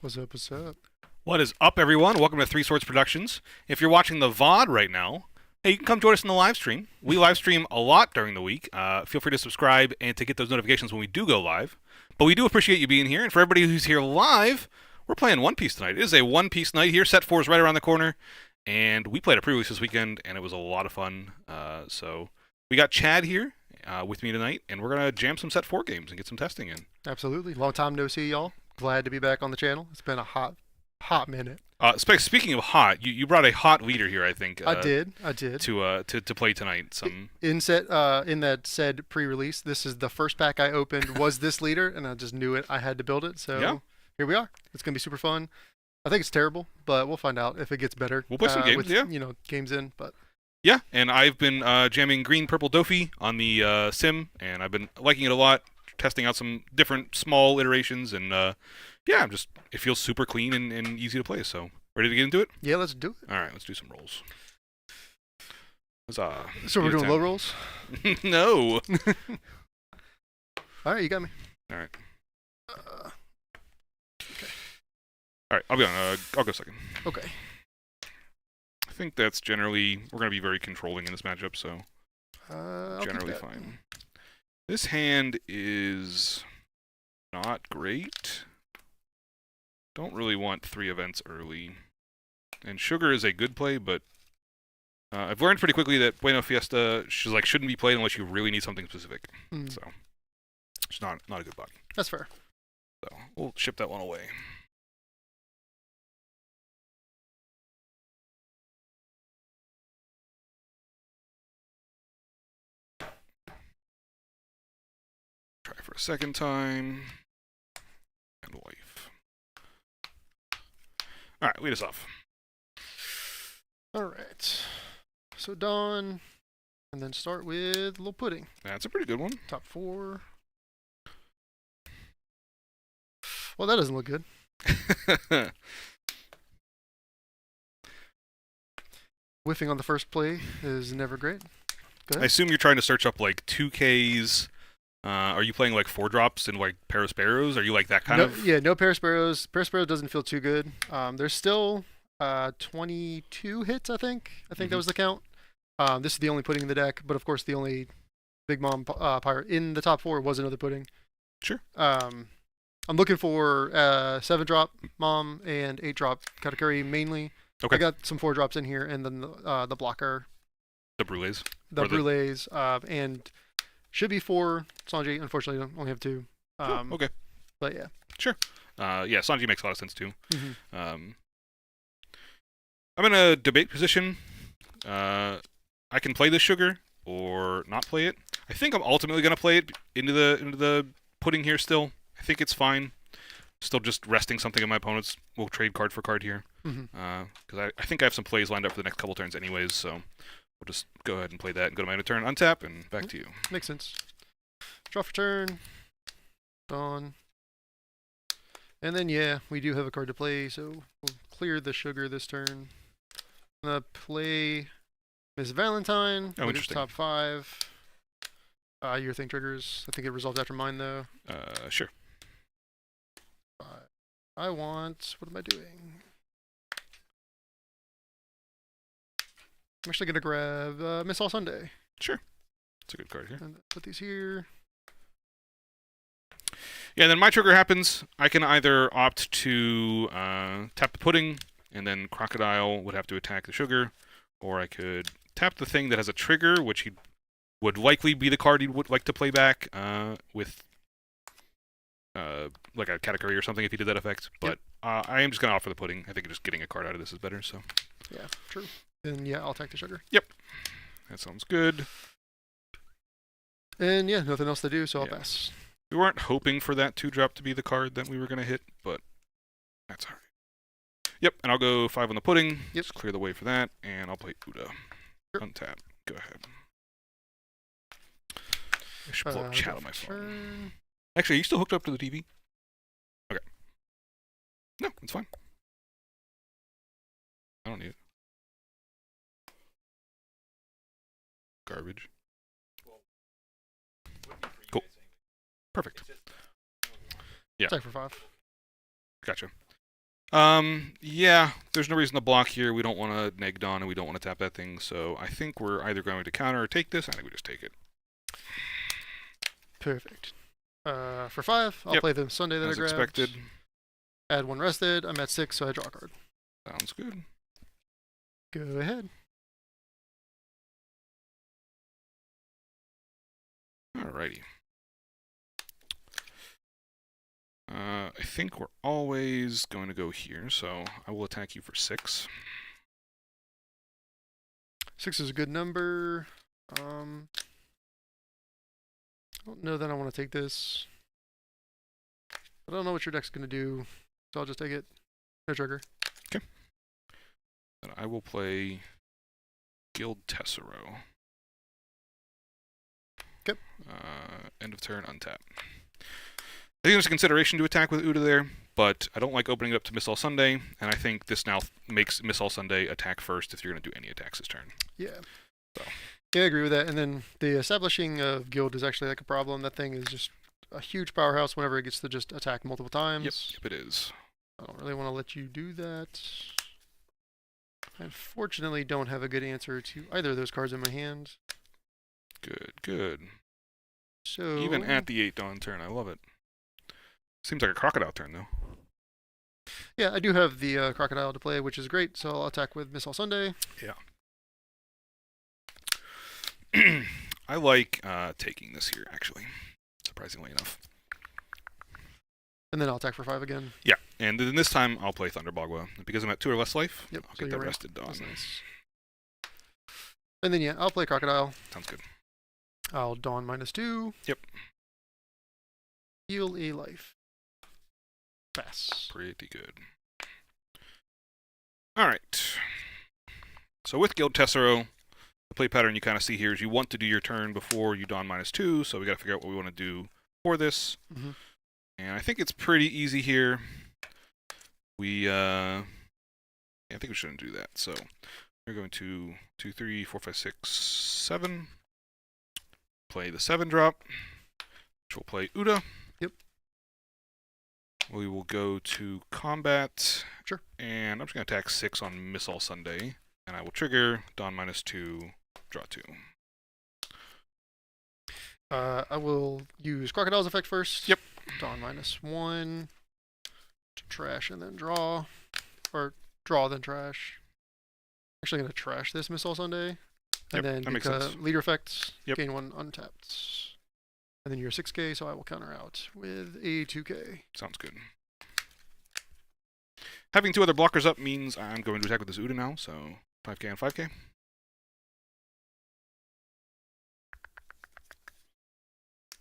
What's up, what's up? What is up, everyone? Welcome to Three Swords Productions. If you're watching the VOD right now, hey, you can come join us in the live stream. We live stream a lot during the week. Feel free to subscribe and to get those notifications when we do go live. But we do appreciate you being here. And for everybody who's here live, we're playing One Piece tonight. It is a One Piece night here. Set 4 is right around the corner. And we played a pre-release this weekend, and it was a lot of fun. So we got Chad here with me tonight, and we're going to jam some Set 4 games and get some testing in. Absolutely. Long time no see, y'all. Glad to be back on the channel. It's been a hot minute. Speaking of hot, you brought a hot leader here, I think. I did. To play tonight. In that said pre-release, this is the first pack I opened was this leader, and I just knew it. I had to build it, so yeah. Here we are. It's gonna be super fun. I think it's terrible, but we'll find out if it gets better. We'll play some games, with, yeah. Games in, but. Yeah, and I've been jamming green, purple Dofi on the sim, and I've been liking it a lot. Testing out some different small iterations, and yeah, it feels super clean and easy to play. So, ready to get into it? Yeah, let's do it. All right, let's do some rolls. Huzzah. So we're doing low rolls? No. All right, you got me. All right. Okay. All right, I'll go second. Okay. I think that's generally we're going to be very controlling in this matchup, so generally fine. This hand is not great. Don't really want 3 events early. And Sugar is a good play, but I've learned pretty quickly that Bueno Fiesta shouldn't be played unless you really need something specific. So it's not a good body. That's fair. So we'll ship that one away. Try for a second time. And wife. Alright, lead us off. Alright. So Dawn, and then start with Little Pudding. That's a pretty good one. Top 4. Well, that doesn't look good. Whiffing on the first play is never great. Go ahead. I assume you're trying to search up like 2Ks. Are you playing like 4-drops and like Parasparrows? Are you like that kind of? Yeah, no Parasparrows. Parasparrow doesn't feel too good. There's still 22 hits, I think. That was the count. This is the only pudding in the deck, but of course the only Big Mom pirate in the top 4 was another pudding. Sure. I'm looking for 7-drop Mom and 8-drop Katakuri mainly. Okay. I got some 4-drops in here, and then the blocker. The Brules. Brules, and should be 4 Sanji. Unfortunately, I only have 2. Okay. But yeah. Sure. Yeah, Sanji makes a lot of sense too. Mm-hmm. I'm in a debate position. I can play this Sugar or not play it. I think I'm ultimately going to play it into the pudding here still. I think it's fine. Still just resting something in my opponents. We'll trade card for card here. Because I think I have some plays lined up for the next couple turns anyways, so we'll just go ahead and play that and go to my end of turn, untap, and back to you. Makes sense. Draw for turn. Dawn. And then, yeah, we do have a card to play, so we'll clear the Sugar this turn. I'm going to play Miss Valentine. Oh, interesting. Top 5. Your thing triggers. I think it resolves after mine, though. Sure. I want... What am I doing? I'm actually going to grab Miss All Sunday. Sure. It's a good card here. And put these here. Yeah, and then my trigger happens. I can either opt to tap the pudding, and then Crocodile would have to attack the Sugar, or I could tap the thing that has a trigger, which he would likely be the card he would like to play back with like a Katakuri or something if he did that effect. But I am just going to opt for the pudding. I think just getting a card out of this is better. So yeah, true. Then yeah, I'll attack the Sugar. Yep. That sounds good. And yeah, nothing else to do, so I'll pass. We weren't hoping for that 2-drop to be the card that we were going to hit, but that's all right. Yep, and I'll go 5 on the pudding. Yep. Just clear the way for that, and I'll play Uda. Sure. Untap. Go ahead. I should pull up chat on my phone. Actually, are you still hooked up to the TV? Okay. No, it's fine. I don't need it. Garbage. Cool. Perfect. Yeah. Attack for 5. Gotcha. Yeah, there's no reason to block here. We don't want to neg Dawn, and we don't want to tap that thing, so I think we're either going to counter or take this. I think we just take it. Perfect. For 5, I'll Yep. play the Sunday that As I grabbed. expected. Add 1 rested. I'm at 6, so I draw a card. Sounds good. Go ahead. Alrighty. I think we're always going to go here, so I will attack you for 6. 6 is a good number. I don't know that I want to take this. I don't know what your deck's going to do, so I'll just take it. No trigger. Okay. Then I will play Guild Tessero. Yep. End of turn, untap. I think there's a consideration to attack with Uda there, but I don't like opening it up to Miss All Sunday, and I think this now makes Miss All Sunday attack first if you're going to do any attacks this turn. Yeah. So. Yeah, I agree with that. And then the establishing of Guild is actually like a problem. That thing is just a huge powerhouse whenever it gets to just attack multiple times. Yep, it is. I don't really want to let you do that. I unfortunately don't have a good answer to either of those cards in my hand. Good, good. So Even at the 8 Dawn turn, I love it. Seems like a Crocodile turn, though. yeah, I do have the Crocodile to play, which is great. So I'll attack with Miss All Sunday. Yeah. I like taking this here, actually, surprisingly enough. And then I'll attack for 5 again. Yeah, and then this time I'll play Thunderbogwa. Because I'm at 2 or less life, Yep, I'll so get that you're right. rested Dawn. That's nice. And then yeah, I'll play Crocodile. Sounds good. I'll Dawn -2. Yep. Heal a life. Pass. Pretty good. Alright. So with Guild Tessero, the play pattern you kind of see here is you want to do your turn before you Dawn -2, so we got to figure out what we want to do for this. Mm-hmm. And I think it's pretty easy here. I think we shouldn't do that. So we're going to 2, 3, 4, 5, 6, 7. Play the 7 drop, which will play Uda. Yep. We will go to combat. Sure. And I'm just going to attack 6 on Miss All Sunday. And I will trigger Dawn -2, draw 2. I will use Crocodile's effect first. Yep. Dawn -1 to trash and then draw, or draw then trash. Actually, gonna trash this Miss All Sunday, Yep, and then that makes because sense. leader effects, Yep. gain 1 untapped, and then you're 6k, so I will counter out with a 2k. Sounds good. Having 2 other blockers up means I'm going to attack with this Uda now, so 5k and 5k.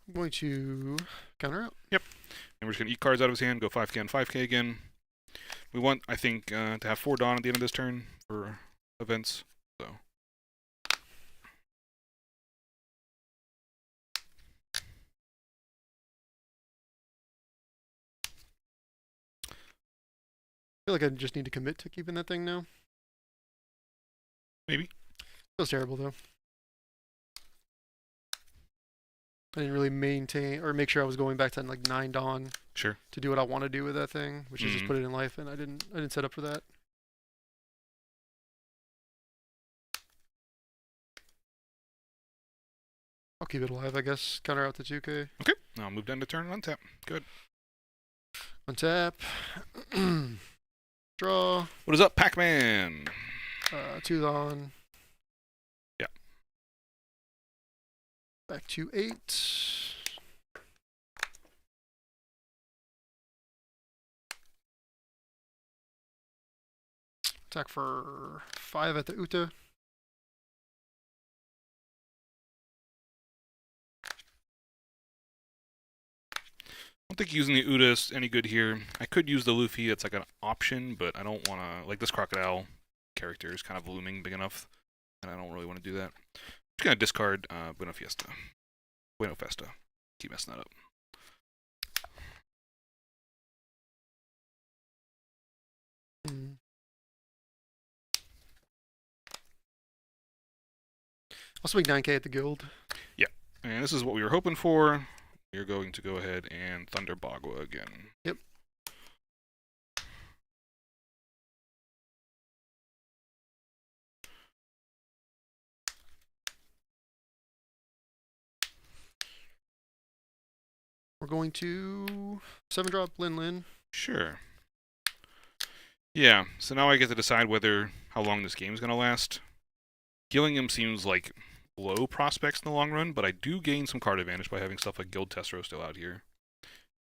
I'm going to counter out. Yep. And we're just going to eat cards out of his hand, go 5k and 5k again. We want, I think, to have 4 Dawn at the end of this turn for events, so. I feel like I just need to commit to keeping that thing now. Maybe. Feels terrible though. I didn't really maintain or make sure I was going back to like 9 Dawn. Sure. To do what I want to do with that thing, which is just Mhm. put it in life, and I didn't set up for that. I'll keep it alive, I guess. Counter out the 2k. Okay. Now I'll move down to turn and untap. Good. Untap. Draw. What is up, Pac-Man? 2 on. Yeah. Back to 8. Attack for 5 at the Uta. I don't think using the Uda is any good here. I could use the Luffy, that's like an option, but I don't want to, like this Crocodile character is kind of looming big enough, and I don't really want to do that. I'm just going to discard Buena Festa. Keep messing that up. I'll swing 9k at the guild. Yeah, and this is what we were hoping for. We're going to go ahead and Thunder Bagua again. Yep. We're going to 7-drop Lin Lin. Sure. Yeah, so now I get to decide how long this game's going to last. Gillingham seems like low prospects in the long run, but I do gain some card advantage by having stuff like Guild Tessero still out here.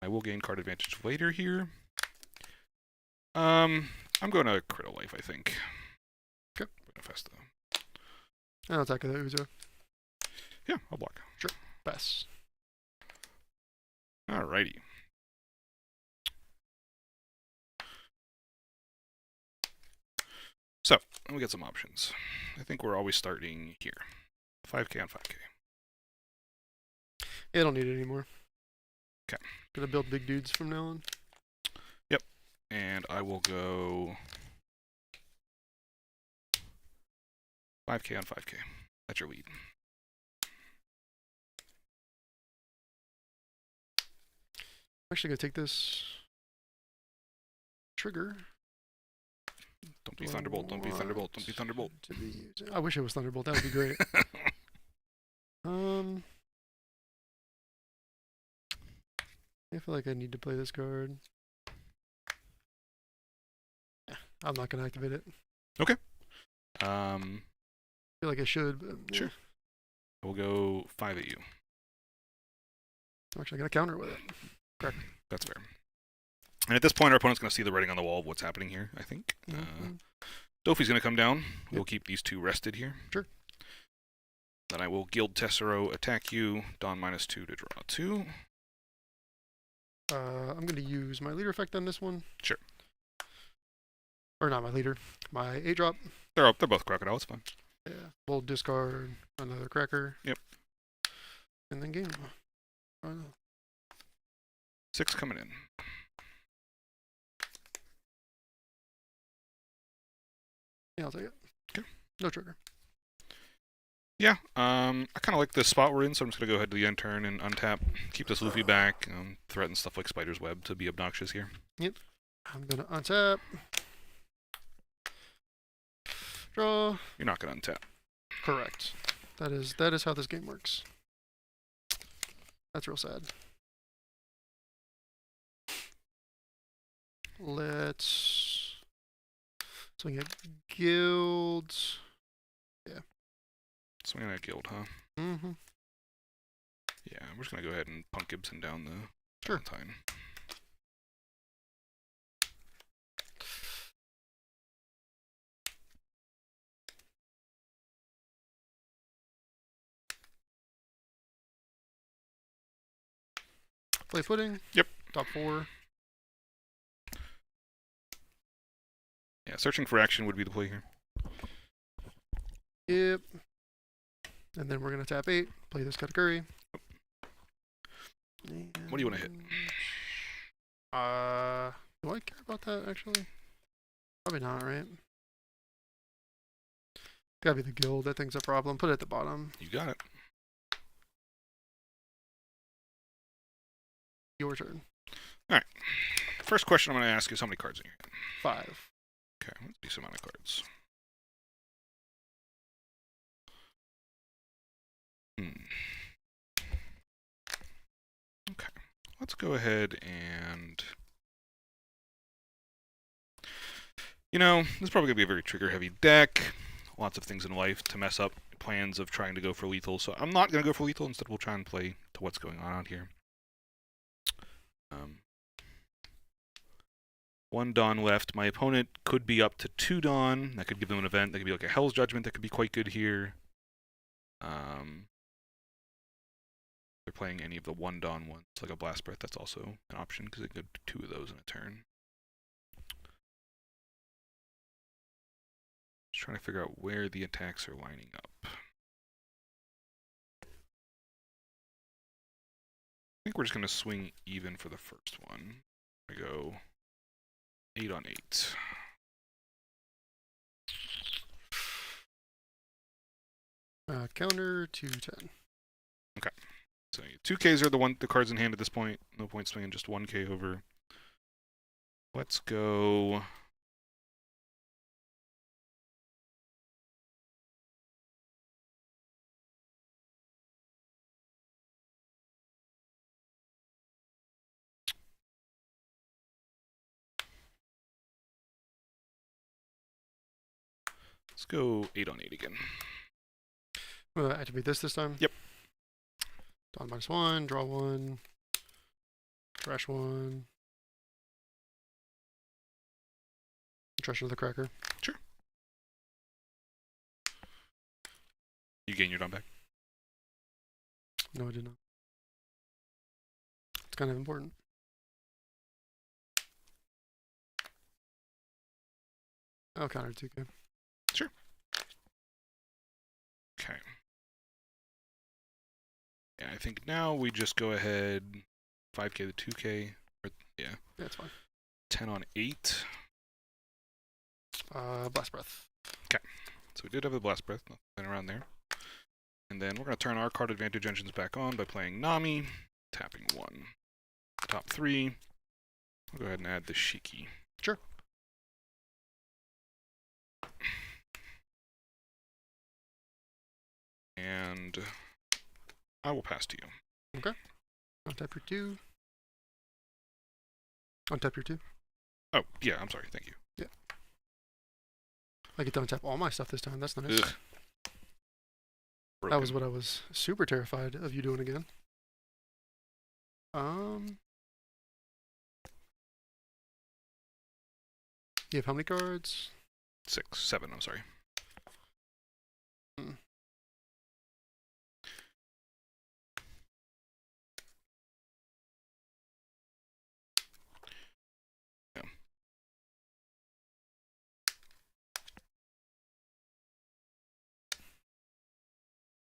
I will gain card advantage later here. I'm going to Critical Life, I think. Okay. Festa. I'll attack the Uzo. Yeah, I'll block. Sure. Pass. Alrighty. So, we get some options. I think we're always starting here. 5k on 5k. Yeah, I don't need it anymore. Okay. Gonna build big dudes from now on. Yep. And I will go 5k on 5k. That's your lead. I'm actually gonna take this trigger. Don't be Thunderbolt, don't be Thunderbolt, don't be Thunderbolt. I wish it was Thunderbolt, that would be great. I feel like I need to play this card. Yeah, I'm not gonna activate it. Okay. I feel like I should, but sure. We'll go 5 at you. I'm actually gonna counter with it. Correct. That's fair. And at this point, our opponent's going to see the writing on the wall of what's happening here, I think. Dofi's going to come down. Yep. We'll keep these two rested here. Sure. Then I will Guild Tessero attack you. Don -2 to draw 2. I'm going to use my leader effect on this one. Sure. Or not my leader. My 8-drop. They're both Crocodile. It's fine. Yeah. We'll discard another Cracker. Yep. And then game. 6 coming in. Yeah, I'll take it. Okay. No trigger. Yeah, I kind of like the spot we're in, so I'm just going to go ahead to the end turn and untap. Keep this Luffy back. Threaten stuff like Spider's Web to be obnoxious here. Yep. I'm going to untap. Draw. You're not going to untap. Correct. That is how this game works. That's real sad. Let's swing at guilds. Yeah. Swinging at guild, huh? Mm-hmm. Yeah, we're just gonna go ahead and punk Gibson down the sure. Valentine. Play footing. Yep. Top 4. Yeah, searching for action would be the play here. Yep. And then we're going to tap 8, play this Katakuri. What do you want to hit? Do I care about that, actually? Probably not, right? Gotta be the guild, that thing's a problem. Put it at the bottom. You got it. Your turn. Alright. First question I'm going to ask is how many cards in your hand? 5. Okay, let's do some amount of cards. Okay, let's go ahead and... this is probably going to be a very trigger-heavy deck. Lots of things in life to mess up plans of trying to go for lethal, so I'm not going to go for lethal. Instead, we'll try and play to what's going on out here. 1 Dawn left. My opponent could be up to 2 Dawn. That could give them an event. That could be like a Hell's Judgment. That could be quite good here. They're playing any of the 1 Dawn ones, like a Blast Breath. That's also an option because they could do 2 of those in a turn. Just trying to figure out where the attacks are lining up. I think we're just going to swing even for the first one. We go 8 on 8. Counter to 10. Okay. So 2Ks are the cards in hand at this point. No point swinging just 1K over. Let's go. Let's go 8 on 8 again. Activate this time? Yep. Dawn -1, draw 1, trash 1. Trash another cracker. Sure. You gain your Dawn back? No, I did not. It's kind of important. I'll counter 2K. Sure. Okay. Yeah, I think now we just go ahead 5K to 2K. Or, yeah. That's fine. 10 on 8. Blast Breath. Okay. So we did have the Blast Breath, nothing around there. And then we're going to turn our card advantage engines back on by playing Nami, tapping 1. Top 3. We'll go ahead and add the Shiki. Sure. And I will pass to you. Okay. Untap your 2. Untap your 2. Oh, yeah, I'm sorry. Thank you. Yeah. I get to untap all my stuff this time. That's nice. Ugh. That was what I was super terrified of you doing again. You have how many cards? 6, 7, I'm sorry. Yeah.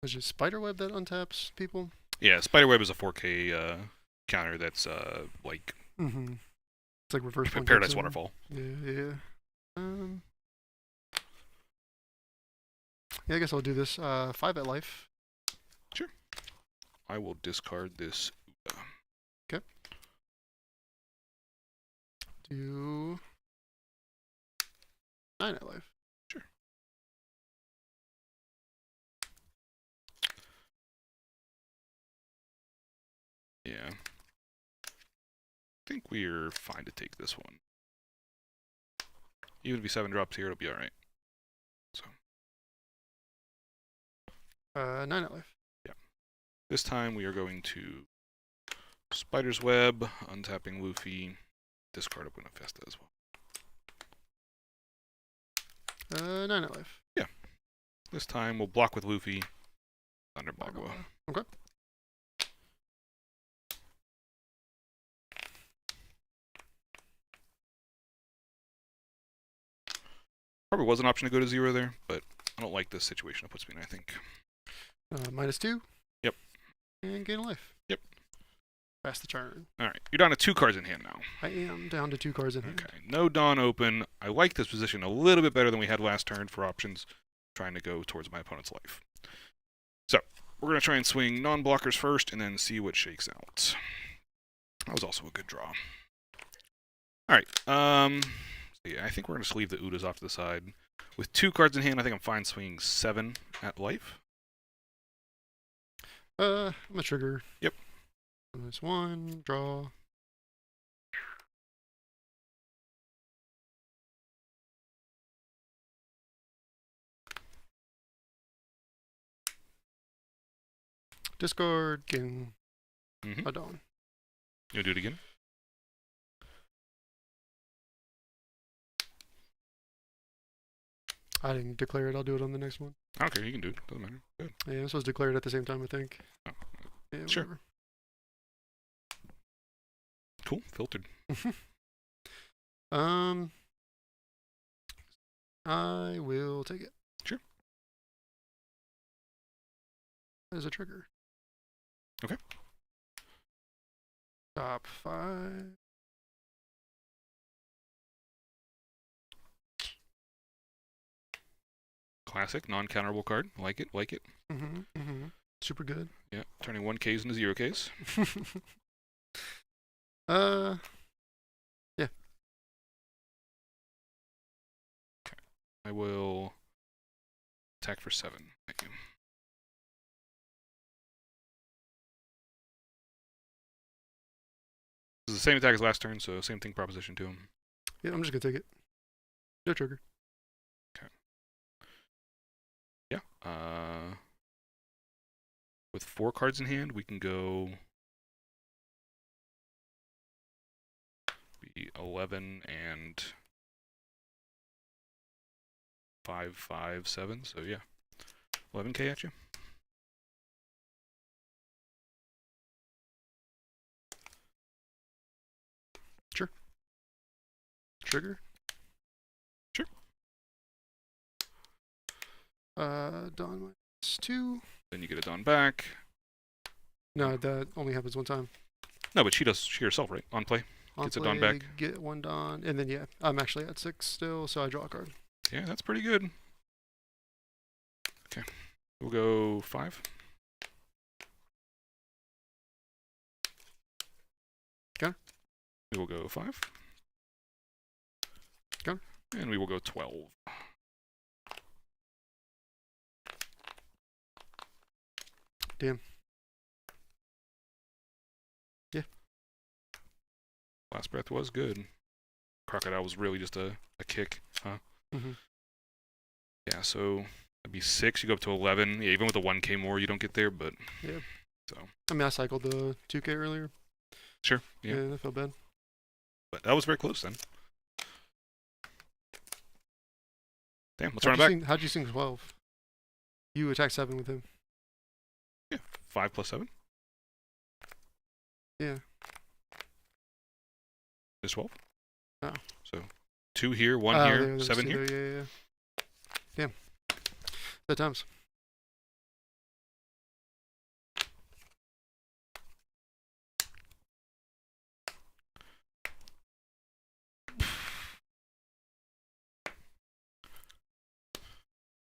Is it Spiderweb that untaps people? Yeah, Spiderweb is a 4K counter that's like It's like reverse Paradise Waterfall. Yeah. Yeah, I guess I'll do this. 5 at life. Sure. I will discard this. Okay. Do 9 at life. Sure. Yeah. I think we're fine to take this one. Even if he 7 drops here, it'll be alright. So. 9 at life. Yeah. This time we are going to Spider's Web, untapping Luffy, discard a Buena Festa as well. 9 at life. Yeah. This time we'll block with Luffy, Thunder Bagua. Okay. Probably was an option to go to 0 there, but I don't like this situation it puts me in, I think. -2. Yep. And gain a life. Yep. Pass the turn. Alright, you're down to 2 cards in hand now. I am down to 2 cards in hand. Okay, no Dawn open. I like this position a little bit better than we had last turn for options, trying to go towards my opponent's life. So, we're going to try and swing non-blockers first, and then see what shakes out. That was also a good draw. Alright, so yeah, I think we're going to just leave the Udas off to the side. With 2 cards in hand, I think I'm fine swinging 7 at life. I'm a trigger. Yep. -1, draw. Discard, gain a Dawn. You'll do it again? I didn't declare it. I'll do it on the next one. I don't care. You can do it. Doesn't matter. Good. Yeah, I'm supposed to declare it at the same time, I think. Oh. Yeah, Sure. whatever. Cool. Filtered. I will take it. Sure. As a trigger. Okay. Top 5. Classic, non-counterable card. Like it, like it. Super good. Yeah, turning 1Ks into 0Ks. Yeah. Okay. I will attack for 7. Thank you. This is the same attack as last turn, so same thing proposition to him. Yeah, I'm just gonna take it. No trigger. Okay. With 4 cards in hand, we can go be 11 and 5, 5, 7. So yeah, 11K at you. Sure. Trigger. Sure. Dawn -2. Then you get a Dawn back. No, that only happens one time. No, but she herself, right? On play. On Gets play, a Dawn back. Get 1 Dawn, and then yeah, I'm actually at 6 still, so I draw a card. Yeah, that's pretty good. Okay, we'll go 5. Okay. We will go 5. Okay. And we will go 12. Damn. Yeah. Last breath was good. Crocodile was really just a kick, huh? Mm-hmm. Yeah, so that'd be 6. You go up to 11. Yeah, even with the 1K more, you don't get there, but yeah. So I mean, I cycled the 2K earlier. Sure. Yeah. Yeah, I felt bad. But that was very close then. Damn, let's run it back. How'd you sing 12? You attacked 7 with him. Yeah, 5 plus 7. Yeah. Is 12. Oh. So 2 here, 1 here, 7 here. Yeah. Damn. Good times.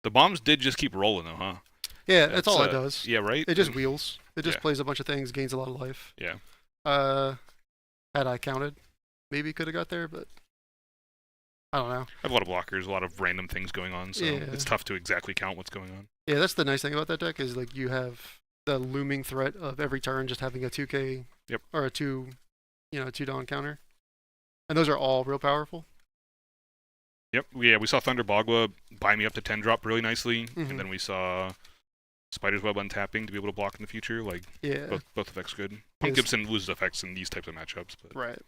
The bombs did just keep rolling though, huh? Yeah, that's all it does. Yeah, right? It just wheels. It just plays a bunch of things, gains a lot of life. Yeah. Had I counted, maybe could have got there, but I don't know. I have a lot of blockers, a lot of random things going on, so it's tough to exactly count what's going on. Yeah, that's the nice thing about that deck is like you have the looming threat of every turn just having a 2K or a 2 Dawn counter. And those are all real powerful. Yep. Yeah, we saw Thunder Bagua buy me up to 10 drop really nicely, and then we saw Spider's Web untapping to be able to block in the future. Like, both effects good. Punk Gibson loses effects in these types of matchups, but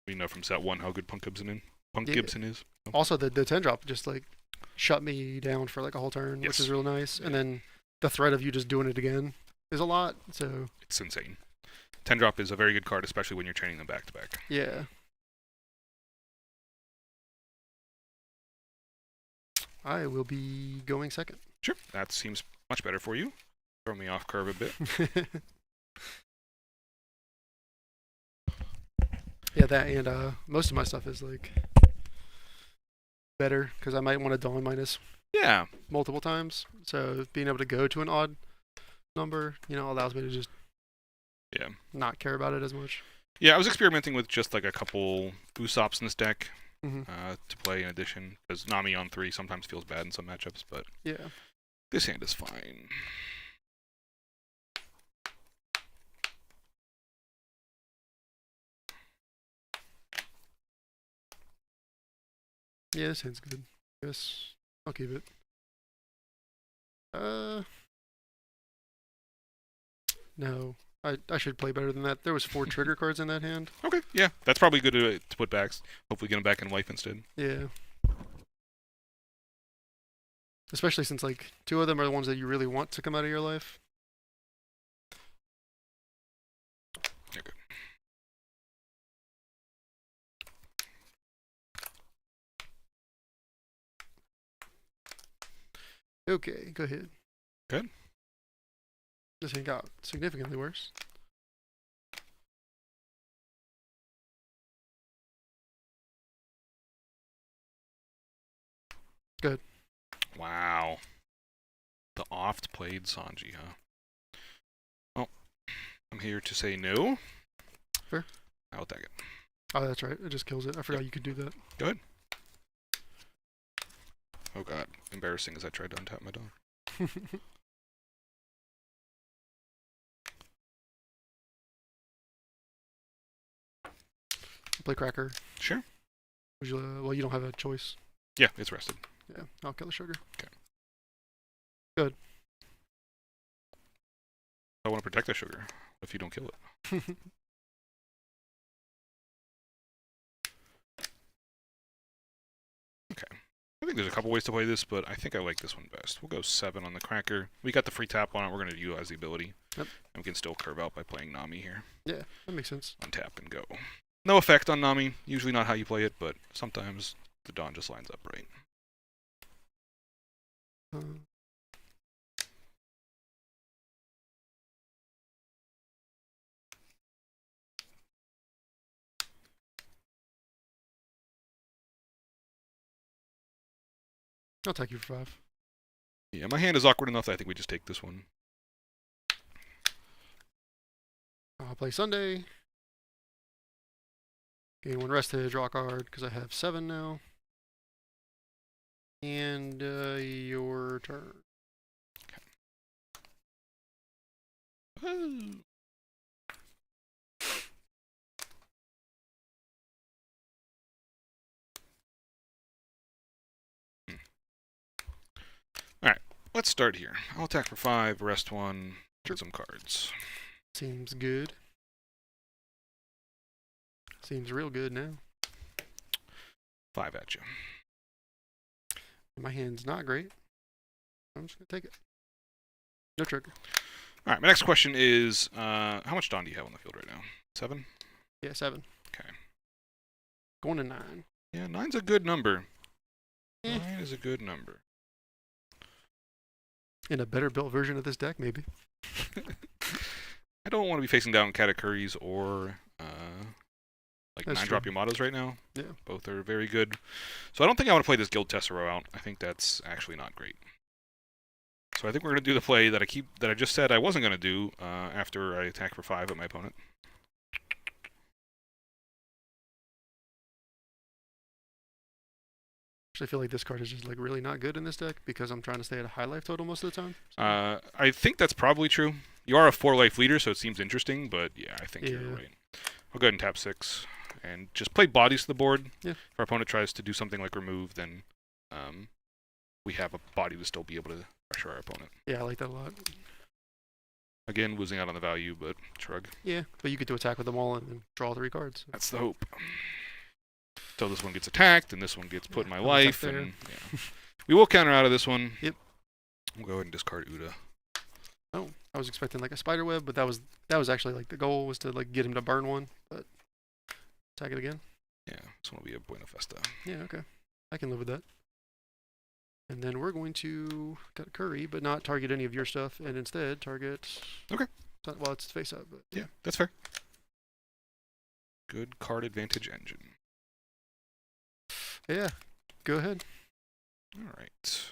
we know from set 1 how good Punk Gibson is. Oh. Also, the 10 drop just like shut me down for like a whole turn, which is real nice. Yeah. And then the threat of you just doing it again is a lot. So it's insane. 10 drop is a very good card, especially when you're training them back to back. Yeah. I will be going second. Sure. That seems much better for you. Throw me off curve a bit. Yeah, that and most of my stuff is like better because I might want to Dawn minus multiple times. So being able to go to an odd number, allows me to just not care about it as much. Yeah, I was experimenting with just like a couple Usops in this deck. To play in addition, because Nami on 3 sometimes feels bad in some matchups, but this hand is fine. Yeah, this hand's good. Yes, I'll keep it. No. I should play better than that. There was 4 trigger cards in that hand. Okay, yeah. That's probably good to put back. Hopefully get them back in life instead. Yeah. Especially since, like, 2 of them are the ones that you really want to come out of your life. Okay. Okay, go ahead. Good. This thing got significantly worse. Good. Wow. The oft-played Sanji, huh? Well, I'm here to say no. Fair. I'll take it. Oh, that's right. It just kills it. I forgot you could do that. Go ahead. Oh god. Embarrassing as I tried to untap my dog. Play Cracker. Sure. Well, you don't have a choice. Yeah, it's rested. Yeah, I'll kill the sugar. Okay. Good. I want to protect the sugar if you don't kill it. Okay. I think there's a couple ways to play this, but I think I like this one best. We'll go 7 on the cracker. We got the free tap on it. We're going to utilize the ability. Yep. And we can still curve out by playing Nami here. Yeah, that makes sense. Untap and go. No effect on Nami. Usually not how you play it, but sometimes the Dawn just lines up right. I'll take you for 5. Yeah, my hand is awkward enough that I think we just take this one. I'll play Sunday. Gain 1 rested, draw a card, because I have 7 now. And your turn. Okay. Alright, let's start here. I'll attack for 5, rest 1, get some cards. Seems good. Seems real good now. 5 at you. My hand's not great. I'm just going to take it. No trigger. Alright, my next question is, how much Dawn do you have on the field right now? 7? Yeah, 7. Okay. Going to 9. Yeah, 9's a good number. Eh. 9 is a good number. In a better built version of this deck, maybe. I don't want to be facing down Katakuris or like That's 9-drop Yamatos right now. Yeah. Both are very good. So I don't think I want to play this Guild Tessero out. I think that's actually not great. So I think we're going to do the play that I just said I wasn't going to do after I attack for 5 at my opponent. Actually, I feel like this card is just like really not good in this deck because I'm trying to stay at a high life total most of the time. So. I think that's probably true. You are a 4-life leader, so it seems interesting, but yeah, I think you're right. I'll go ahead and tap 6 and just play bodies to the board. Yeah. If our opponent tries to do something like remove, then we have a body to still be able to pressure our opponent. Yeah, I like that a lot. Again, losing out on the value, but shrug. Yeah, but you get to attack with them all and then draw 3 cards. So. That's the hope. So this one gets attacked, and this one gets put in my life, and yeah. We will counter out of this one. Yep. We'll go ahead and discard Uda. Oh, I was expecting like a spider web, but that was actually like the goal was to like get him to burn one, but attack it again. Yeah, this one will be a Buena Festa. Yeah, okay. I can live with that. And then we're going to cut a curry, but not target any of your stuff, and instead target... Okay. Well, it's face up, but... Yeah, that's fair. Good card advantage engine. Yeah, go ahead. Alright.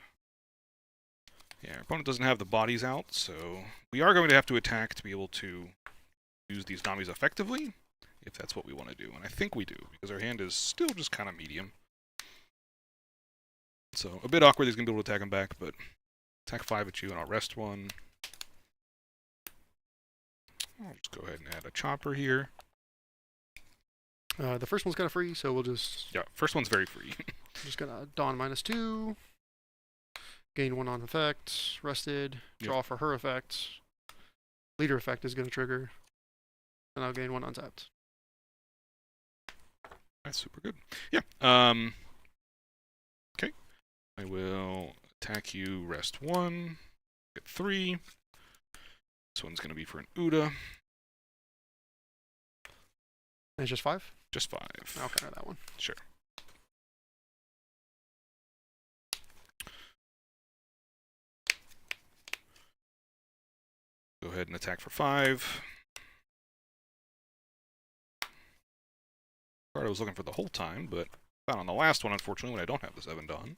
Yeah, our opponent doesn't have the bodies out, so we are going to have to attack to be able to use these Namis effectively, if that's what we want to do. And I think we do, because our hand is still just kind of medium. So, a bit awkward he's going to be able to attack him back, but attack 5 at you, and I'll rest 1. I'll just go ahead and add a chopper here. The first one's kind of free, so we'll just... Yeah, first one's very free. just gonna Dawn -2. Gain 1 on effect. Rested. Draw Yep. for her effect. Leader effect is gonna trigger. And I'll gain 1 untapped. That's super good. Yeah. Okay. I will attack you, rest 1. Get 3. This one's going to be for an Uda. And it's just 5? Just 5. I'll counter that one. Sure. Go ahead and attack for 5. Card I was looking for the whole time, but found on the last one, unfortunately, when I don't have the 7 Dawn.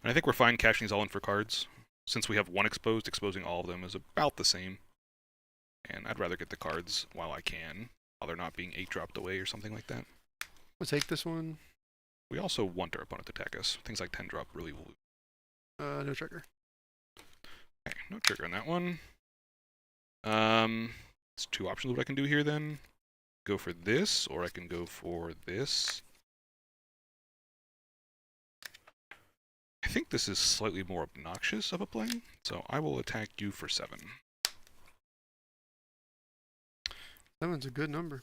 And I think we're fine cashing these all in for cards. Since we have 1 exposed, exposing all of them is about the same. And I'd rather get the cards while I can, while they're not being 8-dropped away or something like that. We'll take this one. We also want our opponent to attack us. Things like 10-drop really will... No trigger. Okay, no trigger on that one. It's two options what I can do here then. Go for this, or I can go for this. I think this is slightly more obnoxious of a play, so I will attack you for 7. 7's a good number.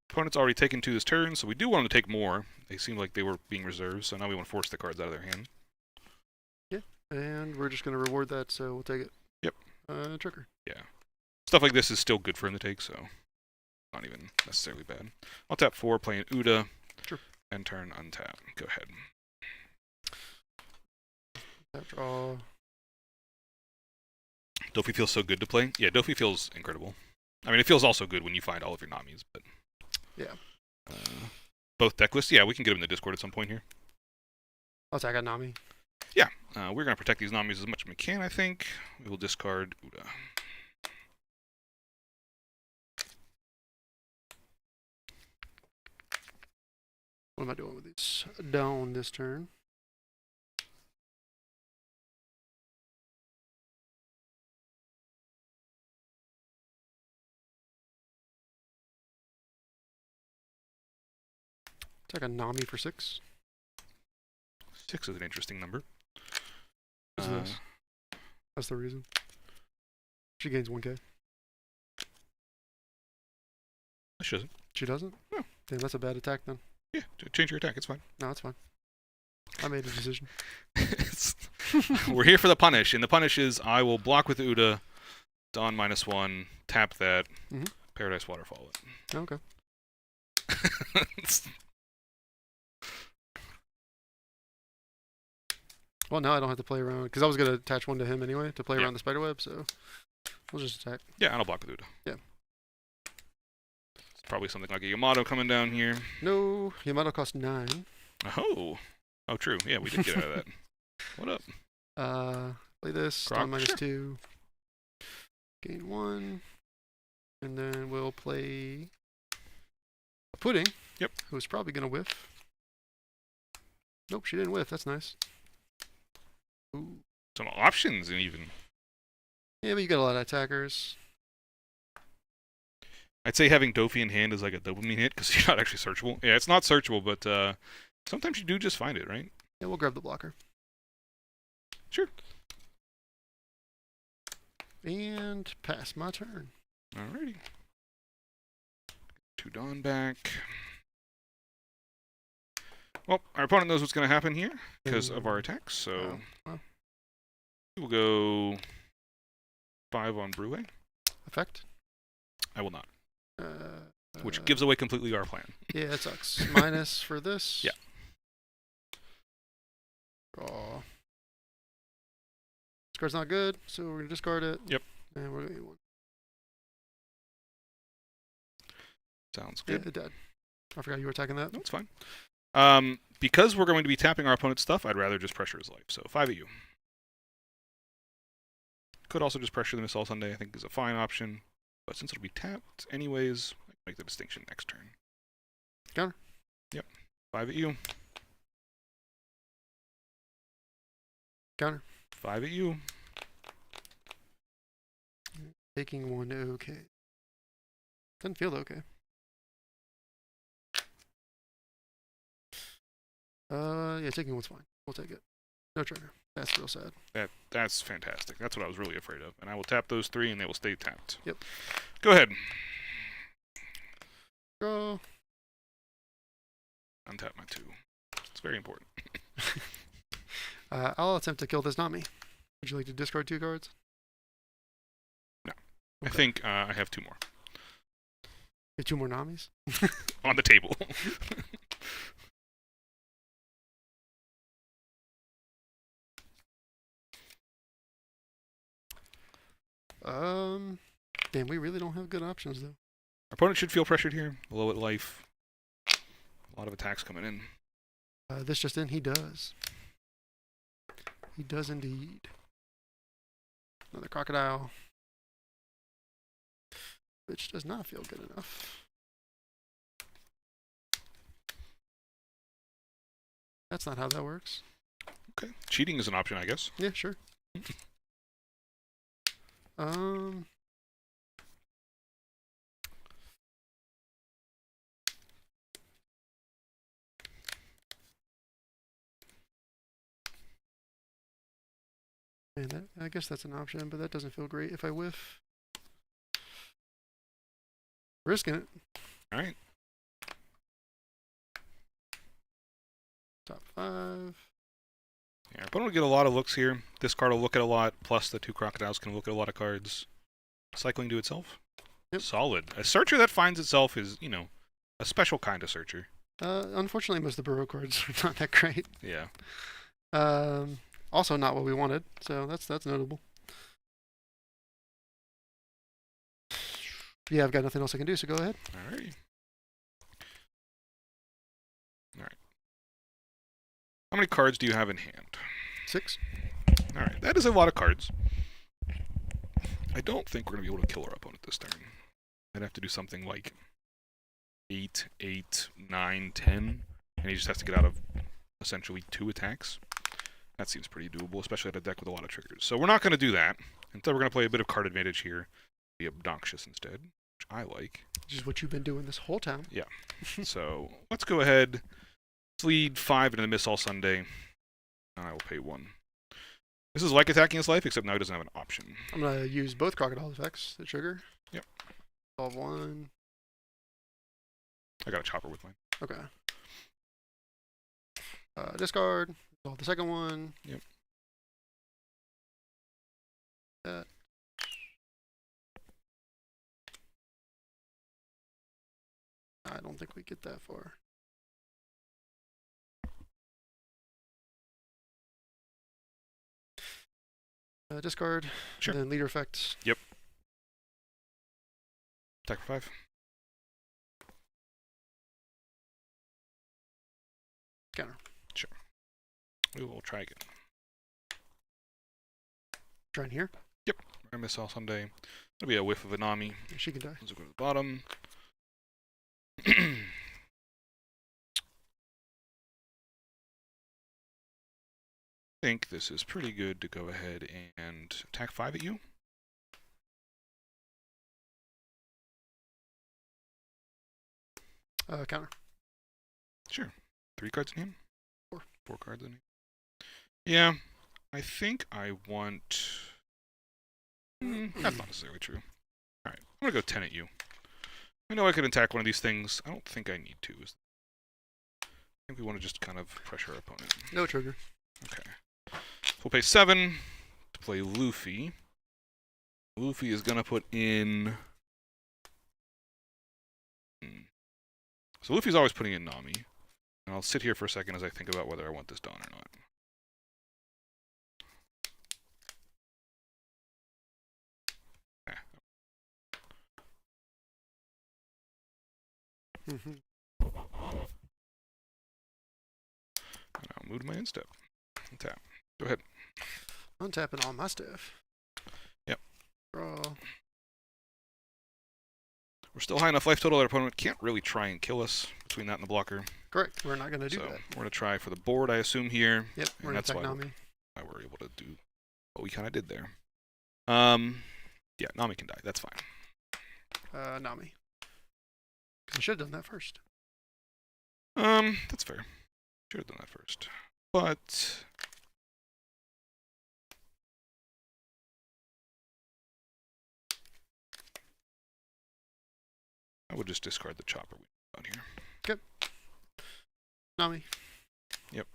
Opponent's already taken 2 this turn, so we do want them to take more. They seem like they were being reserved, so now we want to force the cards out of their hand. Yeah, and we're just going to reward that, so we'll take it. Yep. Trigger. Yeah. Stuff like this is still good for him to take, so not even necessarily bad. I'll tap 4, play an Uda, sure. And turn untap. Go ahead. Tap draw. Dofi feels so good to play. Yeah, Dofi feels incredible. I mean, it feels also good when you find all of your Namis, but... Yeah. Both deck lists? Yeah, we can get them in the Discord at some point here. I'll attack a Nami. Yeah, we're going to protect these Namis as much as we can, I think. We will discard Uda. What am I doing with these? Down this turn. Attack a Nami for 6. 6 is an interesting number. What's this? That's the reason. She gains 1k. She doesn't. She doesn't? No. Damn, that's a bad attack then. Yeah, change your attack. It's fine. No, it's fine. I made a decision. We're here for the punish, and the punish is I will block with Uda, Dawn -1, tap that, Paradise Waterfall it. Okay. Well, now I don't have to play around, because I was going to attach one to him anyway, to play around the spiderweb, so we'll just attack. Yeah, and I'll block with Uda. Yeah. It's probably something like a Yamato coming down here. No, Yamato costs 9. Oh. Oh, true. Yeah, we did get out of that. What up? Play this, Croc? Dawn Sure. -2. Gain 1. And then we'll play a Pudding. Yep. Who's probably going to whiff. Nope, she didn't whiff. That's nice. Ooh. Some options, and even... Yeah, but you got a lot of attackers. I'd say having Dofi in hand is like a dopamine hit, because you're not actually searchable. Yeah, it's not searchable, but sometimes you do just find it, right? Yeah, we'll grab the blocker. Sure. And pass my turn. Alrighty. 2 Dawn back. Well, our opponent knows what's going to happen here because of our attacks, so we'll go 5 on Brule. Effect? I will not. Which gives away completely our plan. Yeah, it sucks. Minus for this. Yeah. Draw. This card's not good, so we're going to discard it. Yep. And we're going to get 1. Sounds good. Yeah, it died. I forgot you were attacking that. No, it's fine. Because we're going to be tapping our opponent's stuff, I'd rather just pressure his life. So 5 at you. Could also just pressure the Missile Sunday, I think is a fine option. But since it'll be tapped anyways, I can make the distinction next turn. Counter. Yep. 5 at you. Counter. 5 at you. Taking 1 okay. Doesn't feel okay. Yeah, taking 1's fine. We'll take it. No trigger. That's real sad. That's fantastic. That's what I was really afraid of. And I will tap those 3 and they will stay tapped. Yep. Go ahead. Draw. Untap my 2. It's very important. I'll attempt to kill this Nami. Would you like to discard 2 cards? No. Okay. I think I have 2 more. You have 2 more Namis? On the table. Damn, we really don't have good options though. Our opponent should feel pressured here. Low at life. A lot of attacks coming in. This just in, he does. He does indeed. Another crocodile. Which does not feel good enough. That's not how that works. Okay. Cheating is an option, I guess. Yeah, sure. Man, I guess that's an option, but that doesn't feel great if I whiff. Risking it. All right. Top 5. Yeah, our opponent will get a lot of looks here. This card will look at a lot, plus the 2 crocodiles can look at a lot of cards. Cycling to itself. Yep. Solid. A searcher that finds itself is, you know, a special kind of searcher. Unfortunately, most of the burrow cards are not that great. Yeah. Also not what we wanted, so that's notable. Yeah, I've got nothing else I can do, so go ahead. Alrighty. Alright. How many cards do you have in hand? 6. Alright, that is a lot of cards. I don't think we're going to be able to kill our opponent this turn. I'd have to do something like 8, 8, 9, 10, and he just has to get out of essentially 2 attacks. That seems pretty doable, especially at a deck with a lot of triggers. So we're not going to do that. Instead, we're going to play a bit of card advantage here. Be obnoxious instead, which I like. Which is what you've been doing this whole time. Yeah. So let's go ahead. Let's lead 5 into the Miss All Sunday, and I will pay 1. This is like attacking his life, except now he doesn't have an option. I'm going to use both crocodile effects, the trigger. Yep. Solve 1. I got a chopper with mine. Okay. Discard. Solve the second one. Yep. That. I don't think we get that far. Discard. Sure. And then leader effects. Yep. Attack for 5. Counter. Sure. We will try again. Trying here. Yep. We're going to Miss All Sunday. That'll be a whiff of a Nami. She can die. Let's go to the bottom. I think this is pretty good to go ahead and attack 5 at you. Counter. Sure. 3 cards in hand? 4. 4 cards in hand. Yeah. I think I want... that's not necessarily true. Alright. I'm going to go 10 at you. I know I could attack one of these things. I don't think I need to. I think we want to just kind of pressure our opponent. No trigger. Okay. We'll pay 7 to play Luffy. Luffy is going to put in... So Luffy's always putting in Nami. And I'll sit here for a second as I think about whether I want this done or not. Mm-hmm. And I'll move to my end step. And tap. Go ahead. Untapping all my stuff. Yep. Draw. We're still high enough life total that our opponent can't really try and kill us between that and the blocker. Correct. We're not going to do So that. we're going to try for the board, I assume, here. Yep. We're going to attack Nami. Why we're able to do what we kind of did there. Yeah, Nami can die. That's fine. Nami. Because I should have done that first. That's fair. Should have done that first. But... I would just discard the chopper we got here. Yep. Nami. Yep.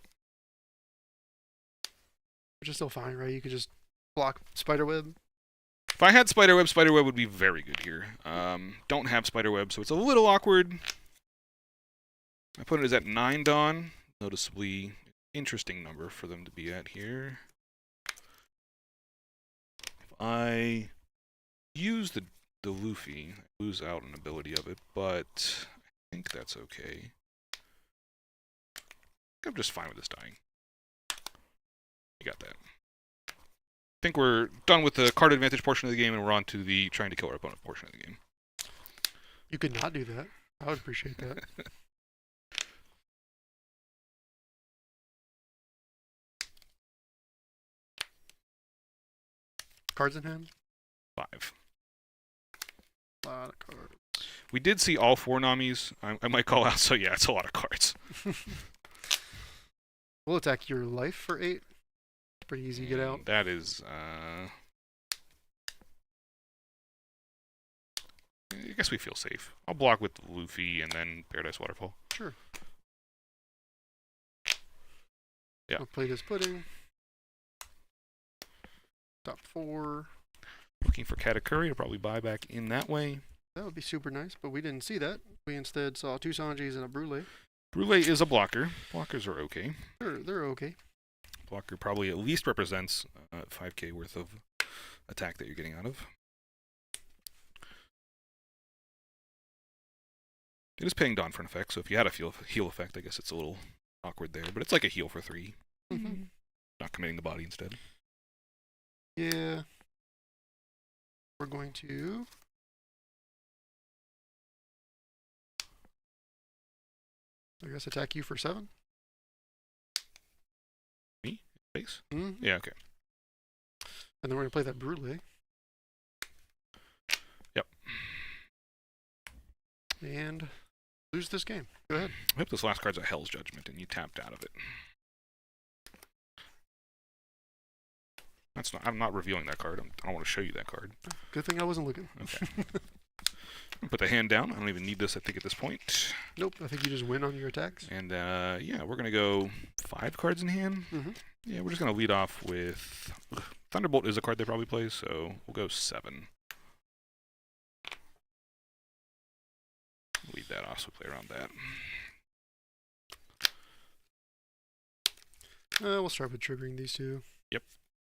Which is still fine, right? You could just block Spiderweb. If I had Spiderweb, Spiderweb would be very good here. Don't have Spiderweb, so it's a little awkward. My opponent is at 9 Dawn. Noticeably interesting number for them to be at here. If I use the Luffy, I lose out an ability of it, but I think that's okay. I think I'm just fine with this dying. You got that. I think we're done with the card advantage portion of the game, and we're on to the trying to kill our opponent portion of the game. You could not do that. I would appreciate that. Cards in hand? 5. A lot of cards. We did see all 4 Namis. I might call out, so yeah, it's a lot of cards. We'll attack your life for 8. pretty easy to get out. That is, I guess we feel safe. I'll block with Luffy and then Paradise Waterfall. Sure. Yeah. I'll play this pudding. Top 4. Looking for Katakuri to probably buy back in that way. That would be super nice, but we didn't see that. We instead saw 2 Sanjis and a Brule. Brule is a blocker. Blockers are okay. They're okay. Blocker probably at least represents 5k worth of attack that you're getting out of. It is paying Dawn for an effect, so if you had a heal effect, I guess it's a little awkward there. But it's like a heal for 3. Mm-hmm. Not committing the body instead. Yeah. We're going to... I guess attack you for 7. Me? Base? Mm-hmm. Yeah, okay. And then we're going to play that Brule. Yep. And lose this game. Go ahead. I hope this last card's a Hell's Judgment and you tapped out of it. That's not. I'm not revealing that card. I don't want to show you that card. Good thing I wasn't looking. Okay. Put the hand down. I don't even need this, I think, at this point. Nope. I think you just win on your attacks. And, yeah, we're going to go 5 cards in hand. Mm-hmm. Yeah, we're just going to lead off with... Thunderbolt is a card they probably play, so we'll go 7. Lead that off, so play around that. We'll start with triggering these 2. Yep.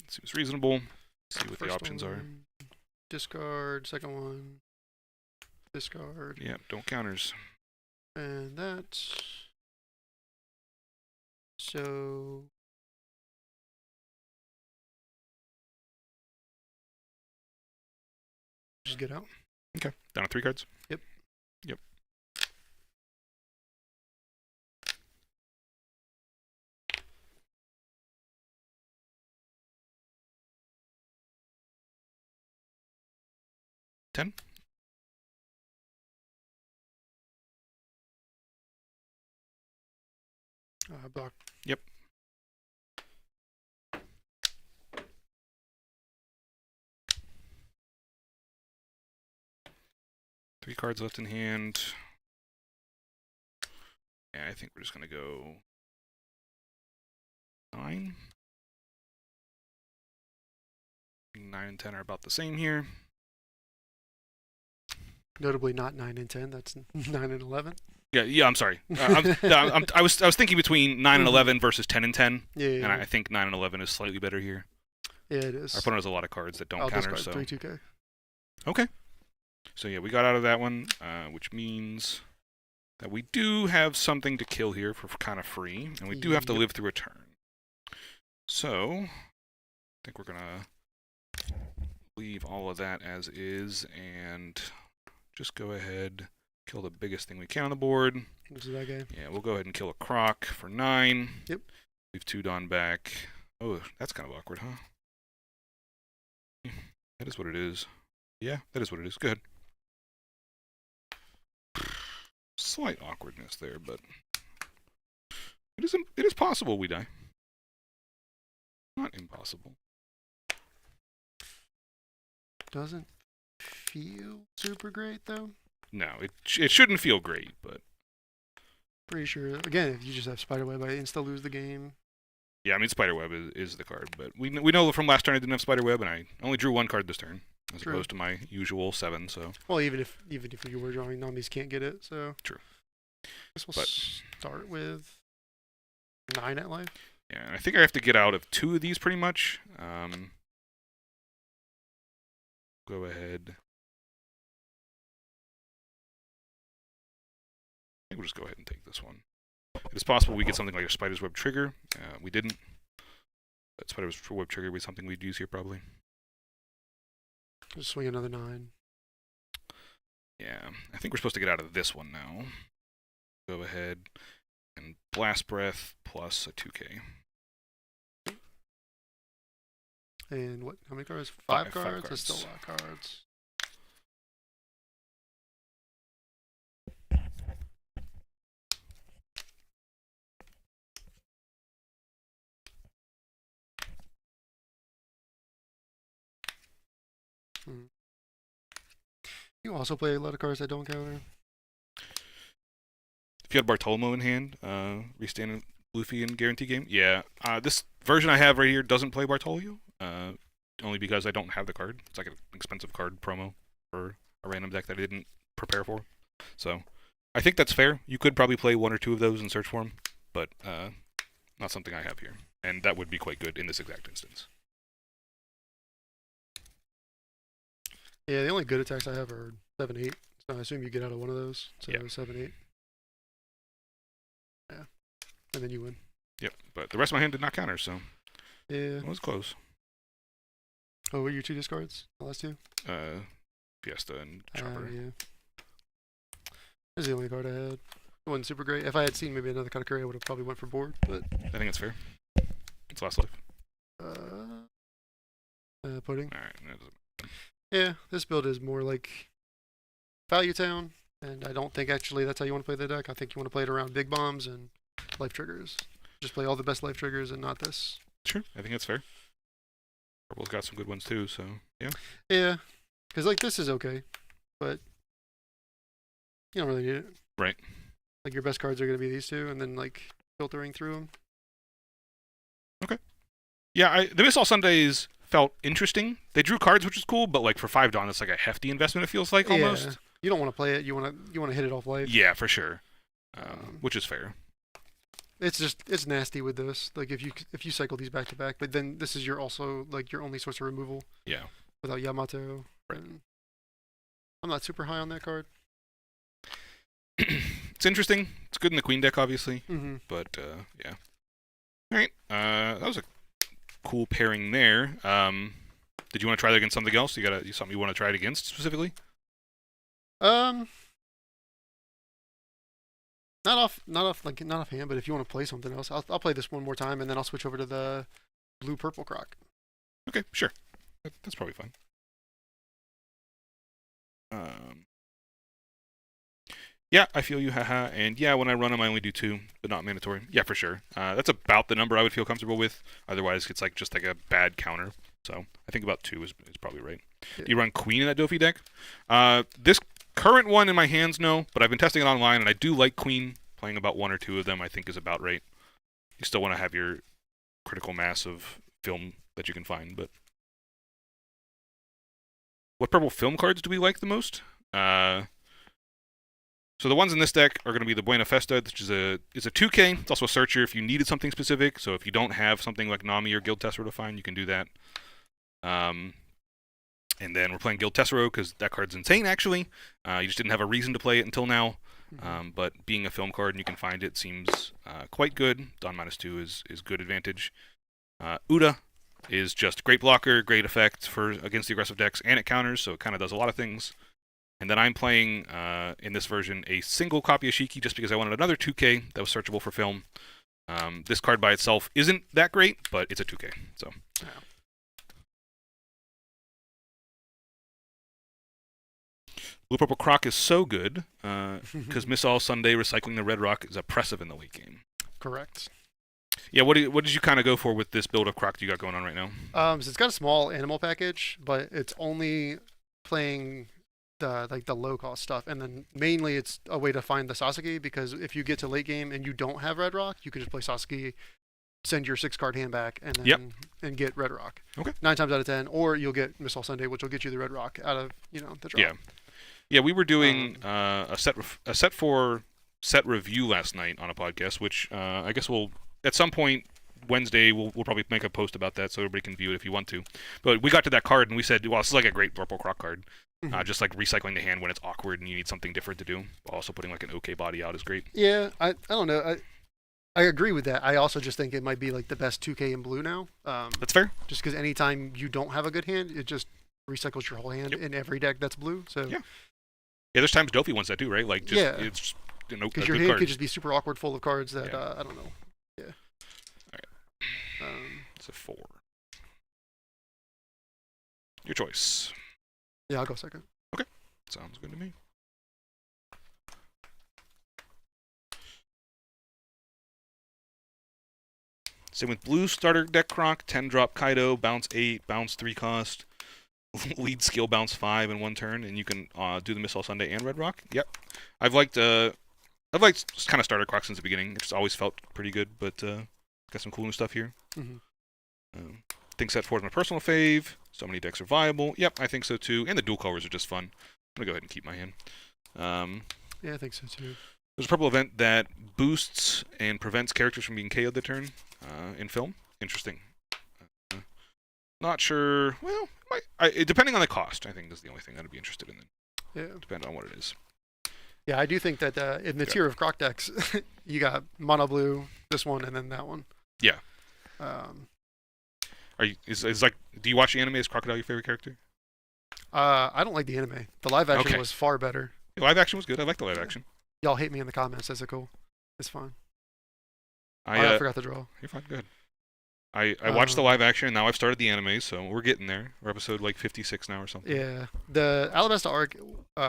Seems reasonable. See what First the options are. Discard. Second one. Discard. Yeah, don't counters. And that. So. Just get out. Okay. Down to 3 cards? Yep. Yep. Ten. Block. Yep. Three cards left in hand. Yeah, I think we're just gonna go 9. 9 and 10 are about the same here. Notably not 9 and 10. That's 9 and 11. Yeah. I'm sorry. I was thinking between 9 and 11 versus 10 and 10. Yeah. And I think 9 and 11 is slightly better here. Yeah, it is. Our opponent has a lot of cards that don't I'll counter. discard So 3 2K. okay. So yeah, we got out of that one, which means that we do have something to kill here for kind of free, and we do have to live through a turn. So I think we're gonna leave all of that as is and just go ahead, kill the biggest thing we can on the board. This is that guy. Yeah, we'll go ahead and kill a Croc for 9. Yep. Leave 2 Dawn back. Oh, that's kind of awkward, huh? That is what it is. Yeah, that is what it is. Go ahead. Slight awkwardness there, but it is possible we die. Not impossible. Doesn't feel super great though. No, it shouldn't feel great, but Pretty sure. Again, if you just have Spiderweb, I insta lose the game. yeah, I mean Spiderweb is the card, but we know from last turn I didn't have Spiderweb, and I only drew 1 card this turn as True. opposed to my usual 7. So Well, even if you were drawing, Namis can't get it. So true. I guess we'll start with 9 at life. Yeah, and I think I have to get out of 2 of these pretty much. Go ahead. I think we'll just go ahead and take this one. It is possible we get something like a Spider's Web trigger. We didn't. But Spider's Web trigger would be something we'd use here probably. Just swing another 9. Yeah, I think we're supposed to get out of this one now. Go ahead and Blast Breath plus a 2k. And what? How many cards? 5 cards? cards. That's still a lot of cards. You also play a lot of cards that don't counter. If you had Bartolomeo in hand, restand Luffy in guarantee game, yeah. This version I have right here doesn't play Bartolomeo, only because I don't have the card. It's like an expensive card promo for a random deck that I didn't prepare for. So I think that's fair. You could probably play one or two of those and search for them, but not something I have here. And that would be quite good in this exact instance. Yeah, the only good attacks I have are 7-8. So I assume you get out of one of those. So Yeah. 7-8. Yeah. And then you win. Yep, but the rest of my hand did not counter, so Yeah. it was close. Oh, what are your 2 discards? The last 2? Fiesta and Chopper. Yeah. This is the only card I had. It wasn't super great. If I had seen maybe another Katakuri, I would have probably went for board, but... I think it's fair. It's last life. Pudding. Alright. Yeah, this build is more like Value Town, and I don't think actually that's how you want to play the deck. I think you want to play it around big bombs and life triggers. Just play all the best life triggers and not this. Sure, I think that's fair. Purple's got some good ones too, so yeah. Yeah, because like this is okay, but you don't really need it. Right. Like your best cards are going to be these 2, and then like filtering through them. Okay. Yeah, the Miss All Sundays felt interesting. They drew cards, which is cool, but like for 5 Dawn, it's like a hefty investment. It feels like almost. Yeah. You don't want to play it. You want to hit it off life. Yeah, for sure. Which is fair. It's nasty with this. Like if you cycle these back to back, but then this is your also like your only source of removal. Yeah. Without Yamato. Right. I'm not super high on that card. It's interesting. It's good in the Queen deck, obviously. Mm-hmm. But yeah. All right. That was a cool pairing there. Did you want to try that against something else? You got something you want to try it against specifically? Not off hand, but if you want to play something else, I'll play this one more time, and then I'll switch over to the blue-purple croc. Okay, sure. That's probably fine. Yeah, I feel you, haha. And yeah, when I run them, I only do 2, but not mandatory. Yeah, for sure. That's about the number I would feel comfortable with. Otherwise, it's like just like a bad counter. So I think about 2 is probably right. Yeah. Do you run Queen in that Dofi deck? This current one in my hands, no, but I've been testing it online, and I do like Queen. Playing about 1 or 2 of them, I think, is about right. You still want to have your critical mass of film that you can find, but... What purple film cards do we like the most? So the ones in this deck are going to be the Buena Festa, which is a 2K. It's also a searcher if you needed something specific. So if you don't have something like Nami or Guild Tessero to find, you can do that. And then we're playing Guild Tessero because that card's insane, actually. You just didn't have a reason to play it until now. But being a film card and you can find it seems quite good. Dawn -2 is good advantage. Uda is just great blocker, great effect for against the aggressive decks, and it counters, so it kind of does a lot of things. And then I'm playing, in this version, a single copy of Shiki just because I wanted another 2K that was searchable for film. This card by itself isn't that great, but it's a 2K, so... Yeah. Blue Purple Croc is so good, because Miss All Sunday recycling the red rock is oppressive in the late game. Correct. Yeah, what did you kind of go for with this build of Croc you got going on right now? So it's got a small animal package, but it's only playing the low cost stuff, and then mainly it's a way to find the Sasaki, because if you get to late game and you don't have red rock, you can just play Sasaki, send your 6-card hand back, and then and get red rock. Okay. 9 times out of 10, or you'll get Miss All Sunday, which will get you the red rock out of the draw. Yeah, we were doing a set review last night on a podcast, which I guess we'll at some point Wednesday we'll probably make a post about that so everybody can view it if you want to. But we got to that card and we said, well, this is like a great Purple Croc card. Just like recycling the hand when it's awkward and you need something different to do. Also putting like an okay body out is great. Yeah, I don't know. I agree with that. I also just think it might be like the best 2K in blue now. That's fair. Just because anytime you don't have a good hand, it just recycles your whole hand in every deck that's blue. So yeah, there's times Dofi wants that too, right? Like just it's because your hand could just be super awkward, full of cards that I don't know. Yeah. All right. It's a 4. Your choice. Yeah, I'll go second. Okay, sounds good to me. Same with blue starter deck Croc, 10 drop Kaido, bounce 8, bounce 3 cost. lead skill bounce 5 in one turn, and you can do the Missile Sunday and Red Rock. Yep, I've liked kind of starter Croc since the beginning. It's always felt pretty good, but got some cool new stuff here. Think set 4 is my personal fave. So many decks are viable. Yep, I think so too. And the dual colors are just fun. I'm gonna go ahead and keep my hand. Yeah, I think so too. There's a purple event that boosts and prevents characters from being KO'd the turn in film. Interesting. Not sure. Well, depending on the cost, I think is the only thing I'd be interested in. Yeah. Depending on what it is. Yeah, I do think that in the tier of Croc decks, you got mono blue, this one, and then that one. Yeah. Do you watch the anime? Is Crocodile your favorite character? I don't like the anime. The live action was far better. The live action was good. I like the live action. Y'all hate me in the comments. That's cool. It's fine. I forgot the draw. You're fine. Good. I watched the live action, and now I've started the anime, so we're getting there. We're episode like 56 now or something. Yeah. The Alabasta arc,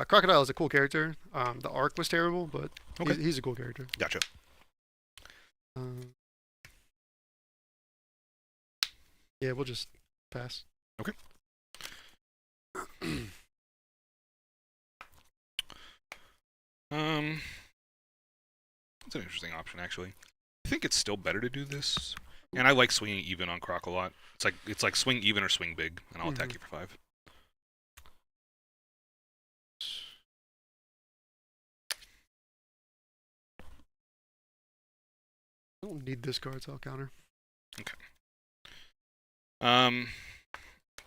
Crocodile is a cool character. The arc was terrible, but he's a cool character. Gotcha. Yeah, we'll just pass. Okay. It's an interesting option, actually. I think it's still better to do this, and I like swinging even on Croc a lot. It's like swing even or swing big, and I'll attack you for 5. I don't need this card, so I'll counter. Okay. I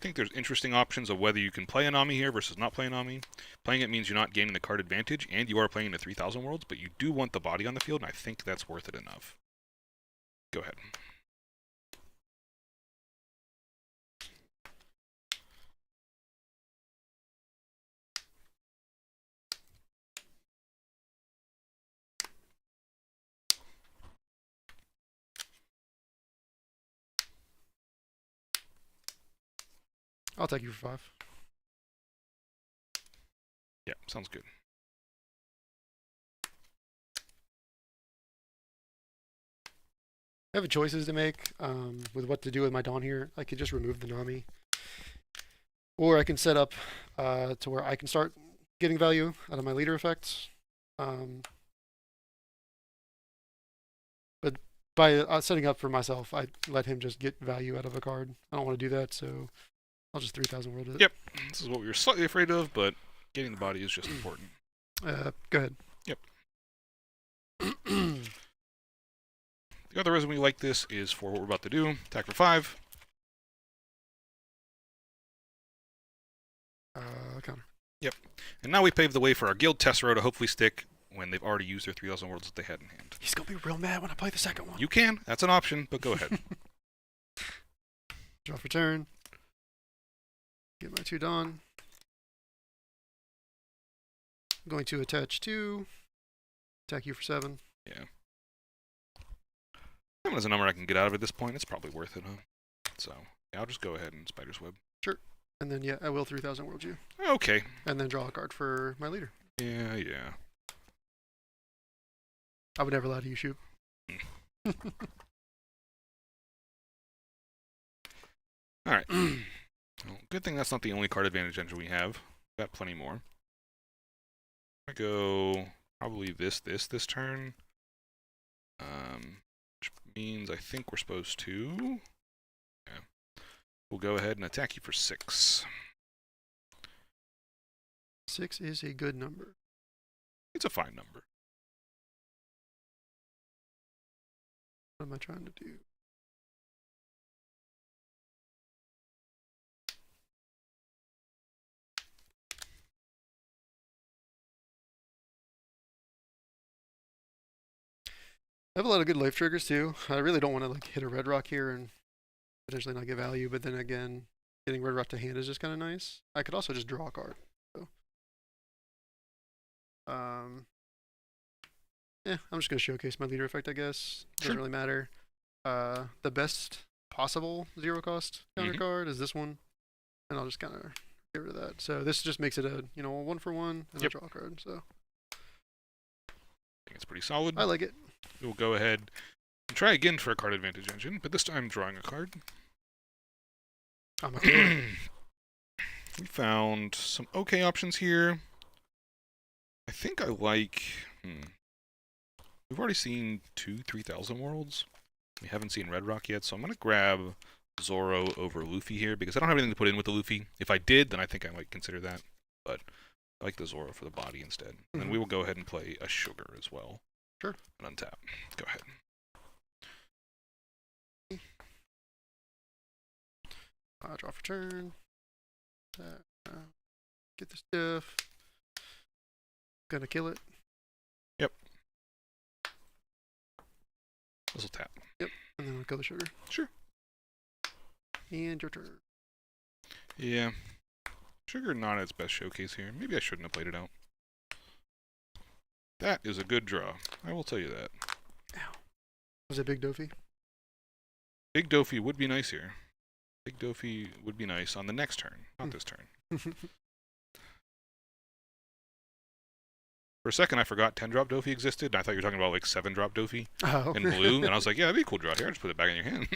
think there's interesting options of whether you can play an Ami here versus not play an Ami. Playing it means you're not gaining the card advantage, and you are playing in the 3,000 worlds, but you do want the body on the field, and I think that's worth it enough. Go ahead. I'll take you for 5. Yeah, sounds good. I have choices to make with what to do with my Dawn here. I could just remove the Nami. Or I can set up to where I can start getting value out of my leader effects. But by setting up for myself, I let him just get value out of a card. I don't want to do that, so I'll just 3,000 world it. Yep. This is what we were slightly afraid of, but getting the body is just important. Go ahead. Yep. The other reason we like this is for what we're about to do. Attack for 5. Counter. Yep. And now we pave the way for our Guild Tessero to hopefully stick when they've already used their 3,000 worlds that they had in hand. He's going to be real mad when I play the second one. You can. That's an option, but go ahead. Draw for turn. Get my 2 Dawn. I'm going to attach 2. Attack you for 7. Yeah. 7 is a number I can get out of at this point. It's probably worth it, huh? So, yeah, I'll just go ahead and Spider's Web. Sure. And then, yeah, I will 3,000 world you. Okay. And then draw a card for my leader. Yeah, yeah. I would never lie to you, Shoop. Alright. Well, good thing that's not the only card advantage engine we have. We've got plenty more. I go probably this turn. Which means I think we're supposed to. Yeah. We'll go ahead and attack you for 6. 6 is a good number. It's a fine number. What am I trying to do? I have a lot of good life triggers too. I really don't want to like hit a red rock here and potentially not get value, but then again, getting red rock to hand is just kind of nice. I could also just draw a card. So. Yeah, I'm just gonna showcase my leader effect, I guess. Doesn't really matter. The best possible 0 cost counter card is this one, and I'll just kind of get rid of that. So this just makes it a a 1-for-1 and a draw card. So I think it's pretty solid. I like it. We'll go ahead and try again for a card advantage engine, but this time drawing a card. I'm a killer. We found some okay options here. I think I like... We've already seen 3,000 worlds. We haven't seen Red Rock yet, so I'm going to grab Zoro over Luffy here, because I don't have anything to put in with the Luffy. If I did, then I think I might consider that. But I like the Zoro for the body instead. And then we will go ahead and play a Sugar as well. Sure. And untap. Go ahead. Draw for turn. Get the stuff. Gonna kill it. Yep. This will tap. Yep. And then we'll kill the sugar. Sure. And your turn. Yeah. Sugar not its best showcase here. Maybe I shouldn't have played it out. That is a good draw. I will tell you that. Ow. Was it Big Dofi? Big Dofi would be nice here. Big Dofi would be nice on the next turn, not this turn. For a second, I forgot 10-drop Dofi existed, and I thought you were talking about like 7-drop Dofi in blue, and I was like, yeah, that'd be a cool draw here. I'll just put it back in your hand.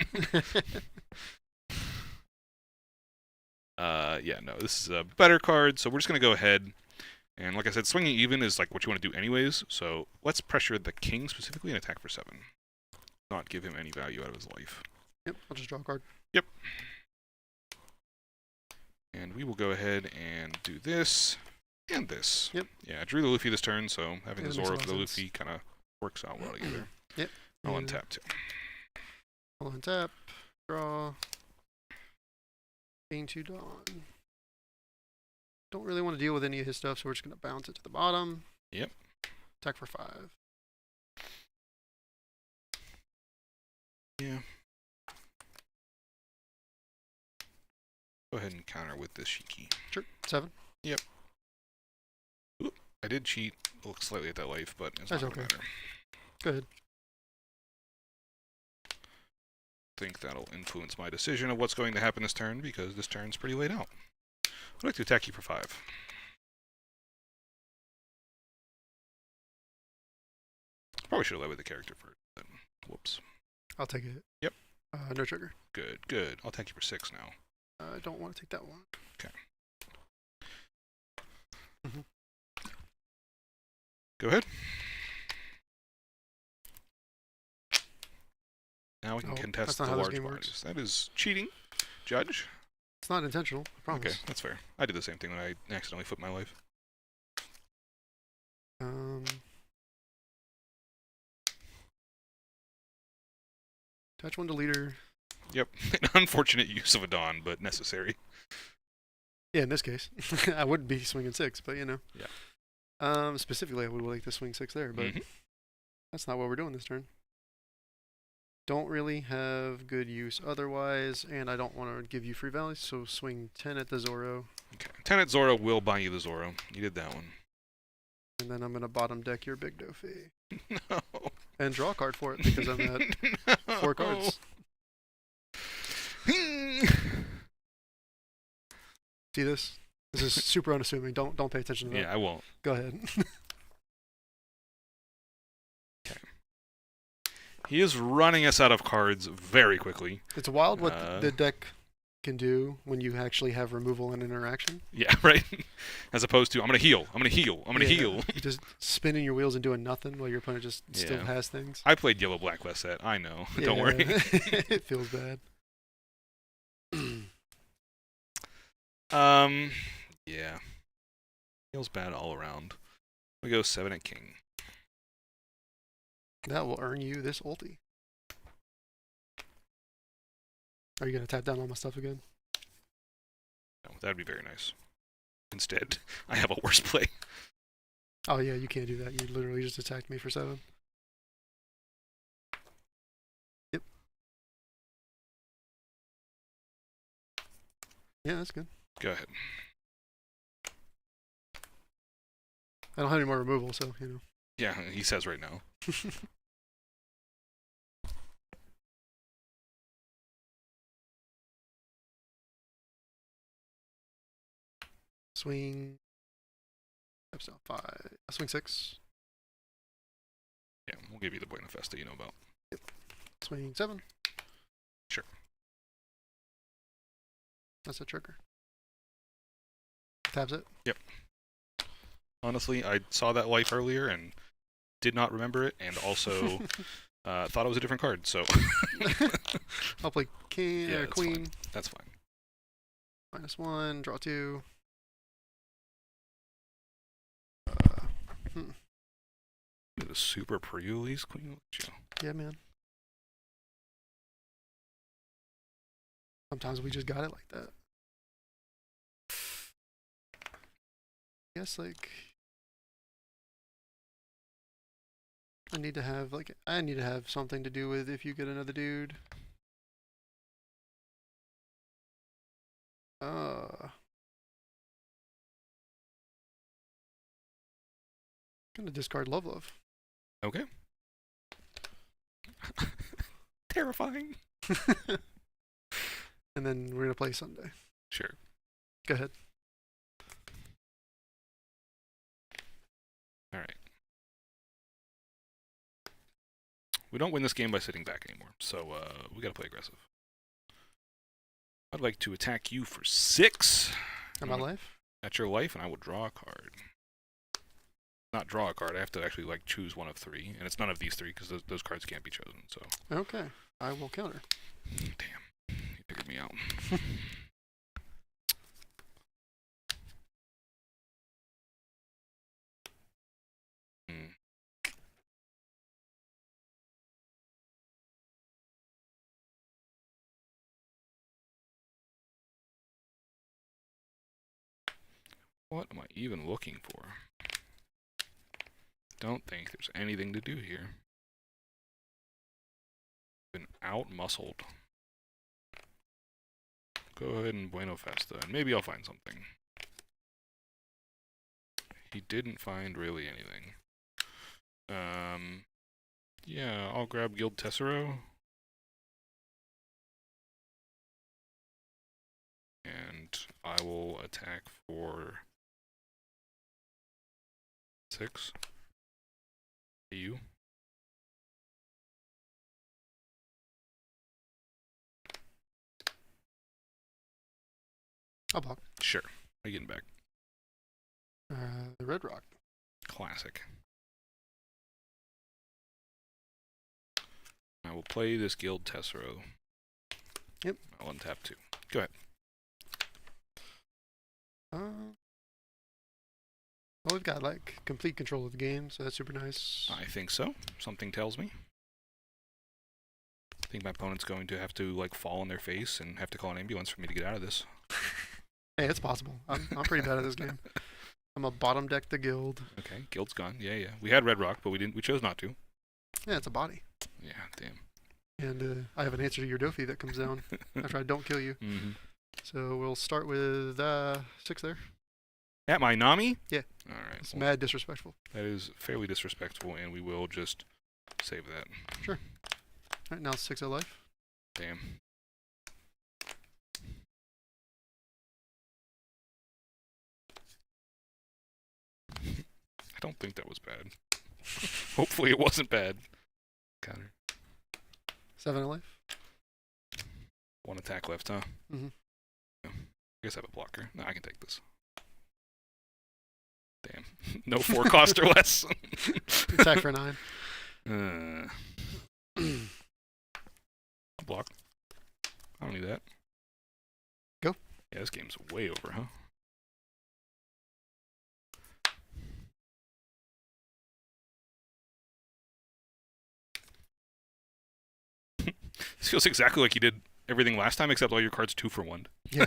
Yeah, no, this is a better card, so we're just going to go ahead. And like I said, swinging even is like what you want to do anyways, so let's pressure the king specifically and attack for 7. Not give him any value out of his life. Yep, I'll just draw a card. Yep. And we will go ahead and do this and this. Yep. Yeah, I drew the Luffy this turn, so having Yeah, the Zoro for the Luffy kind of works out well together. Yep. I'll untap too. I'll untap, draw, Chain to Dawn. Don't really want to deal with any of his stuff, so we're just going to bounce it to the bottom. Yep. Attack for 5. Yeah. Go ahead and counter with this Shiki. Sure. 7. Yep. Oop, I did cheat. Look slightly at that life, but it's That's not going to okay. matter. Go ahead. I think that'll influence my decision of what's going to happen this turn, because this turn's pretty laid out. I'd like to attack you for 5. Probably should have led with the character first, but whoops. I'll take it. Yep. No trigger. Good, good. I'll attack you for 6 now. I don't want to take that one. Okay. Go ahead. Now we can contest the large bodies. That is cheating, Judge. It's not intentional, I promise. Okay, that's fair. I did the same thing when I accidentally flipped my life. Attach one to leader. Yep. An unfortunate use of a Dawn, but necessary. Yeah, in this case. I wouldn't be swinging 6, but you know. Yeah. Specifically, I would like to swing 6 there, but that's not what we're doing this turn. Don't really have good use otherwise, and I don't want to give you free values, so swing 10 at the Zoro. Okay. 10 at Zoro will buy you the Zoro. You did that one. And then I'm going to bottom deck your Big Dofi. No. And draw a card for it, because I'm at 4 cards. See this? This is super unassuming. Don't pay attention to that. Yeah, I won't. Go ahead. Okay. He is running us out of cards very quickly. It's wild what the deck can do when you actually have removal and interaction. Yeah, right? As opposed to, I'm going to heal, I'm going to heal, I'm going to heal. Just spinning your wheels and doing nothing while your opponent just still has things. I played Yellow-Black last set. I know. Don't worry. It feels bad. Yeah. Feels bad all around. We go 7 at King. That will earn you this ulti. Are you going to tap down all my stuff again? No, that'd be very nice. Instead, I have a worse play. Oh yeah, you can't do that. You literally just attacked me for 7. Yep. Yeah, that's good. Go ahead. I don't have any more removal, so, you know. Yeah, he says right now. Swing. Steps down 5. Swing 6. Yeah, we'll give you the Buena Festa you know about. Yep. Swing 7. Sure. That's a trigger. Tabs it. Yep. Honestly, I saw that life earlier and did not remember it, and also thought it was a different card. So I'll play king or that's queen. fine. That's fine. -1, draw 2. The super pre-release queen. Yeah, man. Sometimes we just got it like that. I guess like I need to have something to do with if you get another dude. Gonna discard Love. Okay. Terrifying. And then we're gonna play Sunday. Sure. Go ahead. All right. We don't win this game by sitting back anymore, so we gotta play aggressive. I'd like to attack you for 6. Am I life? That's your life, and I will draw a card. Not draw a card. I have to actually like choose one of 3, and it's none of these 3 because those cards can't be chosen. So. Okay, I will counter. Damn, you figured me out. What am I even looking for? Don't think there's anything to do here. Been out-muscled. Go ahead and Bueno Festa, and maybe I'll find something. He didn't find really anything. Yeah, I'll grab Guild Tessero. And I will attack for 6. You. I'll block. Sure. How are you getting back? The Red Rock. Classic. I will play this Guild Tessero. Yep. I'll untap 2. Go ahead. Well, we've got like complete control of the game, so that's super nice. I think so. Something tells me. I think my opponent's going to have to like fall on their face and have to call an ambulance for me to get out of this. Hey, it's possible. I'm pretty bad at this game. I'm a bottom deck the guild. Okay, guild's gone. Yeah. We had Red Rock, but we didn't. We chose not to. Yeah, it's a body. Yeah, damn. And I have an answer to your Dofi that comes down after I don't kill you. Mm-hmm. So we'll start with 6 there. At my Nami? Yeah. All right. It's mad disrespectful. That is fairly disrespectful, and we will just save that. Sure. All right, now 6 of life. Damn. I don't think that was bad. Hopefully it wasn't bad. Counter. 7 of life. 1 attack left, huh? Mm-hmm. I guess I have a blocker. No, I can take this. Damn. No 4 cost or less. Attack for 9. Block. I don't need that. Go. Yeah, this game's way over, huh? This feels exactly like you did everything last time, except all your cards 2 for 1. Yeah.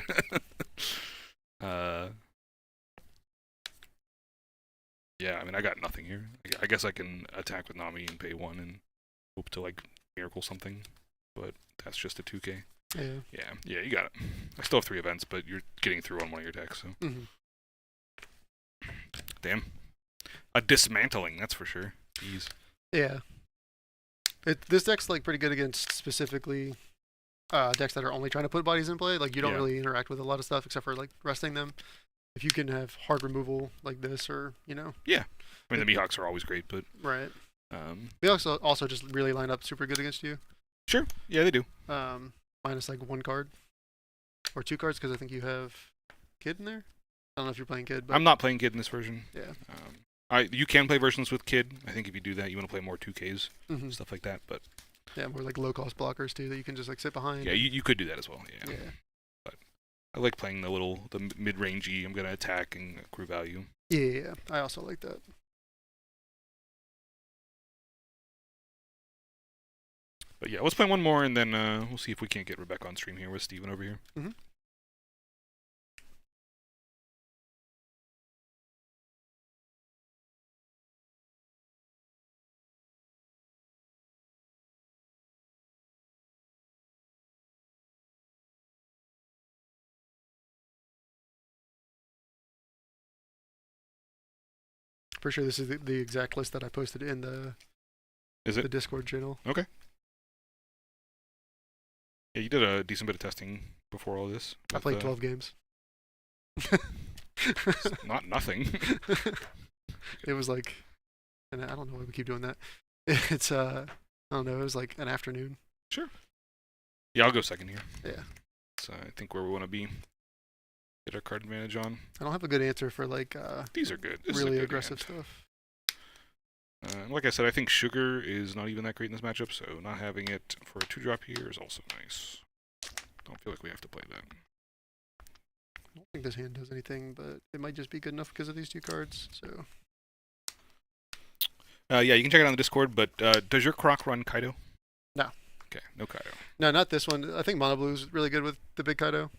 Yeah, I mean, I got nothing here. I guess I can attack with Nami and pay 1 and hope to, like, miracle something. But that's just a 2k. Yeah. Yeah, you got it. I still have 3 events, but you're getting through on one of your decks, so. Mm-hmm. Damn. A dismantling, that's for sure. Jeez. Yeah. This deck's, like, pretty good against specifically decks that are only trying to put bodies in play. Like, you don't really interact with a lot of stuff except for, like, resting them. If you can have hard removal like this, or Yeah, I mean the Mihawks are always great, but right. They also just really line up super good against you. Sure, yeah, they do. Minus like 1 card or 2 cards because I think you have Kid in there. don't know if you're playing Kid, but I'm not playing Kid in this version. yeah. You can play versions with Kid. I think if you do that, you want to play more 2Ks, Mm-hmm. stuff like that. But Yeah, more like low-cost blockers too that you can just like sit behind. yeah, you could do that as well. Yeah. Yeah. But I like playing the mid-rangey. I'm gonna attack and accrue value. Yeah, I also like that. But yeah, let's play one more, and then we'll see if we can't get Rebecca on stream here with Steven over here. Mm-hmm. For sure, this is the exact list that I posted in the Discord channel. Okay. Yeah, you did a decent bit of testing before all this. I played 12 games. Not nothing. It was like, and I don't know why we keep doing that. It's I don't know. It was like an afternoon. Sure. Yeah, I'll go second here. Yeah. So I think where we want to be. Get our card advantage on. I don't have a good answer for like These are good. This really is a good aggressive hand. stuff. Like I said, I think Sugar is not even that great in this matchup, so not having it for a 2-drop here is also nice. Don't feel like we have to play that. I don't think this hand does anything, but it might just be good enough because of these two cards. So. Yeah, you can check it out on the Discord, but does your Croc run Kaido? No. Okay, no Kaido. No, not this one. I think Mono Blue is really good with the big Kaido.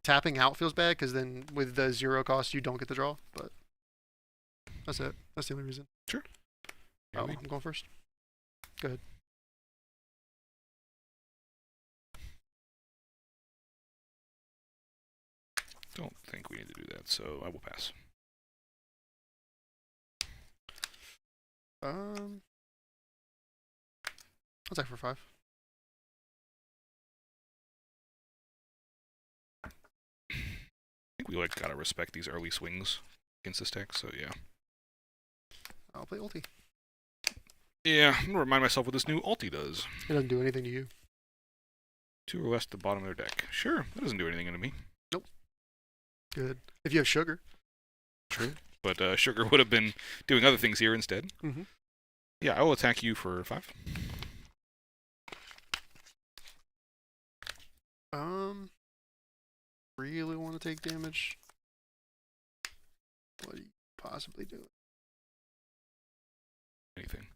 Tapping out feels bad because then with the 0 cost you don't get the draw, but that's it. That's the only reason. Sure. Oh, I'm going first. Go ahead. Don't think we need to do that, so I will pass. I'll take for 5. I think we like gotta respect these early swings against this deck, so yeah. I'll play ulti. Yeah, I'm gonna remind myself what this new ulti does. It doesn't do anything to you. 2 or less at the bottom of their deck. Sure, that doesn't do anything to me. Nope. Good. If you have Sugar. True. But Sugar would have been doing other things here instead. Mm-hmm. Yeah, I will attack you for 5. Really want to take damage? What do you possibly do? Anything.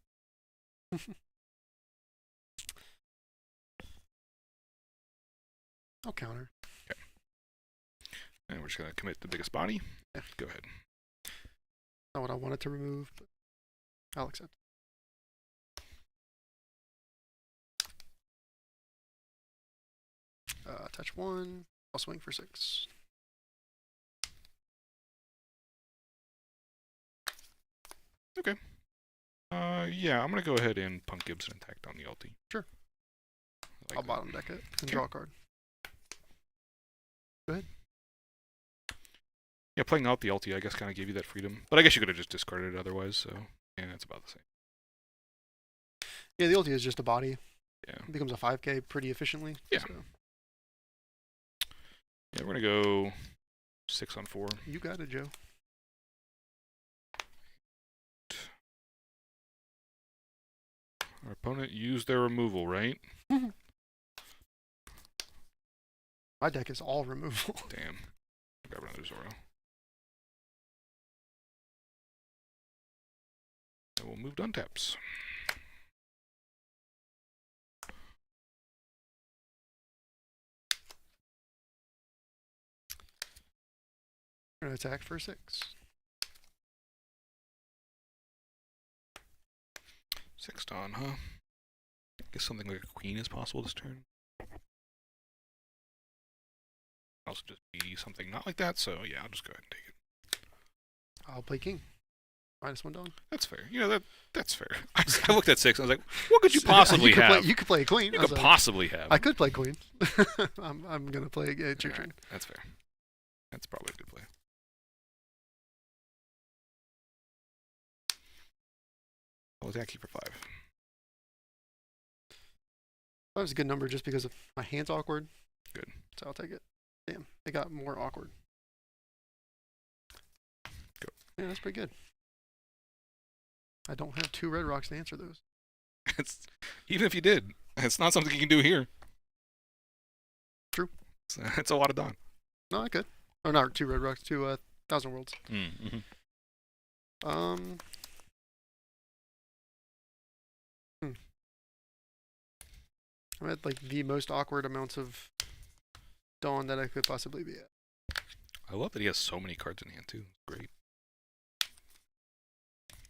I'll counter. Okay. And we're just going to commit the biggest body. Yeah. Go ahead. Not what I wanted to remove, but I'll accept. Touch 1. I'll swing for 6. Okay. Yeah, I'm going to go ahead and Punk Gibson attack on the ulti. Sure. Like I'll bottom deck it and draw a card. Go ahead. Yeah, playing out the ulti, I guess, kind of gave you that freedom. But I guess you could have just discarded it otherwise, so yeah, it's about the same. Yeah, the ulti is just a body. Yeah. It becomes a 5k pretty efficiently. Yeah. So. Yeah, we're going to go 6 on 4. You got it, Joe. Our opponent used their removal, right? My deck is all removal. Damn. Grab another Zoro. And we'll move to untaps. We're going to attack for 6. 6 on, huh? I guess something like a queen is possible this turn. Also just be something not like that, so yeah, I'll just go ahead and take it. I'll play king. -1 down. That's fair. You know, that's fair. I looked at 6 and I was like, what could you possibly have? You could play a queen. You could possibly have. I could play queen. I'm going to play it's your turn. That's fair. That's probably a good play. I'll attack you for 5. That was a good number just because of my hand's awkward. Good. So I'll take it. Damn, it got more awkward. Yeah, that's pretty good. I don't have 2 red rocks to answer those. It's, even if you did, it's not something you can do here. True. It's a lot of Dawn. No, I could. Or not 2 red rocks, 2 Thousand Worlds. Mm-hmm. Hmm. I'm at like the most awkward amounts of Dawn that I could possibly be at. I love that he has so many cards in hand too. Great.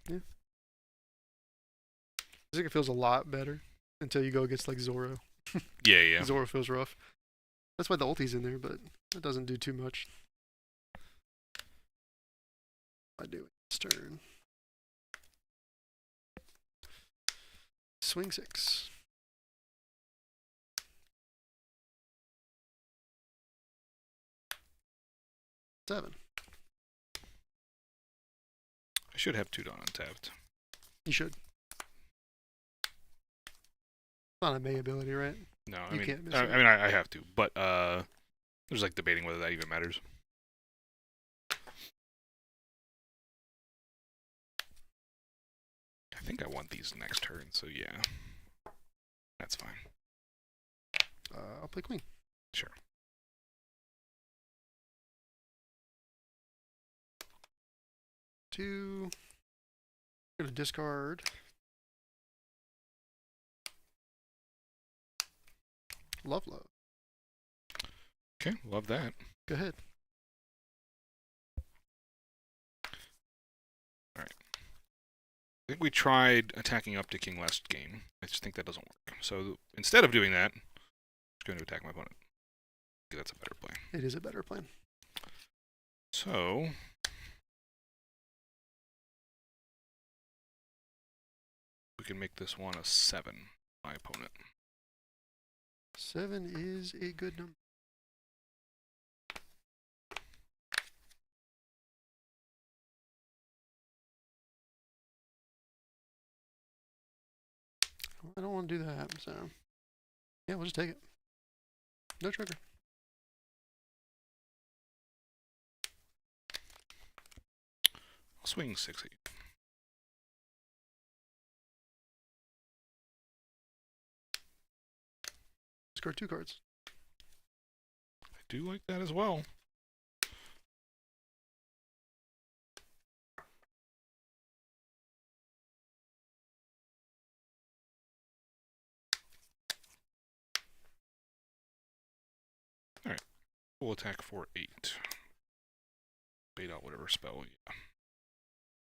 Yeah. I think it feels a lot better until you go against like Zoro. Yeah. Zoro feels rough. That's why the ulti's in there, but it doesn't do too much. I do it this turn. Swing 6. Seven. I should have 2 Dawn untapped. You should. It's not a May ability, right? No, You I can't miss mean, it. I have to, but there's like debating whether that even matters. I think I want these next turn, so yeah, that's fine. I'll play Queen. Sure. Two. I'm gonna discard. Love. Okay, love that. Go ahead. Alright. I think we tried attacking up to King last game. I just think that doesn't work. So instead of doing that, I'm just going to attack my opponent. I think that's a better play. It is a better plan. So we can make this one a 7, my opponent. 7 is a good number. I don't want to do that, so yeah, we'll just take it. No trigger. I'll swing 6 at you. Discard 2 cards. I do like that as well. Alright. We'll attack for 8. Bait out whatever spell. Yeah.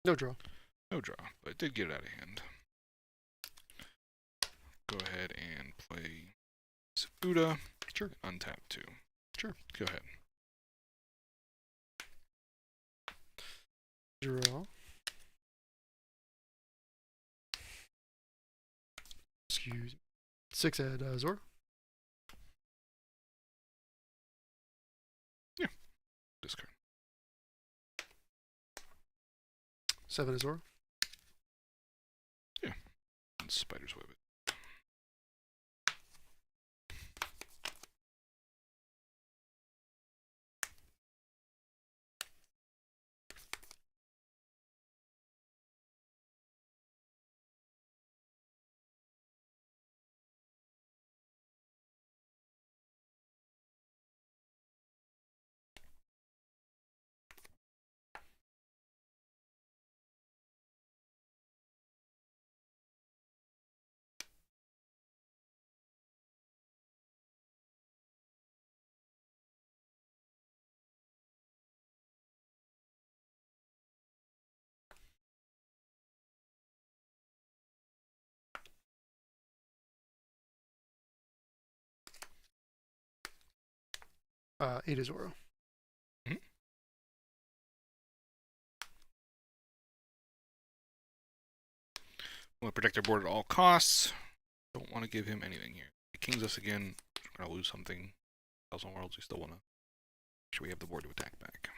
No draw. No draw, but it did get it out of hand. Go ahead and play Sabuda. Sure. Untap 2. Sure. Go ahead. Draw. Excuse me. 6 at Zor. Yeah. Discard. 7 at Zor. Yeah. And Spider's Web it. Eight at Zoro. Mm-hmm. Want to protect our board at all costs. Don't want to give him anything here. He kings us again. We're going to lose something. Thousand Worlds, we still want to make sure we have the board to attack back.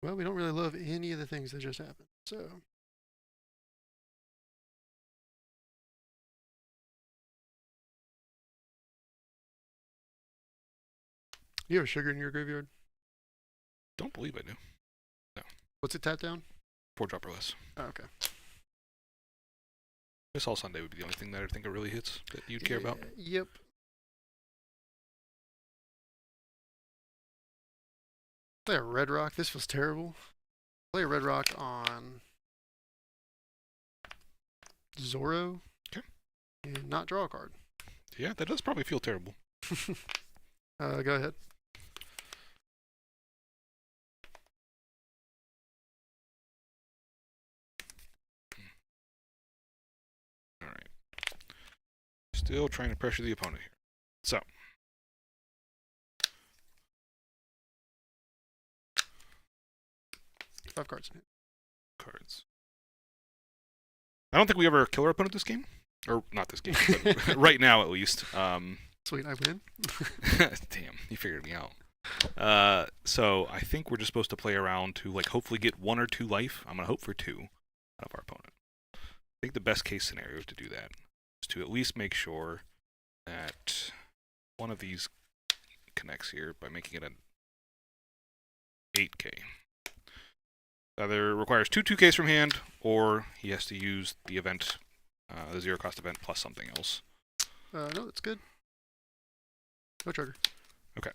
Well, we don't really love any of the things that just happened, so You have a sugar in your graveyard? Don't believe I do. What's it tap down? 4-drop or less. Oh, okay. This All Sunday would be the only thing that I think it really hits that you'd care about. Yep. Play a red rock. This feels terrible. Play a red rock on Zoro. Okay. And not draw a card. Yeah, that does probably feel terrible. Go ahead. All right. Still trying to pressure the opponent here. So. Five cards in it. Cards. I don't think we ever kill our opponent this game. Or not this game, but right now at least. Sweet, I win. Damn, you figured me out. So I think we're just supposed to play around to like hopefully get 1 or 2 life. I'm gonna hope for 2 out of our opponent. I think the best case scenario to do that is to at least make sure that one of these connects here by making it an 8K. Either requires 2 2Ks from hand, or he has to use the event, the 0 cost event plus something else. No, that's good. No trigger. Okay.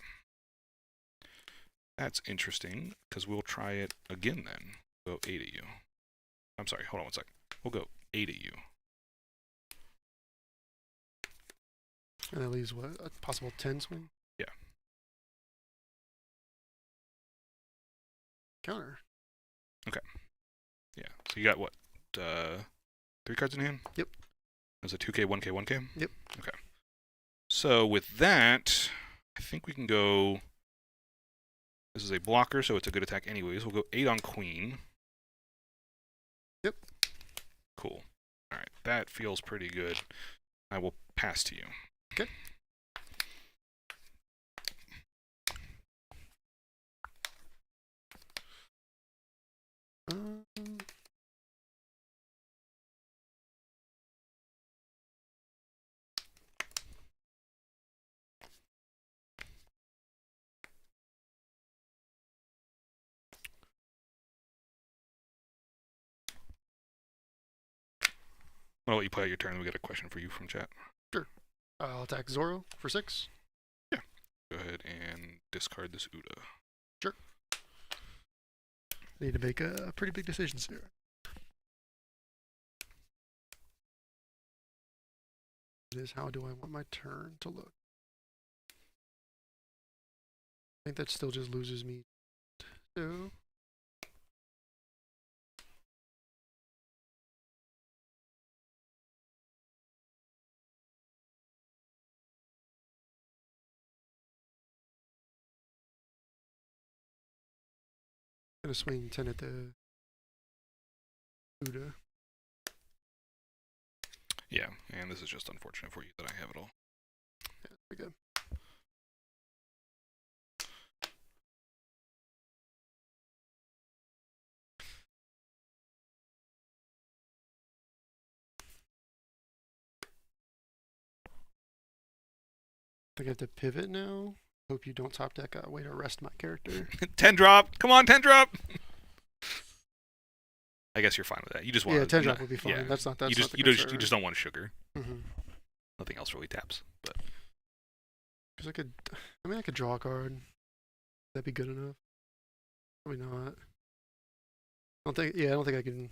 That's interesting, because we'll try it again then. Go 8 at you. I'm sorry, hold on one sec. We'll go 8 at you. And that leaves what? A possible 10 swing? Yeah. Counter. Okay. Yeah. So you got what? 3 cards in hand? Yep. There's a 2K, 1K, 1K? Yep. Okay. So with that, I think we can go... This is a blocker, so it's a good attack anyways. We'll go 8 on queen. Yep. Cool. Alright, that feels pretty good. I will pass to you. Okay. I'll let you play out your turn. We got a question for you from chat. Sure. I'll attack Zoro for 6. Yeah. Go ahead and discard this Uda. Sure. Need to make a pretty big decisions here. It is, how do I want my turn to look? I think that still just loses me 2. Gonna swing 10 at the Uda. Yeah, and this is just unfortunate for you that I have it all. Yeah, pretty good. I think I have to pivot now. Hope you don't top deck a way to rest my character. 10 drop! Come on, 10 drop! I guess you're fine with that. You just want 10 drop would be fine. Yeah. That's not you the just don't want sugar. Mm-hmm. Nothing else really taps. But because I could draw a card. That'd be good enough. Probably not. I don't think I can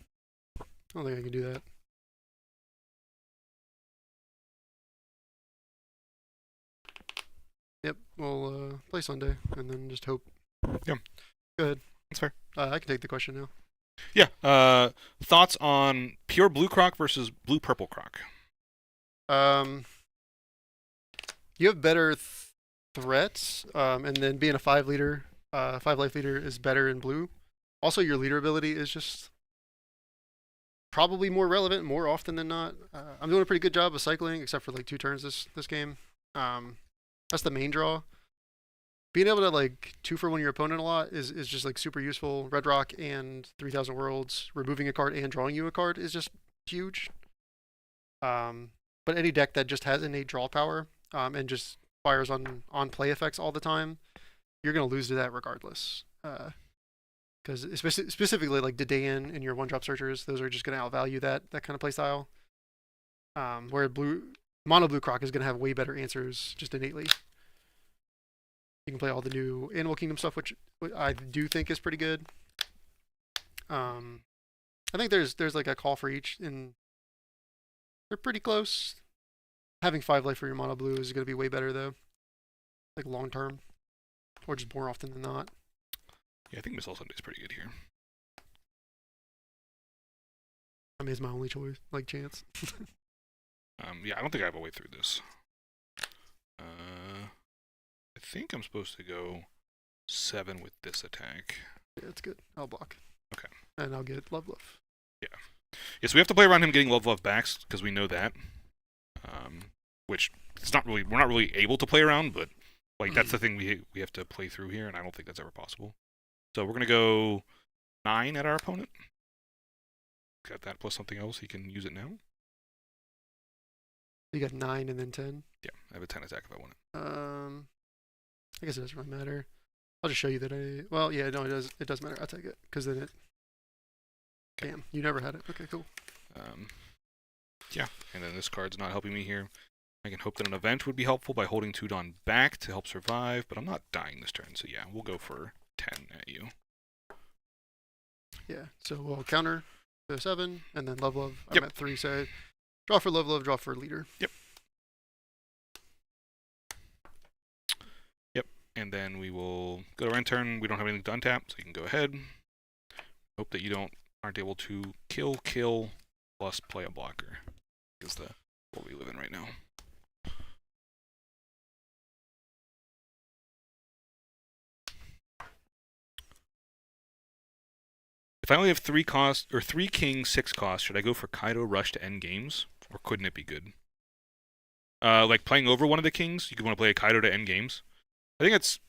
do that. Yep, we'll play Sunday and then just hope. Yeah. Go ahead. That's fair. I can take the question now. Yeah. Thoughts on pure blue croc versus blue purple croc? You have better threats, and then being a 5 life leader is better in blue. Also, your leader ability is just probably more relevant more often than not. I'm doing a pretty good job of cycling, except for like 2 turns this game. That's the main draw. Being able to like 2 for 1 your opponent a lot is just like super useful. Red Rock and 3000 Worlds, removing a card and drawing you a card is just huge. But any deck that just has innate draw power and just fires on play effects all the time you're gonna lose to that regardless. Because specifically like Dedayan and your one-drop searchers, those are just gonna outvalue that kind of playstyle. Where mono blue Croc is gonna have way better answers just innately. You can play all the new Animal Kingdom stuff, which I do think is pretty good. I think there's like a call for each, and they're pretty close. Having 5 life for your mono blue is going to be way better though, like long term, or just more often than not. Yeah, I think Missile Sunday is pretty good here. I mean, it's my only choice, like chance. Yeah, I don't think I have a way through this. I think I'm supposed to go 7 with this attack. Yeah, it's good. I'll block. Okay. And I'll get Love. Yeah. Yeah, so we have to play around him getting Love backs, because we know that. Which we're not really able to play around, but like that's the thing we have to play through here, and I don't think that's ever possible. So we're gonna go 9 at our opponent. Got that plus something else. He can use it now. You got 9 and then 10. Yeah, I have a 10 attack if I want it. I guess it doesn't really matter. I'll just show you that well, yeah, no, it does matter. I'll take it, because then it... Okay. Damn, you never had it. Okay, cool. Yeah, and then this card's not helping me here. I can hope that an event would be helpful by holding Tudon back to help survive, but I'm not dying this turn, so yeah, we'll go for 10 at you. Yeah, so we'll counter the 7, and then Love. I'm Yep. at 3, so draw for Love, draw for leader. Yep. And then we will go to end turn. We don't have anything to untap, so you can go ahead. Hope that you aren't able to kill, plus play a blocker. Is the what we live in right now. If I only have 3 king, 6 cost, should I go for Kaido Rush to end games? Or couldn't it be good? Like playing over one of the kings, you could want to play a Kaido to end games. I think it's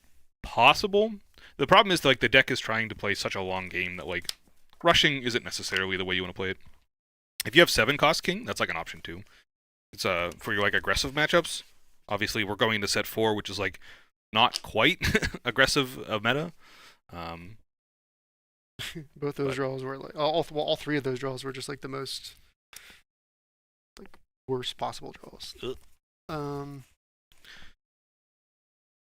possible. The problem is like the deck is trying to play such a long game that like rushing isn't necessarily the way you want to play it. If you have 7 cost king, that's like an option too. It's for your like aggressive matchups. Obviously, we're going to set 4, which is like not quite aggressive meta. Both those draws were like all 3 of those draws were just like the most like worst possible draws.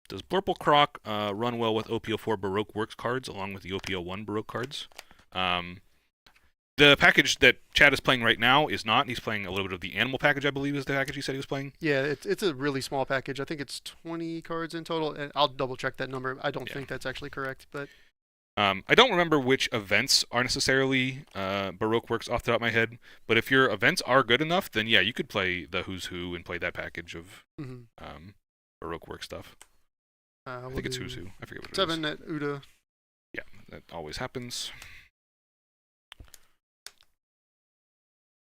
Does Blurple Croc run well with OP-04 Baroque Works cards along with the OP-01 Baroque cards? The package that Chad is playing right now is not. He's playing a little bit of the Animal package, I believe, is the package he said he was playing. Yeah, it's a really small package. I think it's 20 cards in total, and I'll double check that number. I don't think that's actually correct, but I don't remember which events are necessarily Baroque Works off the top of my head, but if your events are good enough, then yeah, you could play the Who's Who and play that package of Baroque Works stuff. I think it's Who's Who. I forget what it 7 at Uda. Yeah, that always happens.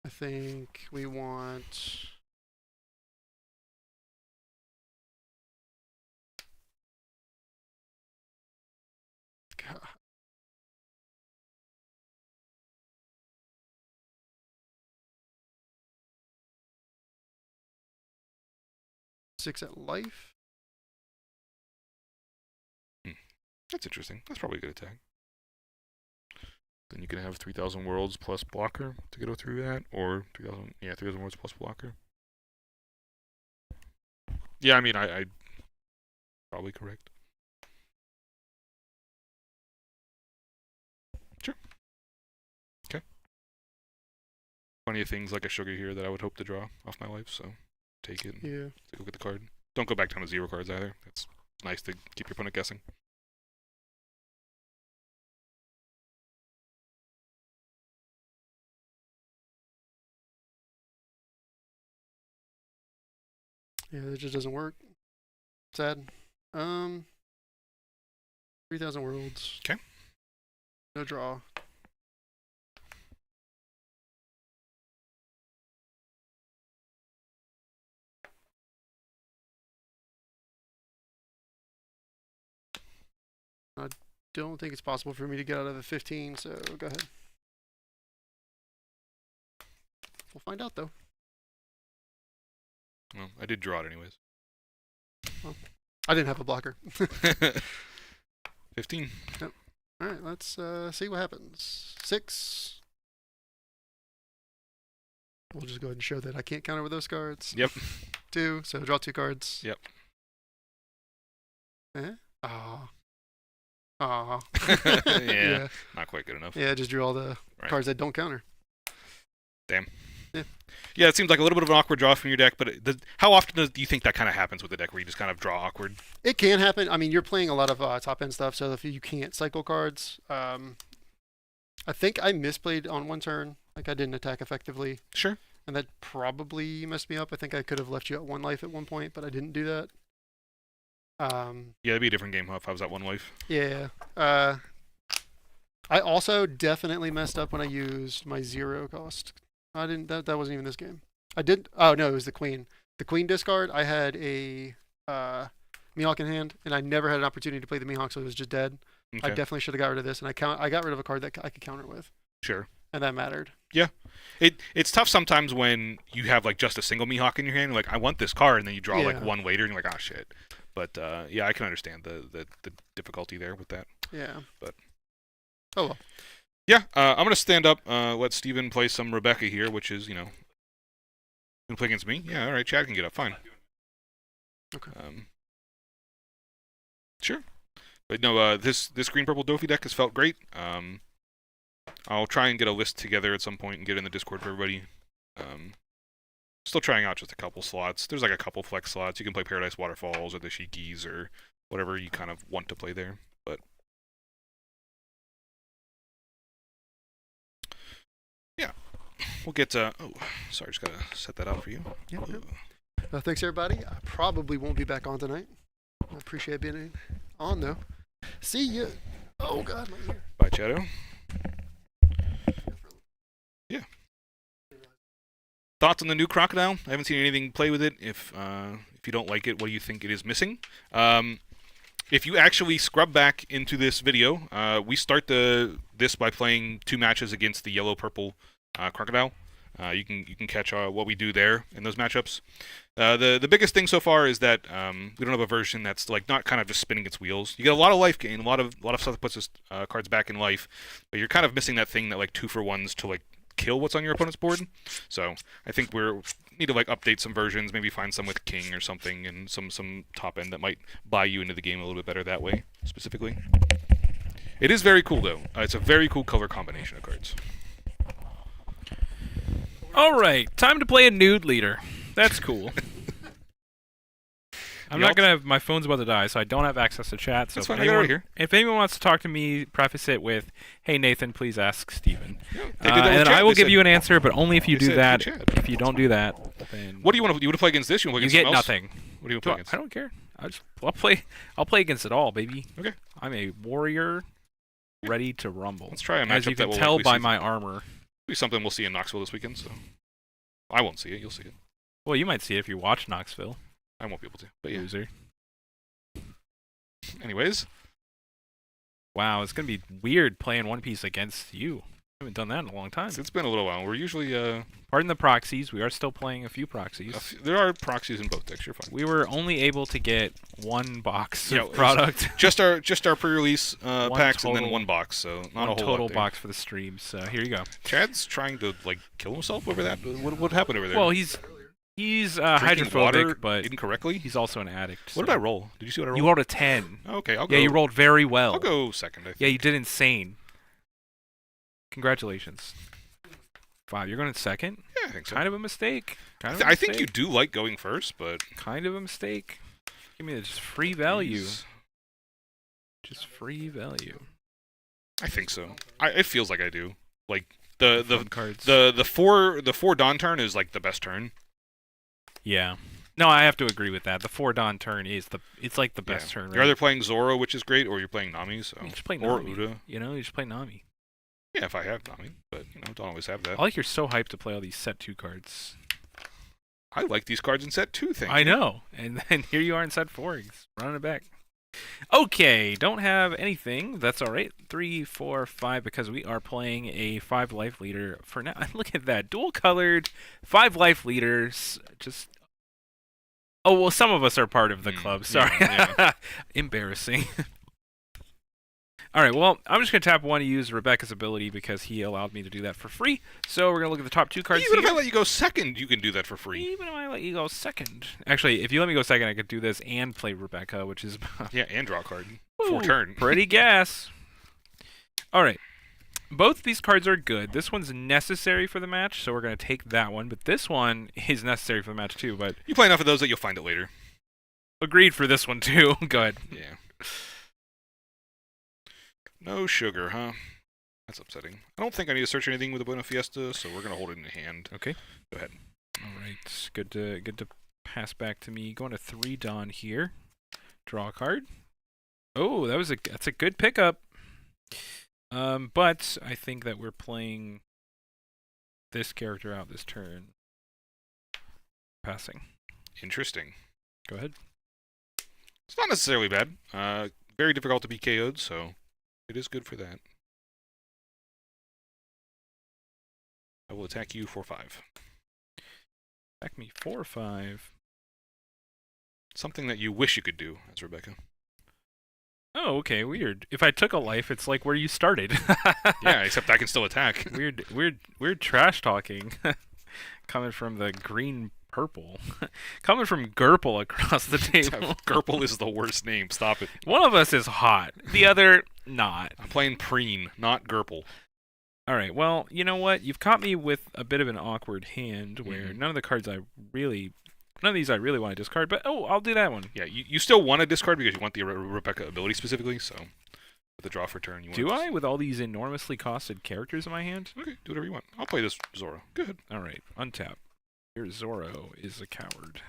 I think we want... God. Six at life? That's interesting. That's probably a good attack. Then you can have 3,000 worlds plus blocker to go through that, or 3,000 worlds plus blocker. Yeah, I mean, I probably correct. Sure. Okay. Plenty of things like a sugar here that I would hope to draw off my life, so take it. Yeah. Take a look at the card. Don't go back down to 0 cards either. It's nice to keep your opponent guessing. Yeah, it just doesn't work. Sad. 3,000 worlds. Okay. No draw. I don't think it's possible for me to get out of the 15, so go ahead. We'll find out though. Well, I did draw it anyways. Well, I didn't have a blocker. 15. Yep. All right, let's see what happens. 6. We'll just go ahead and show that I can't counter with those cards. Yep. 2, so draw 2 cards. Yep. Aw. Aw. Yeah, not quite good enough. Yeah, just drew all the cards that don't counter. Damn. Yeah. Yeah, it seems like a little bit of an awkward draw from your deck, but how often do you think that kind of happens with the deck where you just kind of draw awkward? It can happen. I mean, you're playing a lot of top-end stuff, so if you can't cycle cards, I think I misplayed on one turn. Like, I didn't attack effectively. Sure. And that probably messed me up. I think I could have left you at 1 life at one point, but I didn't do that. Yeah, it'd be a different game if I was at 1 life. Yeah. I also definitely messed up when I used my 0 cost. I didn't. That wasn't even this game. I did. Oh no, it was the queen. The queen discard. I had a Mihawk in hand, and I never had an opportunity to play the Mihawk, so it was just dead. Okay. I definitely should have got rid of this, and I got rid of a card that I could counter with. Sure. And that mattered. Yeah. It's tough sometimes when you have like just a single Mihawk in your hand. You're like, I want this card, and then you draw like one later, and you're like, oh shit. But yeah, I can understand the difficulty there with that. Yeah. But oh well. Yeah, I'm gonna stand up. Let Steven play some Rebecca here, which is gonna play against me. Yeah, all right. Chad can get up. Fine. Okay. Sure. But no, this green purple Dofi deck has felt great. I'll try and get a list together at some point and get it in the Discord for everybody. Still trying out just a couple slots. There's like a couple flex slots. You can play Paradise Waterfalls or the Shikis or whatever you kind of want to play there. But yeah, we'll get to... Oh, sorry, just gotta set that up for you. Yep. Thanks, everybody. I probably won't be back on tonight. I appreciate being on, though. See ya. Oh, God, my ear. Bye, Chato. Yeah. Thoughts on the new Crocodile? I haven't seen anything play with it. If you don't like it, what do you think it is missing? If you actually scrub back into this video, we start this by playing 2 matches against the yellow-purple Crocodile. You can catch what we do there in those matchups. The biggest thing so far is that we don't have a version that's like not kind of just spinning its wheels. You get a lot of life gain, a lot of stuff that puts us cards back in life, but you're kind of missing that thing that like 2-for-1s to like kill what's on your opponent's board. So I think we need to like update some versions, maybe find some with King or something, and some top end that might buy you into the game a little bit better that way specifically. It is very cool though. It's a very cool color combination of cards. All right, time to play a nude leader. That's cool. I'm not gonna have, my phone's about to die, so I don't have access to chat. So That's fine, I got it right here. If anyone wants to talk to me, preface it with, "Hey Nathan, please ask Steven." Yeah, and then I will give you an answer, but only if you do that. Chad. If you don't do that, then what do you want to play against this? You want to play you against get something else? nothing. What do you want to play against? I don't care. I'll play against it all, baby. Okay. I'm a warrior, ready to rumble. Let's try a matchup As you that can we'll tell likely by see. my armor. Be something we'll see in Knoxville this weekend. So I won't see it. You'll see it. Well, you might see it if you watch Knoxville. I won't be able to. But yeah. Loser. Anyways. Wow, it's gonna be weird playing One Piece against you. I haven't done that in a long time. It's been a little while. We're usually Pardon the proxies. We are still playing a few proxies. there are proxies in both decks. You're fine. We were only able to get 1 box of product. just our pre-release packs total, and then 1 box. So not a whole total lot box for the stream. So here you go. Chad's trying to like kill himself over that. What happened over there? Well, he's Drinking hydrophobic, water but incorrectly. he's also an addict. What did I roll? Did you see what I rolled? You rolled a 10. Okay, I'll go. Yeah, you rolled very well. I'll go second. I think. Yeah, you did insane. Congratulations. 5. You're going second? Yeah, I think so. Kind of a mistake. I think you do like going first, but kind of a mistake. Give me just free value. Jeez. Just free value. I think so. It feels like I do. Like the cards. the 4 Dawn turn is like the best turn. Yeah. No, I have to agree with that. The 4 Dawn turn is it's like the best turn. Right? You're either playing Zoro, which is great, or you're playing Nami. So you just play or Nami. Uda. You know, you just play Nami. Yeah, if I have Nami, but don't always have that. I like you're so hyped to play all these set 2 cards. I like these cards in set 2. I know, and then here you are in set 4, running it back. Okay, don't have anything. That's all right. 3, 4, 5, because we are playing a 5 life leader for now. Look at that, dual colored 5 life leaders. Just oh well, some of us are part of the club. Sorry, Yeah. embarrassing. All right, well, I'm just going to tap 1 to use Rebecca's ability because he allowed me to do that for free. So we're going to look at the top 2 cards Even here. if I let you go second, you can do that for free. Even if I let you go second. Actually, if you let me go second, I could do this and play Rebecca, which is... Yeah, and draw a card. Ooh, 4 turn. Pretty gas. All right. Both of these cards are good. This one's necessary for the match, so we're going to take that one. But this one is necessary for the match, too. But You play enough of those that you'll find it later. agreed for this one, too. Go ahead. Yeah. No sugar, huh? That's upsetting. I don't think I need to search anything with a Buena Fiesta, so we're going to hold it in hand. Okay. Go ahead. All right. Good to pass back to me. Going to 3 Dawn here. Draw a card. Oh, that's a good pickup. But I think that we're playing this character out this turn. Passing. Interesting. Go ahead. It's not necessarily bad. Very difficult to be KO'd, so it is good for that. I will attack you for 5. Attack me 4 or 5. Something that you wish you could do, as Rebecca. Oh, okay, weird. If I took a life, it's like where you started. Yeah, except I can still attack. Weird trash talking. Coming from the green purple. Coming from Gurple across the table. Gurple is the worst name. Stop it. One of us is hot. The other, not. I'm playing Preen, not Gurple. All right, well, you know what? You've caught me with a bit of an awkward hand where none of these I really want to discard, but I'll do that one. Yeah, you still want to discard because you want the Rebecca ability specifically, so with the draw for turn, you want Do I, with all these enormously costed characters in my hand? Okay, do whatever you want. I'll play this Zorro. Go ahead. All right, untap. Your Zorro is a coward.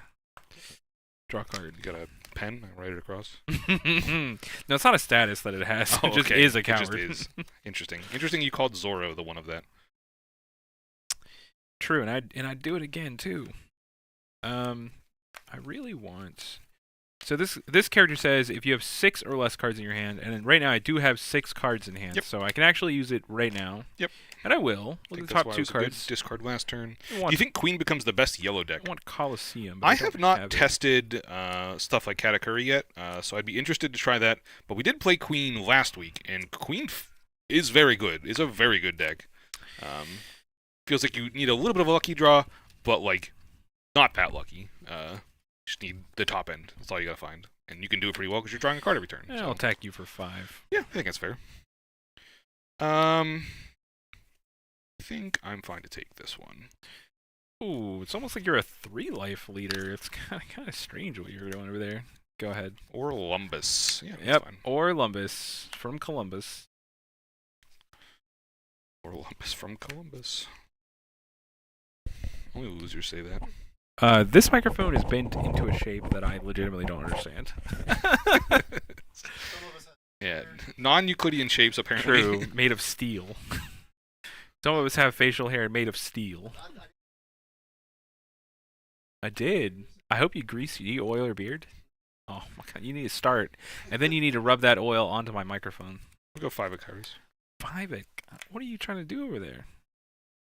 Draw a card. You got a pen? I write it across. No, it's not a status that it has. Oh, It just okay. is a coward. It just is. Interesting. Interesting you called Zorro the one of that. True, and I'd do it again too. I really want. So this character says if you have 6 or less cards in your hand, and then right now I do have 6 cards in hand, so I can actually use it right now. Yep. And I will. Look at the top 2 cards. Discard last turn. I Do want, you think Queen becomes the best yellow deck? I want Colosseum. But I don't have not it. tested stuff like Katakuri yet, so I'd be interested to try that. But we did play Queen last week, and Queen is very good. Is a very good deck. Feels like you need a little bit of a lucky draw, but like not that lucky. Just need the top end. That's all you gotta find, and you can do it pretty well because you're drawing a card every turn. Yeah, so. I'll attack you for 5. Yeah, I think that's fair. I think I'm fine to take this one. Ooh, it's almost like you're a 3-life leader. It's kind of strange what you're doing over there. Go ahead. Or Lumbus. Yeah, that's Yep. fine. Or Lumbus from Columbus. Or Lumbus from Columbus. Only losers say that. This microphone is bent into a shape that I legitimately don't understand. Yeah, non-Euclidean shapes apparently. True, made of steel. Some of us have facial hair made of steel. I did. I hope you grease. You oil your beard? Oh my god, you need to start. And then you need to rub that oil onto my microphone. We'll go 5 of Kairos. 5 it. What are you trying to do over there?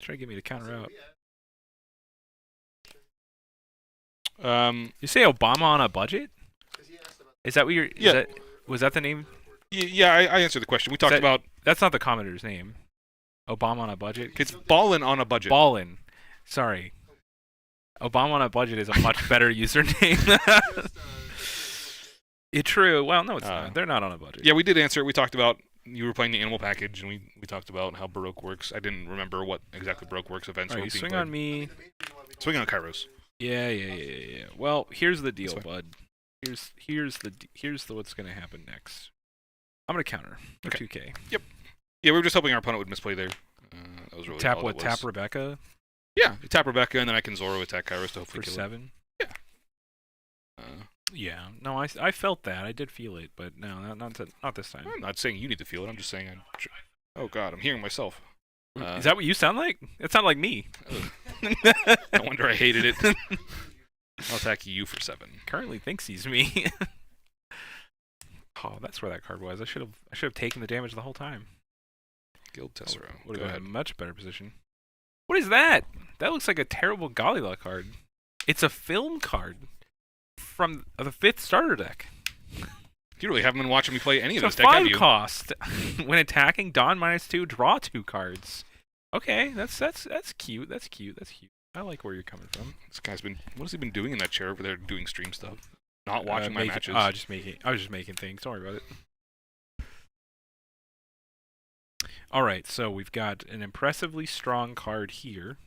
Try to get me to counter out. You say Obama on a budget? Is that what you're... Yeah. Was that the name? Yeah, I answered the question. We talked about... That's not the commenter's name. Obama on a budget? It's Ballin' on a budget. Ballin'. Sorry. Obama on a budget is a much better username. It's true. Well, no, it's not. They're not on a budget. Yeah, we did answer it. We talked about... You were playing the animal package, and we talked about how Baroque works. I didn't remember what exactly Baroque works events were Alright, you being swing played. on me. Swing on Kairos. Yeah. Well, here's the deal, That's bud. Here's what's gonna happen next. I'm gonna counter for Okay. 2K. Yeah, we were just hoping our opponent would misplay there. That was really Tap all what? that Tap was. Rebecca Yeah, tap Rebecca, and then I can Zorro attack Kairos to hopefully for kill 7. it. Yeah. Yeah. No, I felt that. I did feel it, but no, not this time. I'm not saying you need to feel it. I'm just saying Oh god, I'm hearing myself. Is that what you sound like? It sounded like me. No wonder I hated it. I'll attack you for 7. Currently thinks he's me. Oh, that's where that card was. I should have taken the damage the whole time. Guild Tessero. Would Go have been ahead. in a much better position. What is that? That looks like a terrible Galila card. It's a film card from the 5th starter deck. You really haven't been watching me play any of So this deck, have 5 you? cost. When attacking, don -2, draw 2 cards. Okay, that's cute. That's cute. That's cute. I like where you're coming from. This guy's been. What has he been doing in that chair over there doing stream stuff? Not watching my matches. I was just making things. Don't worry about it. All right, so we've got an impressively strong card here,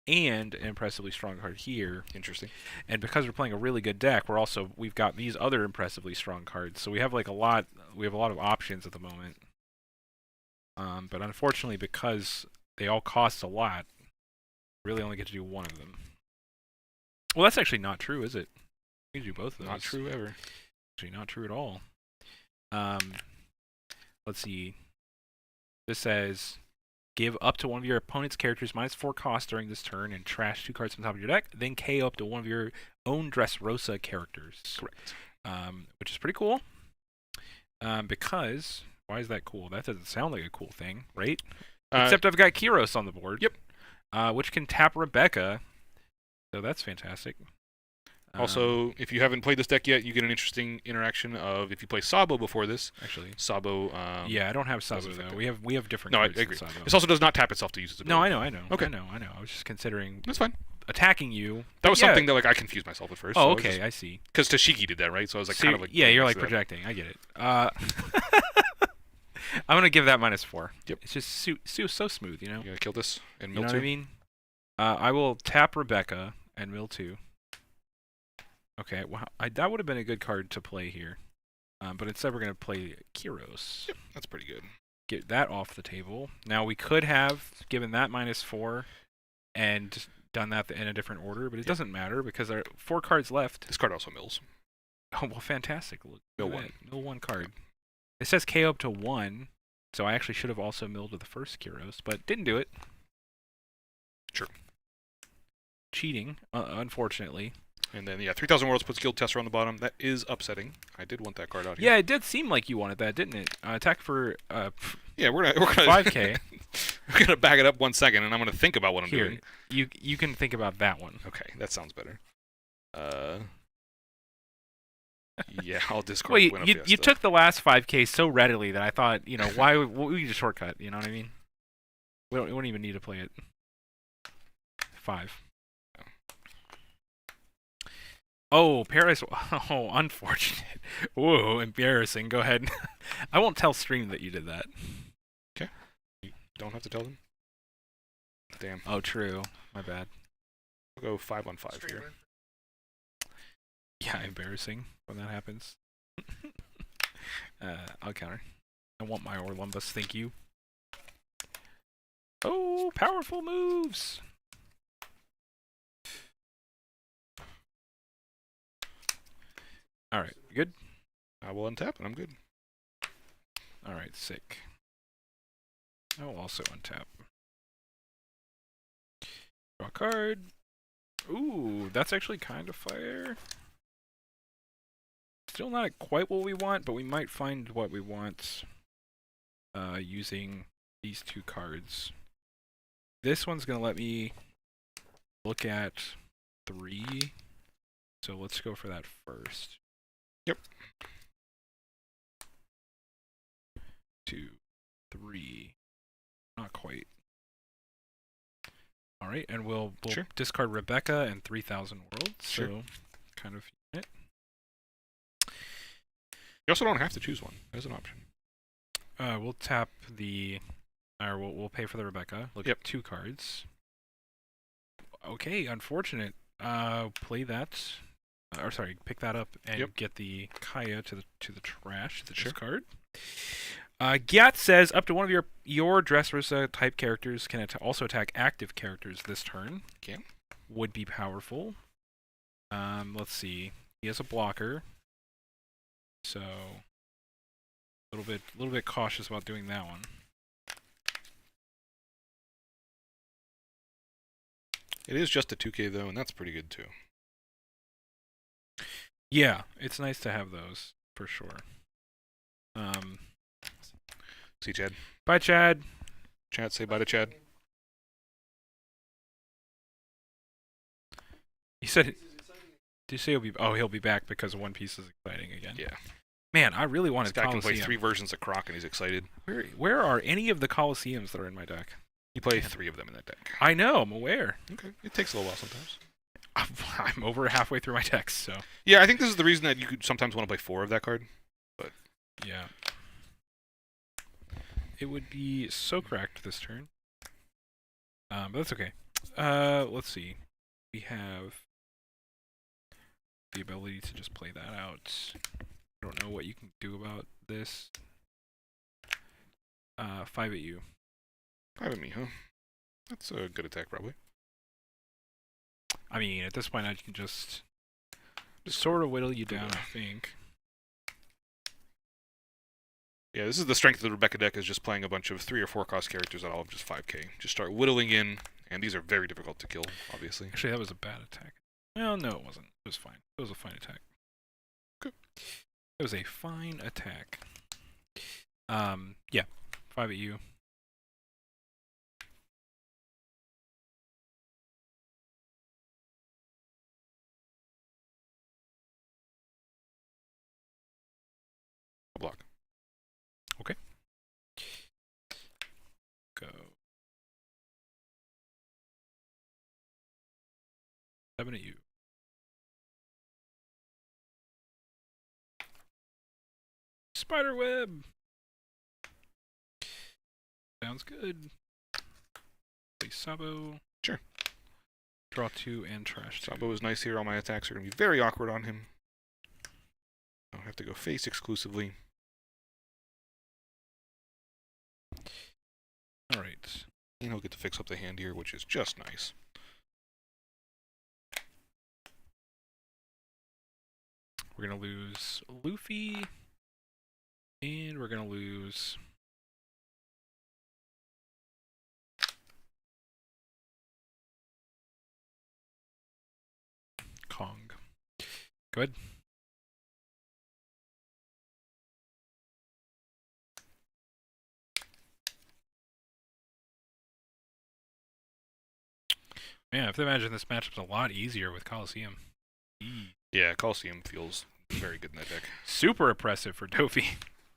and an impressively strong card here. Interesting. And because we're playing a really good deck, we've got these other impressively strong cards. So we have like a lot of options at the moment. But unfortunately, because they all cost a lot, we really only get to do one of them. Well, that's actually not true, is it? We can do both of those. Not true ever. Actually, not true at all. Let's see. This says, give up to one of your opponent's characters -4 cost during this turn and trash 2 cards from the top of your deck. Then KO up to one of your own Dressrosa characters. Correct. Which is pretty cool. Because, why is that cool? That doesn't sound like a cool thing, right? Except I've got Kyros on the board. Yep. Which can tap Rebecca. So that's fantastic. Also, if you haven't played this deck yet, you get an interesting interaction of if you play Sabo before this. Actually, Sabo. Yeah, I don't have Sabo though. We have different. No, I cards than agree. Sabo. This also does not tap itself to use its ability. No, I know. Okay. I know. I was just considering That's fine. attacking you. That was Yeah. something that like I confused myself at first. Oh, okay, I see. Because Tashiki did that, right? So I was like, So kind of like. yeah, you're like that. projecting. I get it. I'm gonna give that -4. Yep. It's just so smooth, you know. You gonna kill this and You mill know two? what I mean? I will tap Rebecca and mill 2. Okay, well, that would have been a good card to play here. But instead we're going to play Kyros. Yep, that's pretty good. Get that off the table. Now we could have given that -4 and done that in a different order, but it doesn't matter because there are 4 cards left. This card also mills. Oh, well, fantastic. Look Mill at 1. that. Mill 1 card. It says KO up to 1, so I actually should have also milled with the first Kyros, but didn't do it. Sure. Cheating, unfortunately. And then, yeah, 3,000 Worlds puts Guild Tester on the bottom. That is upsetting. I did want that card out here. Yeah, it did seem like you wanted that, didn't it? Attack for Yeah, we're gonna 5K. We're gonna back it up 1 second, and I'm gonna think about what I'm Here, doing. you can think about that one. Okay, that sounds better. Yeah, I'll discard. Well, Buena you Fiesta. took the last 5K so readily that I thought, why we just shortcut? You know what I mean? We don't even need to play it. 5. Oh, Paris. Oh, unfortunate. Whoa, embarrassing. Go ahead. I won't tell stream that you did that. Okay. You don't have to tell them. Damn. Oh, true. My bad. We'll go 5 on 5 here. Yeah, embarrassing when that happens. I'll counter. I want my Orlumbus, thank you. Oh, powerful moves! Alright, good? I will untap, and I'm good. Alright, sick. I will also untap. Draw a card. Ooh, that's actually kind of fire. Still not quite what we want, but we might find what we want using these 2 cards. This one's going to let me look at 3. So let's go for that first. Yep. 2, 3. Not quite. All right, and we'll Sure. discard Rebecca and 3,000 Worlds. Sure. So kind of it. You also don't have to choose one. There's an option. We'll tap the, or we'll pay for the Rebecca. Look at 2 cards. Okay, unfortunate. Play that, or sorry, pick that up and get the Kaya to the trash. The discard. Gyat says up to one of your Dressrosa type characters can also attack active characters this turn. Okay. Would be powerful. Let's see. He has a blocker. So a little bit cautious about doing that one. It is just a 2K though, and that's pretty good too. Yeah, it's nice to have those for sure. See Chad. Bye, Chad. Chad, say bye to Chad. He said. Did you say he'll be? Oh, he'll be back because One Piece is exciting again. Yeah. Man, I really This wanted guy can play Coliseum. 3 versions of Croc, and he's excited. Where are any of the Coliseums that are in my deck? You play 3 of them in that deck. I know, I'm aware. Okay, it takes a little while sometimes. I'm over halfway through my decks, so. Yeah, I think this is the reason that you could sometimes want to play 4 of that card. But Yeah. It would be so correct this turn. But that's okay. Let's see. We have the ability to just play that out. I don't know what you can do about this. 5 at you. 5 at me, huh? That's a good attack, probably. I mean, at this point, I can just sort of whittle you down, I think. Yeah, this is the strength of the Rebecca deck, is just playing a bunch of 3 or 4 cost characters that all have just 5k. Just start whittling in, and these are very difficult to kill, obviously. Actually, that was a bad attack. Well, no, it wasn't. It was fine. It was a fine attack. Good. It was a fine attack. Yeah. 5 at you. I'll block. Okay. Go. 7 at you. Spiderweb! Sounds good. Play Sabo. Sure. Draw 2 and trash 2. Sabo is nice here. All my attacks are going to be very awkward on him. I'll have to go face exclusively. Alright. And he'll get to fix up the hand here, which is just nice. We're going to lose Luffy. And we're going to lose... Kong. Good. Man, I have to imagine this matchup's a lot easier with Coliseum. Yeah, Coliseum feels very good in that deck. Super oppressive for Dofi.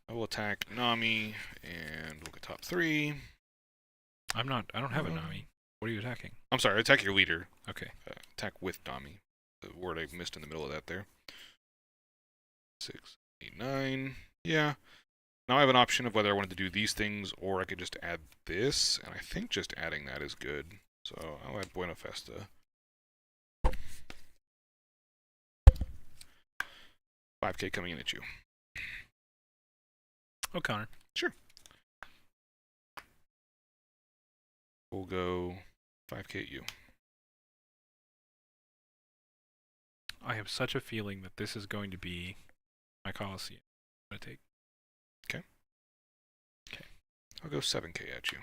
I will attack Nami, and we'll get top 3. I don't have a Nami. What are you attacking? I'm sorry, attack your leader. Okay. Attack with Nami. The word I missed in the middle of that there. 6, 8, 9. Yeah. Now I have an option of whether I wanted to do these things, or I could just add this, and I think just adding that is good. So I'll add Buena Festa. 5k coming in at you. Oh, counter. Sure. We'll go 5k at you. I have such a feeling that this is going to be my Coliseum. I'm going to take. Okay. Okay. I'll go 7k at you.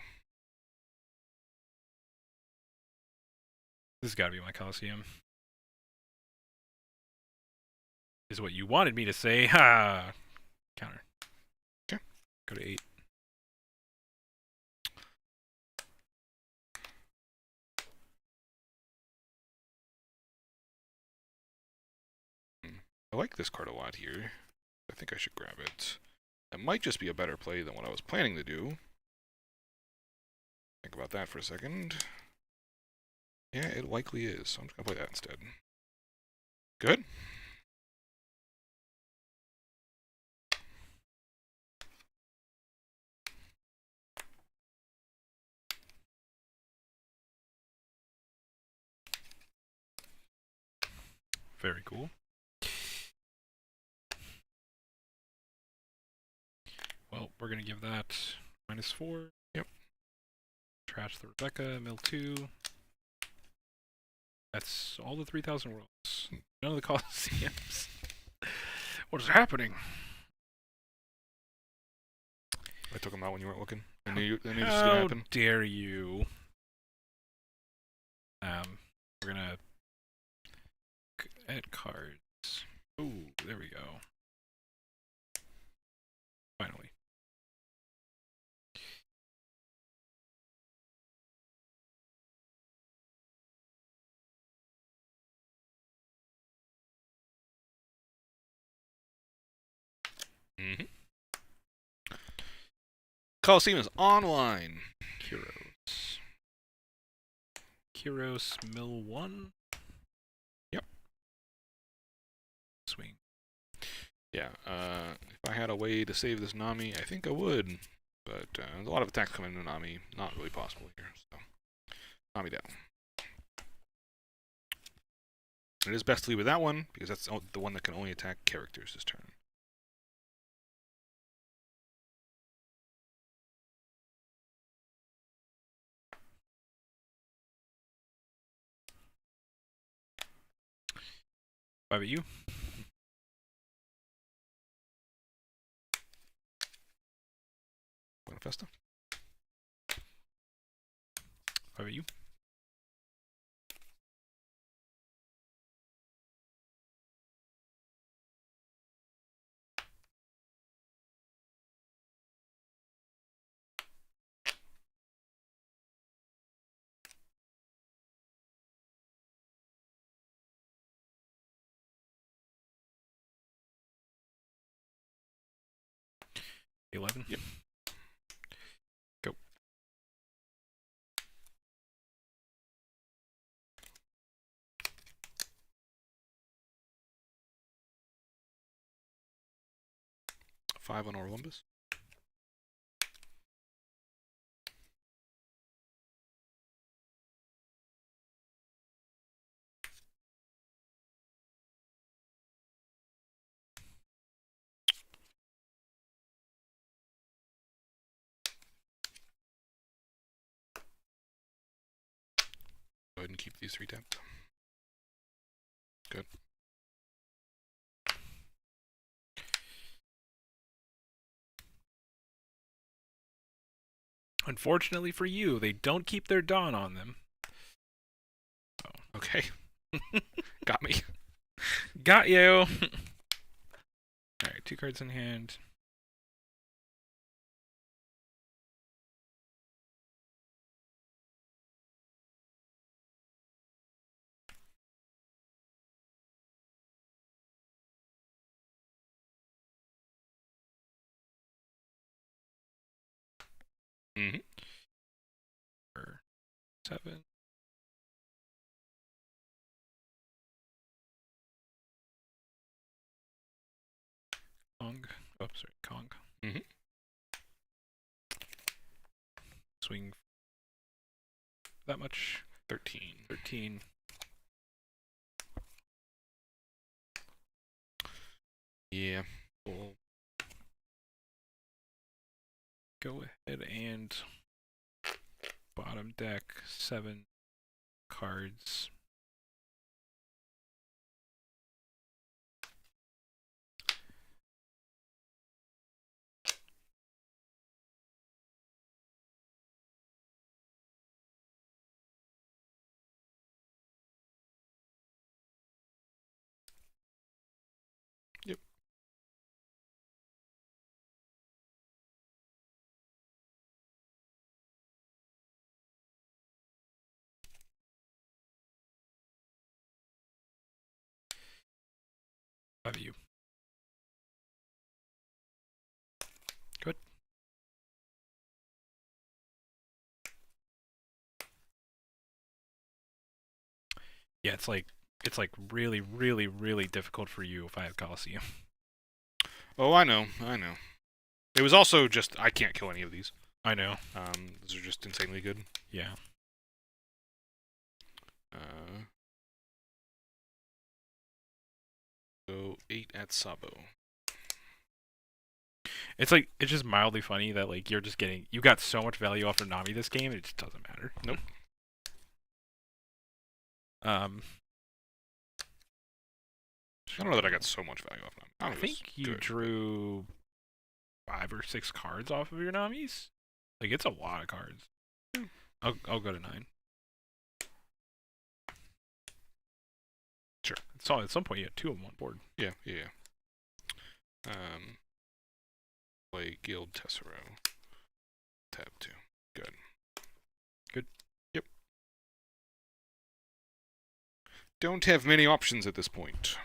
This has got to be my Coliseum. Is what you wanted me to say. Ha! Counter. Okay. Go to 8. I like this card a lot here. I think I should grab it. That might just be a better play than what I was planning to do. Think about that for a second. Yeah, it likely is, so I'm just going to play that instead. Good. Very cool. Well, we're going to give that -4. Yep. Trash the Rebecca, mill 2. That's all the 3,000 worlds. None of the Colosseums. What is happening? I took them out when you weren't looking. I knew this was going to How happen. dare you? We're going to add cards. Ooh, there we go. Finally. Mm-hmm. Coliseum is online. Kyros Mill 1. Yep. Swing. Yeah, if I had a way to save this Nami, I think I would. But there's a lot of attacks coming into Nami. Not really possible here. So, Nami down. It is best to leave with that one, because that's the one that can only attack characters this turn. How about you? Manifesta. How about you? $11. Yep. Go. Five on Olympus. Go ahead and keep these 3 tapped. Good. Unfortunately for you, they don't keep their Dawn on them. Okay. Got me. Got you! Alright, 2 cards in hand. Mm-hmm. 7. Kong. Oh, sorry, Kong. Mm-hmm. Swing that much. 13. 13. Yeah. We'll Go ahead and bottom deck 7 cards. Yep. How about you? Good. Yeah, it's like really, really, really difficult for you if I have Coliseum. Oh, I know. It was also just, I can't kill any of these. I know. These are just insanely good. Yeah. So 8 at Sabo. It's like, it's just mildly funny that like you're just getting, you got so much value off of Nami this game, it just doesn't matter. Nope. I don't know that I got so much value off them. I think you drew 5 or 6 cards off of your Namis. Like, it's a lot of cards. I'll go to 9. Sure. So at some point you had 2 of them on board. Yeah. Play Guild Tessero. Tab 2. Good. Yep. Don't have many options at this point.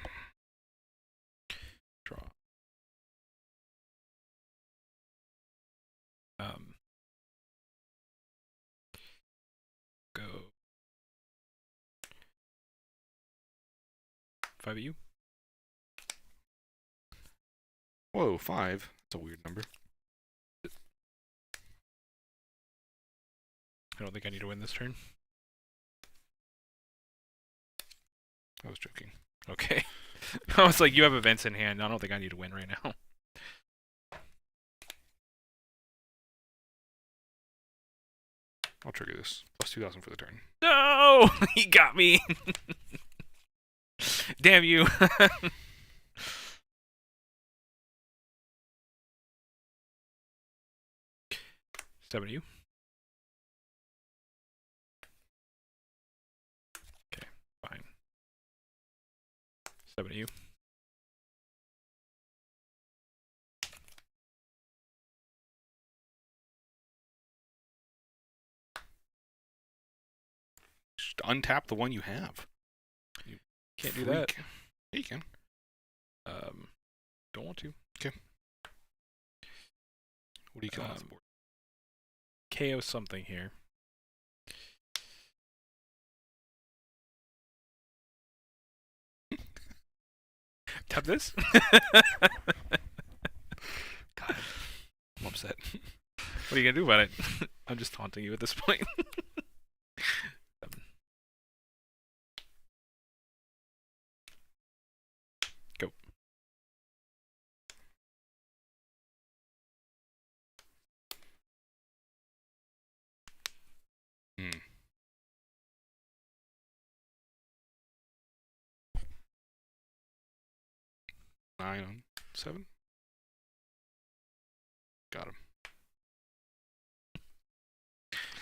Draw. 5 at you. Whoa, 5. That's a weird number. I don't think I need to win this turn. I was joking. Okay. I was like, you have events in hand. I don't think I need to win right now. I'll trigger this. Plus 2,000 for the turn. No! He got me! Damn you. 7 at you. Okay, fine. 7 at you. Just untap the one you have. You can't do that. Yeah, you can. Don't want to. Okay. What do you kill on the board? KO something here. Tap this? God, I'm upset. What are you gonna do about it? I'm just taunting you at this point. Go. Hmm. Nine on 7. Got him.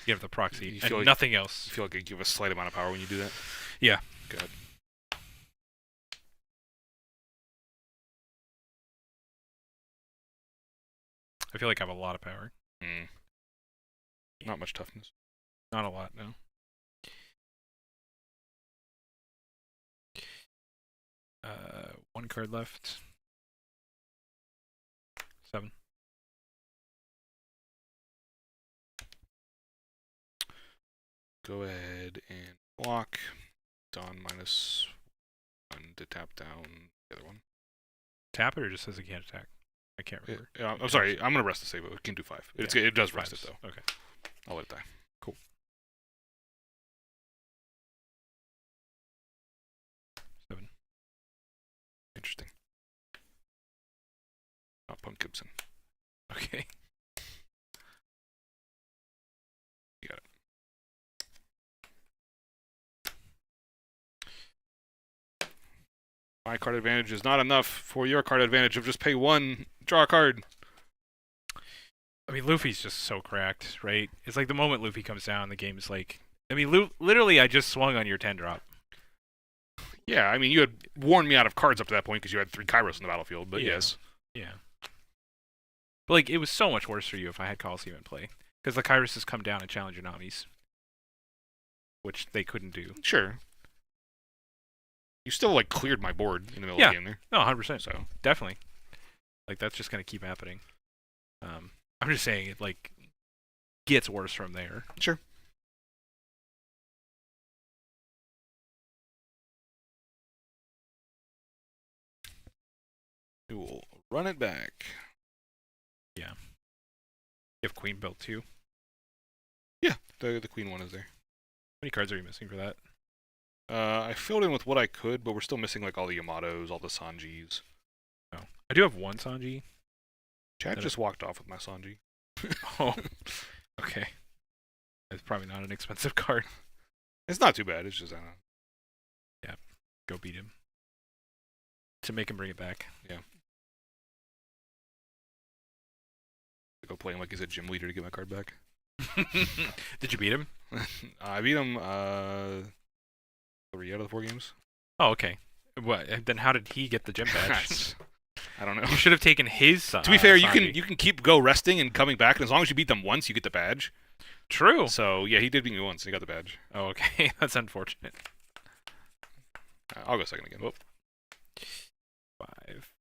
You have the proxy You and feel like- nothing else. You feel like you give a slight amount of power when you do that? Yeah. Good. I feel like I have a lot of power. Hmm. Not much toughness. Not a lot, no. One card left. 7. Go ahead and block. Don -1 to tap down the other one. Tap it or just says it can't attack? I can't remember. I'm sorry. I'm gonna rest the save. It can do 5. It does rest it Fives. though. Okay. I'll let it die. Cool. 7. Interesting. Not Punk Gibson. Okay. You got it. My card advantage is not enough for your card advantage of just pay 1, draw a card. I mean, Luffy's just so cracked, right? It's like the moment Luffy comes down, the game is like... I mean, literally, I just swung on your 10-drop. Yeah, I mean, you had worn me out of cards up to that point because you had 3 Kairos in the battlefield, but Yeah. yes. Yeah. But, like, it was so much worse for you if I had Colosseum in play. Because the Kairos come down and challenge your Namis. Which they couldn't do. Sure. You still, like, cleared my board in the middle Yeah. of the game there. No, 100%. So, Definitely. Like, that's just going to keep happening. I'm just saying it, like, gets worse from there. sure. We will run it back. You have Queen built too. Yeah, the Queen one is there. How many cards are you missing for that? I filled in with what I could, but we're still missing, like, all the Yamatos, all the Sanjis. Oh. I do have one Sanji. Chad just walked off with my Sanji. Oh. Okay. It's probably not an expensive card. It's not too bad. It's just, I don't know. Go beat him. To make him bring it back. Go play him like he's a gym leader to get my card back. Did you beat him? I beat him 3 out of the 4 games. Oh, okay. What? Then how did he get the gym badge? I don't know. You should have taken his son. To be fair, Sanji. you can keep resting and coming back, and as long as you beat them once, you get the badge. True. So yeah, he did beat me once. He got the badge. Oh, okay. That's unfortunate. I'll go second again. Oh. 5.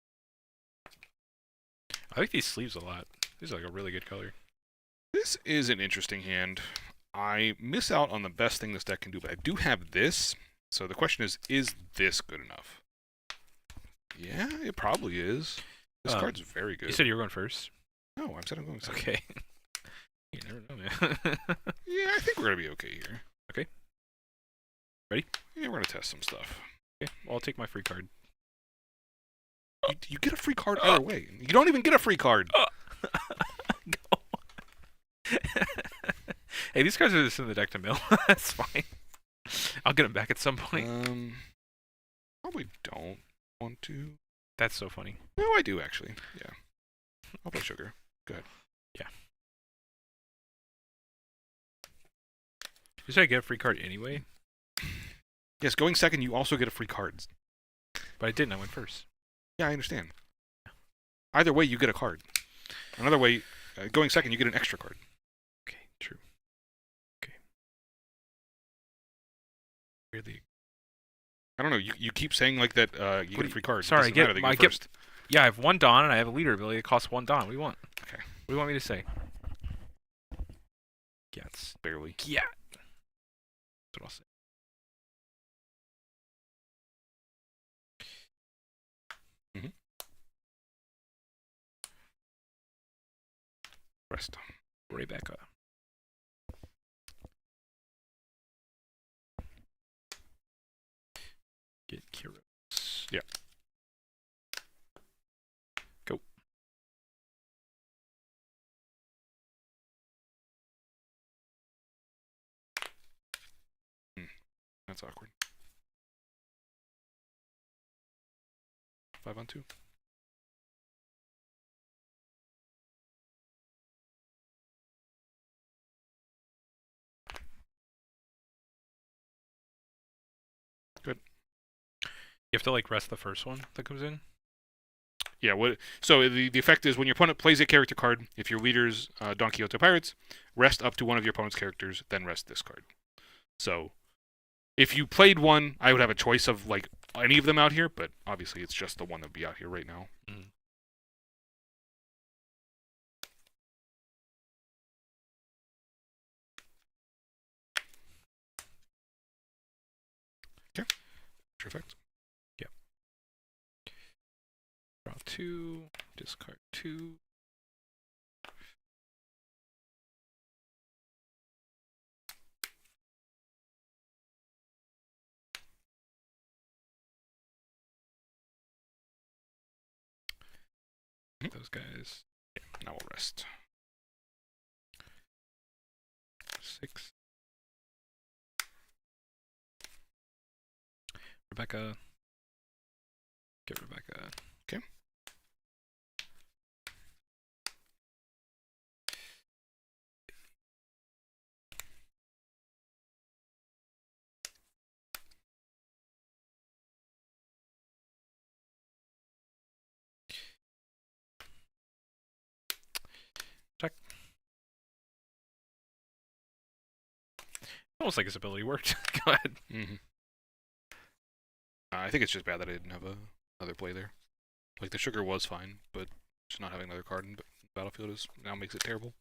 I like these sleeves a lot. These are like a really good color. This is an interesting hand. I miss out on the best thing this deck can do, but I do have this. So the question is this good enough? Yeah, it probably is. This card's very good. You said you were going first? No, I said I'm going second. Okay. You never know, man. Yeah, I think we're going to be okay here. Okay. Ready? Yeah, we're going to test some stuff. Okay, well, I'll take my free card. You get a free card either way. You don't even get a free card. Hey, these cards are just in the deck to mill. That's fine. I'll get them back at some point. Probably don't want to. That's so funny. No, I do actually. Yeah. I'll play sugar. Go ahead. Yeah. Should I get a free card anyway? Yes, going second, you also get a free card. But I didn't. I went first. Yeah, I understand. Either way, you get a card. Another way, going second, you get an extra card. Okay, true. Okay. Really? I don't know. You keep saying like that. You get a free card. Sorry, I get first. Yeah, I have 1 Dawn and I have a leader ability that costs 1 Dawn. What do you want? Okay. What do you want me to say? Yes. Barely. Yeah. That's what I'll say. Rest. Rebecca. Get Kyros. Yeah. Go. That's awkward. 5 on 2. Good. You have to like rest the first one that comes in? Yeah, so the effect is when your opponent plays a character card, if your leader's Don Quixote Pirates, rest up to one of your opponent's characters, then rest this card. So, if you played one, I would have a choice of like any of them out here, but obviously it's just the one that would be out here right now. Mm. Okay. Perfect. Yep. Draw 2, discard 2. Those guys. Yeah, now we'll rest. 6. Rebecca. Get Rebecca. Okay. Check. Almost like his ability worked. Go ahead. Mm-hmm. I think it's just bad that I didn't have another play there. Like the sugar was fine, but just not having another card in the battlefield now makes it terrible.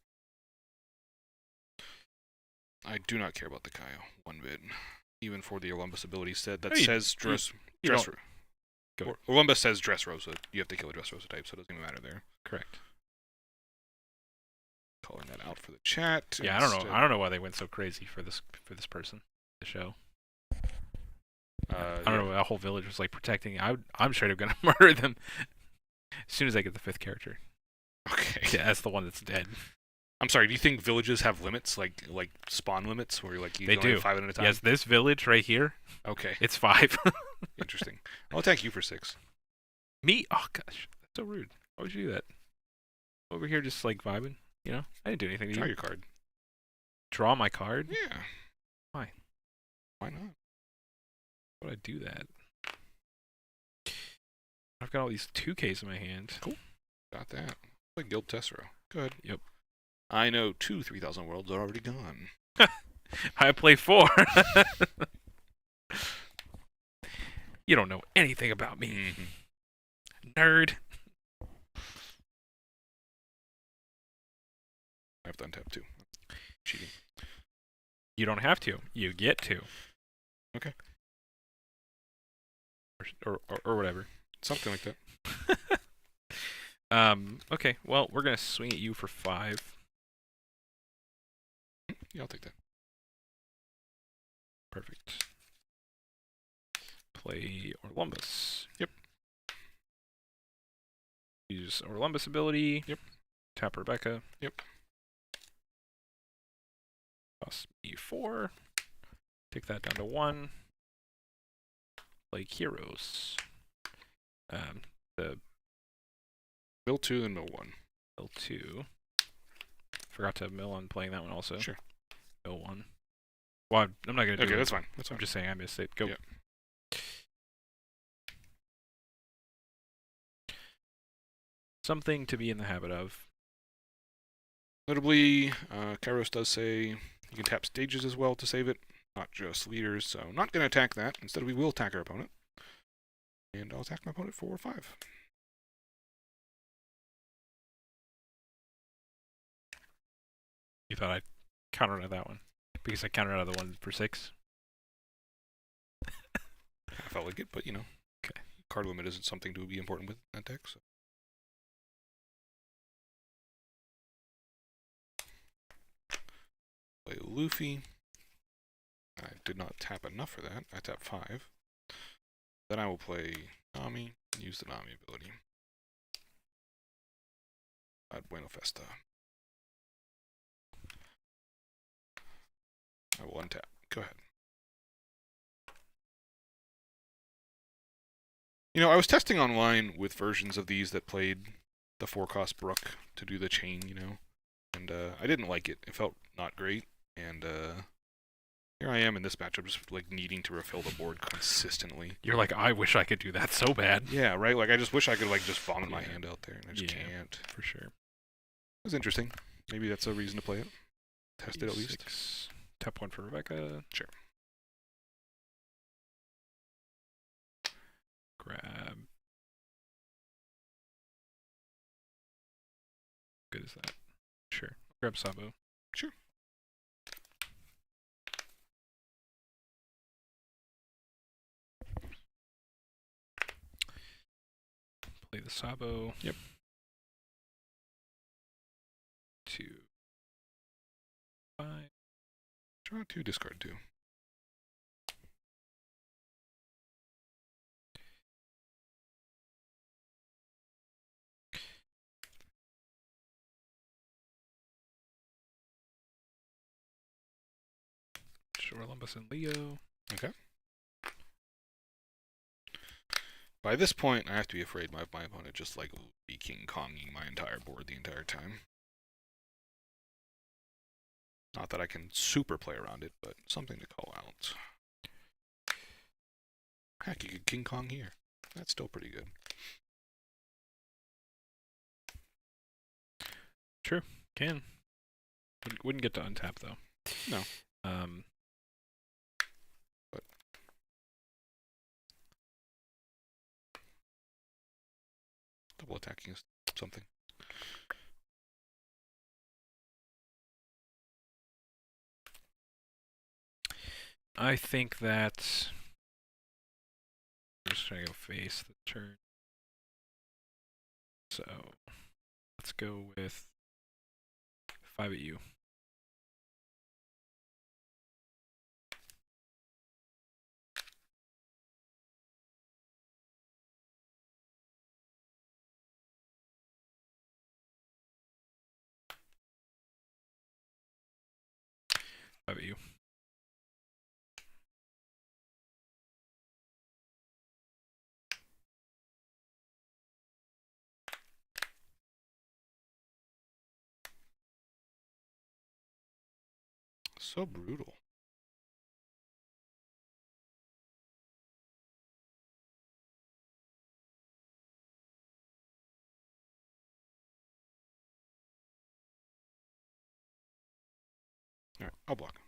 I do not care about the Kaio one bit, even for the Olympus ability set that says dress. Olympus says Dressrosa. You have to kill a Dressrosa type, so it doesn't even matter there. Correct. Calling that out for the chat. Yeah, I don't know why they went so crazy for this person, the show. I don't know. A whole village was like protecting. I'm straight up gonna murder them as soon as I get the 5th character. Okay. Yeah, that's the one that's dead. I'm sorry. Do you think villages have limits, like spawn limits, where like you They only do. have 5 at a time? Yes, this village right here. Okay. It's 5. Interesting. I'll thank you for 6. Me? Oh gosh, that's so rude. Why would you do that? Over here, just like vibing. You know, I didn't do anything to Draw you. your card. Draw my card? Yeah. Why? Why not? Why would I do that? I've got all these 2Ks in my hand. Cool. Got that. Like Guild Tessero. Good. Yep. I know 2 3,000 worlds are already gone. I play 4. You don't know anything about me. Mm-hmm. Nerd. I have to untap 2. Cheating. You don't have to. You get to. Okay. Or whatever. Something like that. Okay, well, we're going to swing at you for 5. Yeah, I'll take that. Perfect. Play Orlumbus. Yep. Use Orlumbus ability. Yep. Tap Rebecca. Yep. Cost me 4. Take that down to 1. Play Heroes. The Mill 2 and mill 1. mill 2. Forgot to mill on playing that one also. Sure. Mill 1. Well, I'm not going to do it. Okay, that's fine. That's fine. I'm just saying I missed it. Go. Yeah. Something to be in the habit of. Notably, Kairos does say you can tap stages as well to save it, not just leaders, so not going to attack that. Instead, we will attack our opponent. And I'll attack my opponent for 5. You thought I'd counter out of that one? Because I countered out of the one for 6? I felt like it, but you know. Okay. Card limit isn't something to be important with that deck, so. Play Luffy. I did not tap enough for that. I tapped 5. Then I will play Nami, use the Nami ability. At Bueno Festa. I will untap. Go ahead. You know, I was testing online with versions of these that played the 4-cost Brook to do the chain, you know, and I didn't like it. It felt not great, and here I am in this matchup just, like, needing to refill the board consistently. You're like, I wish I could do that so bad. Yeah, right? Like, I just wish I could, like, just vomit my hand out there, and I just can't. For sure. It was interesting. Maybe that's a reason to play it. Test it at least. 6. Tap 1 for Rebecca. Sure. Grab. Good as that. Sure. Grab Sabo. Sure. Play the Sabo. Yep. 2. 5. Draw 2, discard 2. Orlumbus and Leo. Okay. By this point, I have to be afraid my opponent just, like, will be King Konging my entire board the entire time. Not that I can super play around it, but something to call out. Heck, you could King Kong here. That's still pretty good. True. Can. Wouldn't get to untap, though. No. But double attacking is something. I think that I'm just trying to go face the turn. So let's go with 5 at you. How about you? So brutal. Alright, I'll block.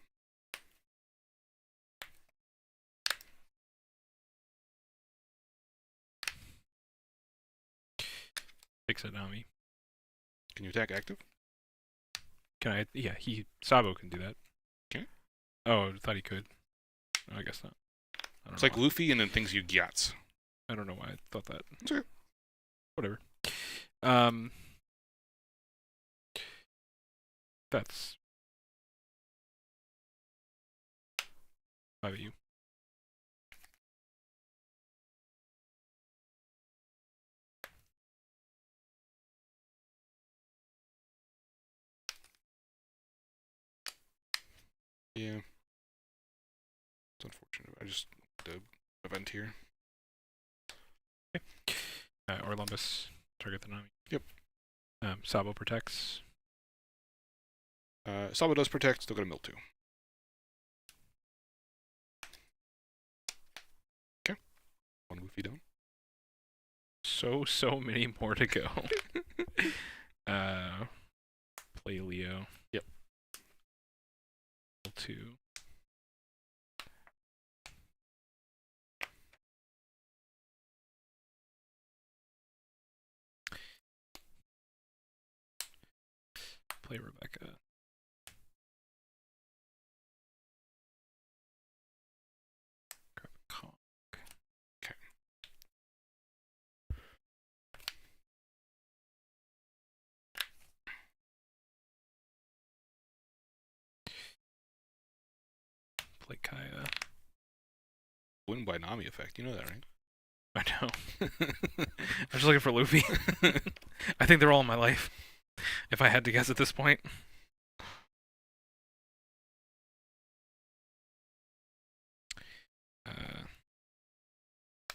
Fix it, Nami. Can you attack active? Can I? Yeah, Sabo can do that. Okay. Oh, I thought he could. Oh, I guess not. I don't It's know. like Luffy and then things you gyats. I don't know why I thought that. It's okay. Whatever. That's 5 of you. Yeah. It's unfortunate. I just the event here. Orlumbus, target the Nami. Yep. Sabo protects. Sabo does protect, still got a mill 2. Okay. 1 Luffy down. So many more to go. Play Leo. Yep. Mill 2. Play Rebecca. Grab a conch. Okay. Play Kaya. Win by Nami effect, you know that, right? I know. I'm just looking for Luffy. I think they're all in my life. If I had to guess at this point.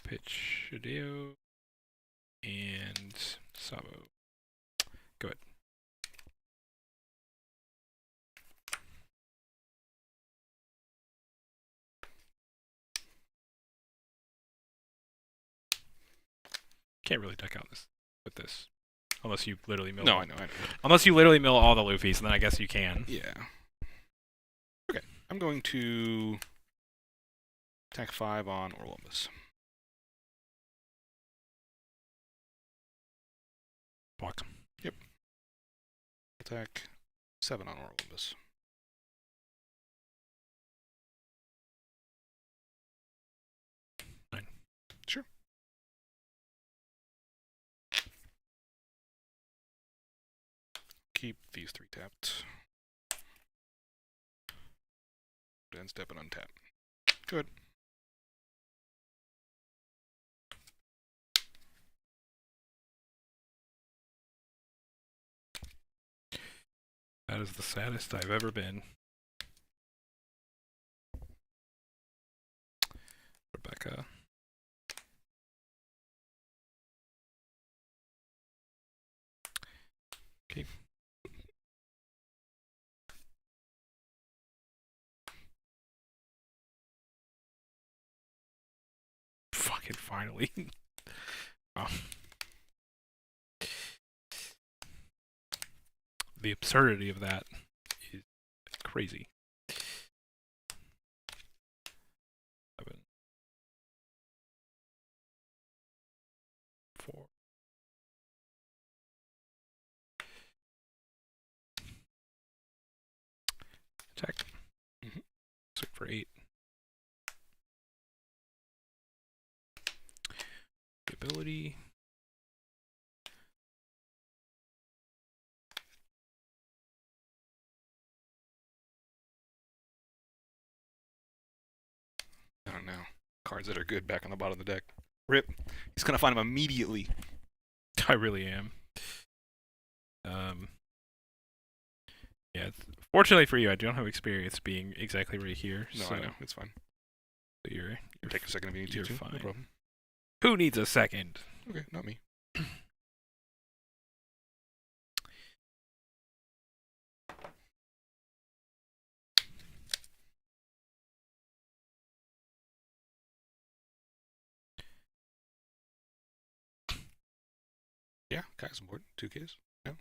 Pitch Hideo and Sabo. Go ahead. Can't really deck out this with this. Unless you literally mill. No, I know. Unless you literally mill all the Luffys, then I guess you can. Yeah. Okay. I'm going to attack 5 on Orlumbus. Block. Yep. Attack 7 on Orlumbus. Sure. Keep these 3 tapped. End step and untap. Good. That is the saddest I've ever been. Rebecca. Okay. Fucking finally. Oh. The absurdity of that is crazy. 7, 4. Attack. Mhm. 6 for 8. The ability. I don't know. Cards that are good back on the bottom of the deck. Rip. He's gonna find them immediately. I really am. Yeah. Fortunately for you, I don't have experience being exactly right here. No, so I know. It's fine. You're Take a second if you need to. you're Too. fine. No problem. Who needs a second? Okay, not me. Yeah, Kai's on board. 2 Ks. Yeah.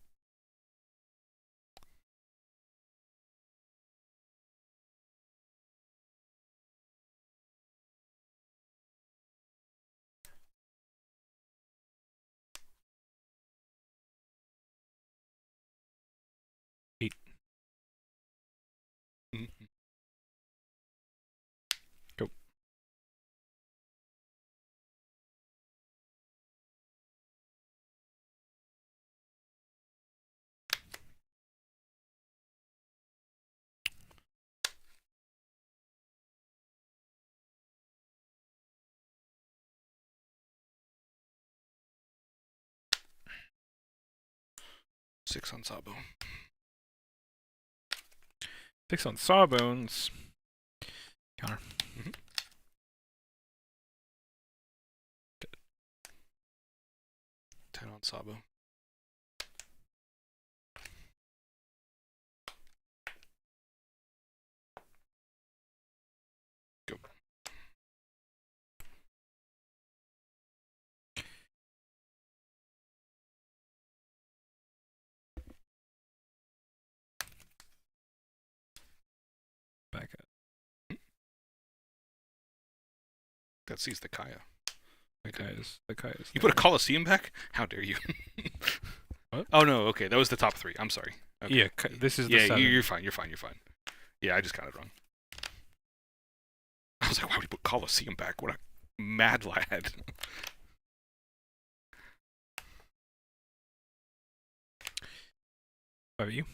Mm-hmm. Go. 6 on Sabo. 6 on Sawbones. Counter. 10 on Sabo. Go. Back up. That sees the Kaya. The Kaya's. You put a Coliseum back? How dare you? What? Oh no, okay, that was the top 3. I'm sorry. Okay. Yeah, this is the yeah, 7. you're fine. Yeah, I just got it wrong. I was like, why would you put Coliseum back? What a mad lad. How about you?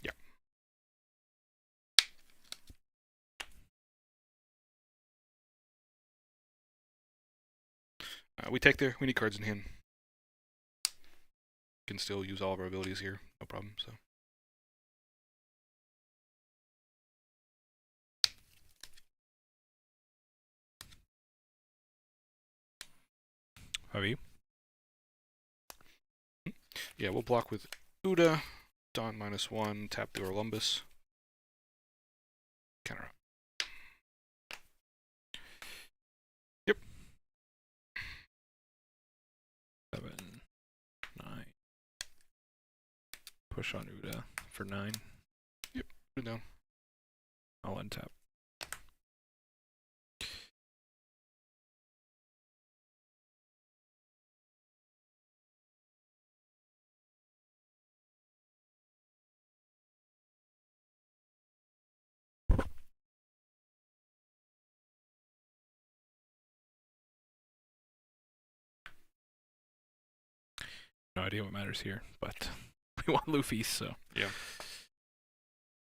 Yeah. We take there. We need cards in hand. Can still use all of our abilities here. No problem, so. How about you? Yeah, we'll block with Uda. Dawn -1. Tap the Orlumbus. Counter up. Yep. 7, 9. Push on Uda for 9. Yep. Put it down. I'll untap. No idea what matters here, but we want Luffy, so. Yeah.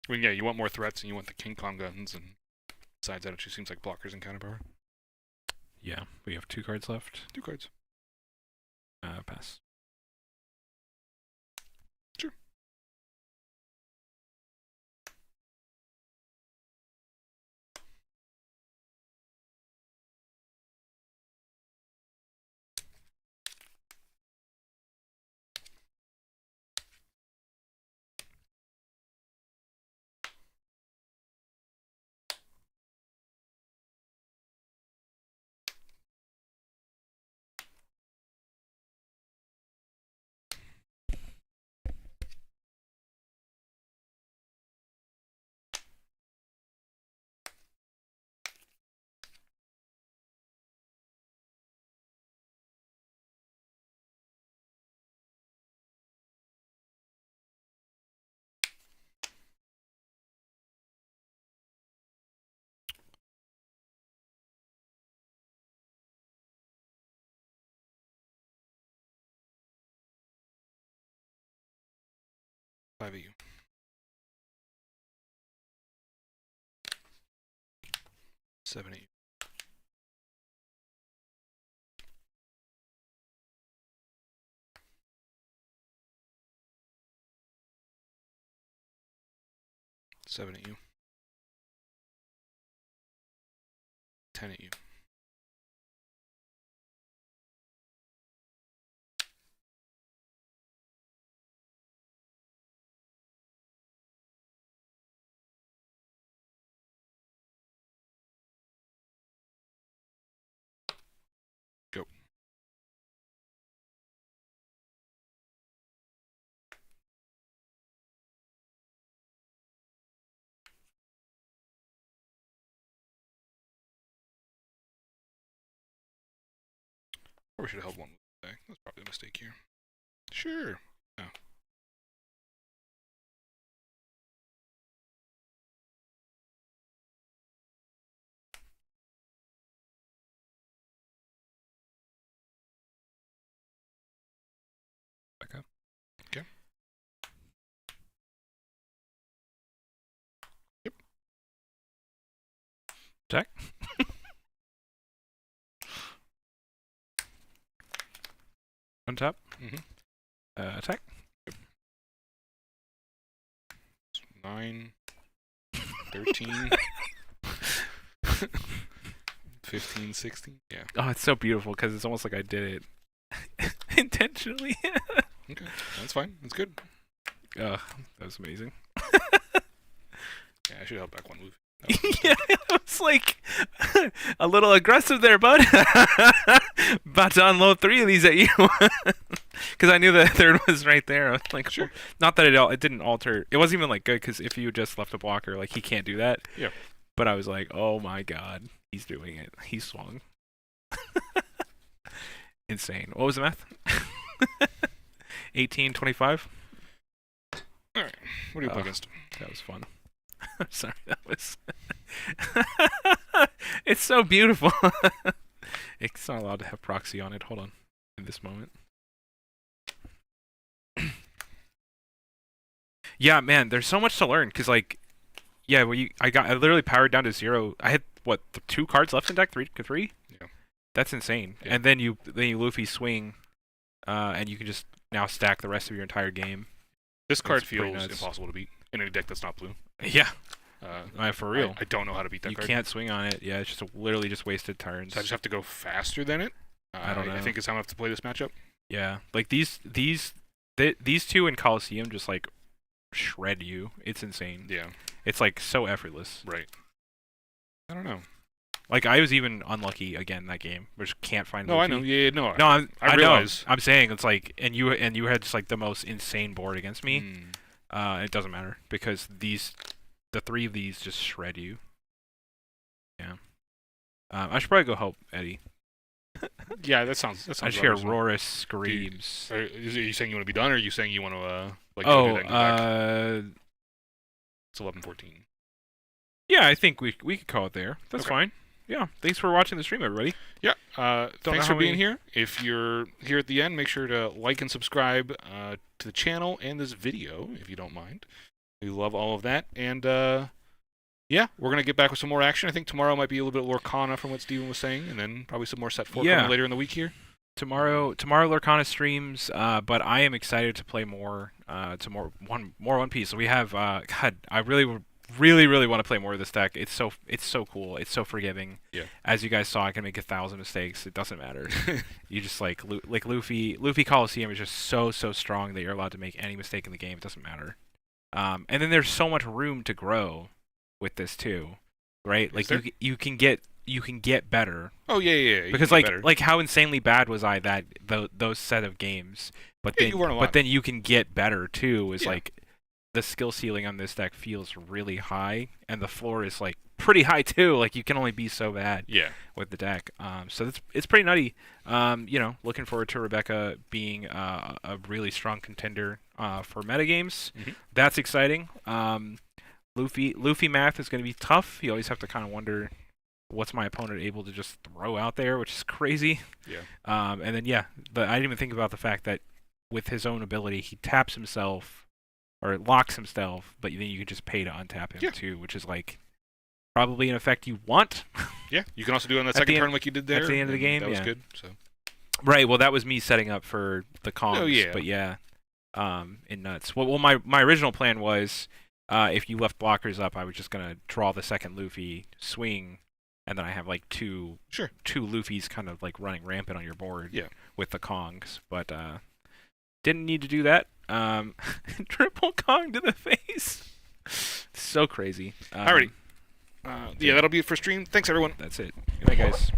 I mean, yeah, you want more threats and you want the King Kong guns, and besides that, it just seems like blockers and counter power. Yeah, we have 2 cards left. 2 cards. Pass. Sure. Five of you. 7 of you. 7 at you. 10 at you. Go. Probably should have held one back. That's probably a mistake here. Sure. No. Back up. Okay. Attack. Untap. Attack. 9, 13, 15, 16. Yeah. Oh, it's so beautiful because it's almost like I did it intentionally. Okay, that's fine. That's good. That was amazing. Yeah, I should help back one move. Yeah, I was like a little aggressive there, bud. About to unload 3 of these at you. Because I knew the third was right there. I was like, Sure. Not that it didn't alter. It wasn't even like good because if you just left a blocker, like he can't do that. Yeah. But I was like, oh my god, he's doing it. He swung. Insane. What was the math? 18-25. All right. What do you play against? That was fun. Sorry, that was. It's so beautiful. It's not allowed to have proxy on it. Hold on. In this moment. Yeah, man, there's so much to learn because, like, yeah, I literally powered down to 0. I had what 2 cards left in deck, 3. Yeah. That's insane. Yeah. And then you Luffy swing, and you can just now stack the rest of your entire game. This card It's pretty feels nuts. impossible to beat in any deck that's not blue. Yeah, Uh, for real. I don't know how to beat that You card. can't swing on it. Yeah, it's just literally just wasted turns. So I just have to go faster than it. I don't know. I think it's how I have to play this matchup. Yeah, like these 2 in Coliseum just like shred you. It's insane. Yeah. It's like so effortless. Right. I don't know. Like I was even unlucky again that game. We just can't find. No, Luffy. I know. Yeah, no. No, I I realize. know. I'm saying it's like, and you had just like the most insane board against me. Mm. It doesn't matter because the 3 of these just shred you. Yeah. I should probably go help Eddie. Yeah, that sounds. I just about hear reasonable. Aurora screams. Are you saying you want to be done, or are you saying you want to like Oh, go do that and go back? It's 11:14. Yeah, I think we could call it there. That's Okay. fine. Yeah. Thanks for watching the stream, everybody. Yeah. know Thanks how for being we- here. If you're here at the end, make sure to like and subscribe to the channel and this video, if you don't mind. We love all of that. And yeah, we're gonna get back with some more action. I think tomorrow might be a little bit Lorcana from what Steven was saying, and then probably some more set 4 Yeah. coming later in the week here. Tomorrow Lorcana streams, but I am excited to play more One Piece. We have God, I really want to play more of this deck. It's so cool. It's so forgiving. Yeah. As you guys saw, I can make 1,000 mistakes. It doesn't matter. You just like Luffy Coliseum is just so strong that you're allowed to make any mistake in the game. It doesn't matter. And then there's so much room to grow with this too, right? Like there? you can get better. Oh yeah. You Because can get better. like how insanely bad was I those set of games? But Yeah, then you learn a lot. but then you can get better too. Is Yeah. like the skill ceiling on this deck feels really high, and the floor is like pretty high too. Like you can only be so bad Yeah. with the deck. So it's pretty nutty. Looking forward to Rebecca being a really strong contender for metagames. Mhm. That's exciting. Luffy math is going to be tough. You always have to kind of wonder what's my opponent able to just throw out there, which is crazy. Yeah. And then I didn't even think about the fact that with his own ability, he taps himself or locks himself, but then you can just pay to untap him Yeah. too, which is like probably an effect you want. Yeah. You can also do it on that At second the end- turn like you did there. at the end of the and game, That was yeah. good. So. Right. Well, that was me setting up for the Kongs. Oh, yeah. But yeah, in nuts. Well, my original plan was if you left blockers up, I was just gonna draw the second Luffy, swing, and then I have like two Luffys kind of like running rampant on your board. Yeah. With the Kongs, but didn't need to do that. Triple Kong to the face. So crazy. Alrighty. Yeah, that'll be it for stream. Thanks everyone. That's it. Good night, guys.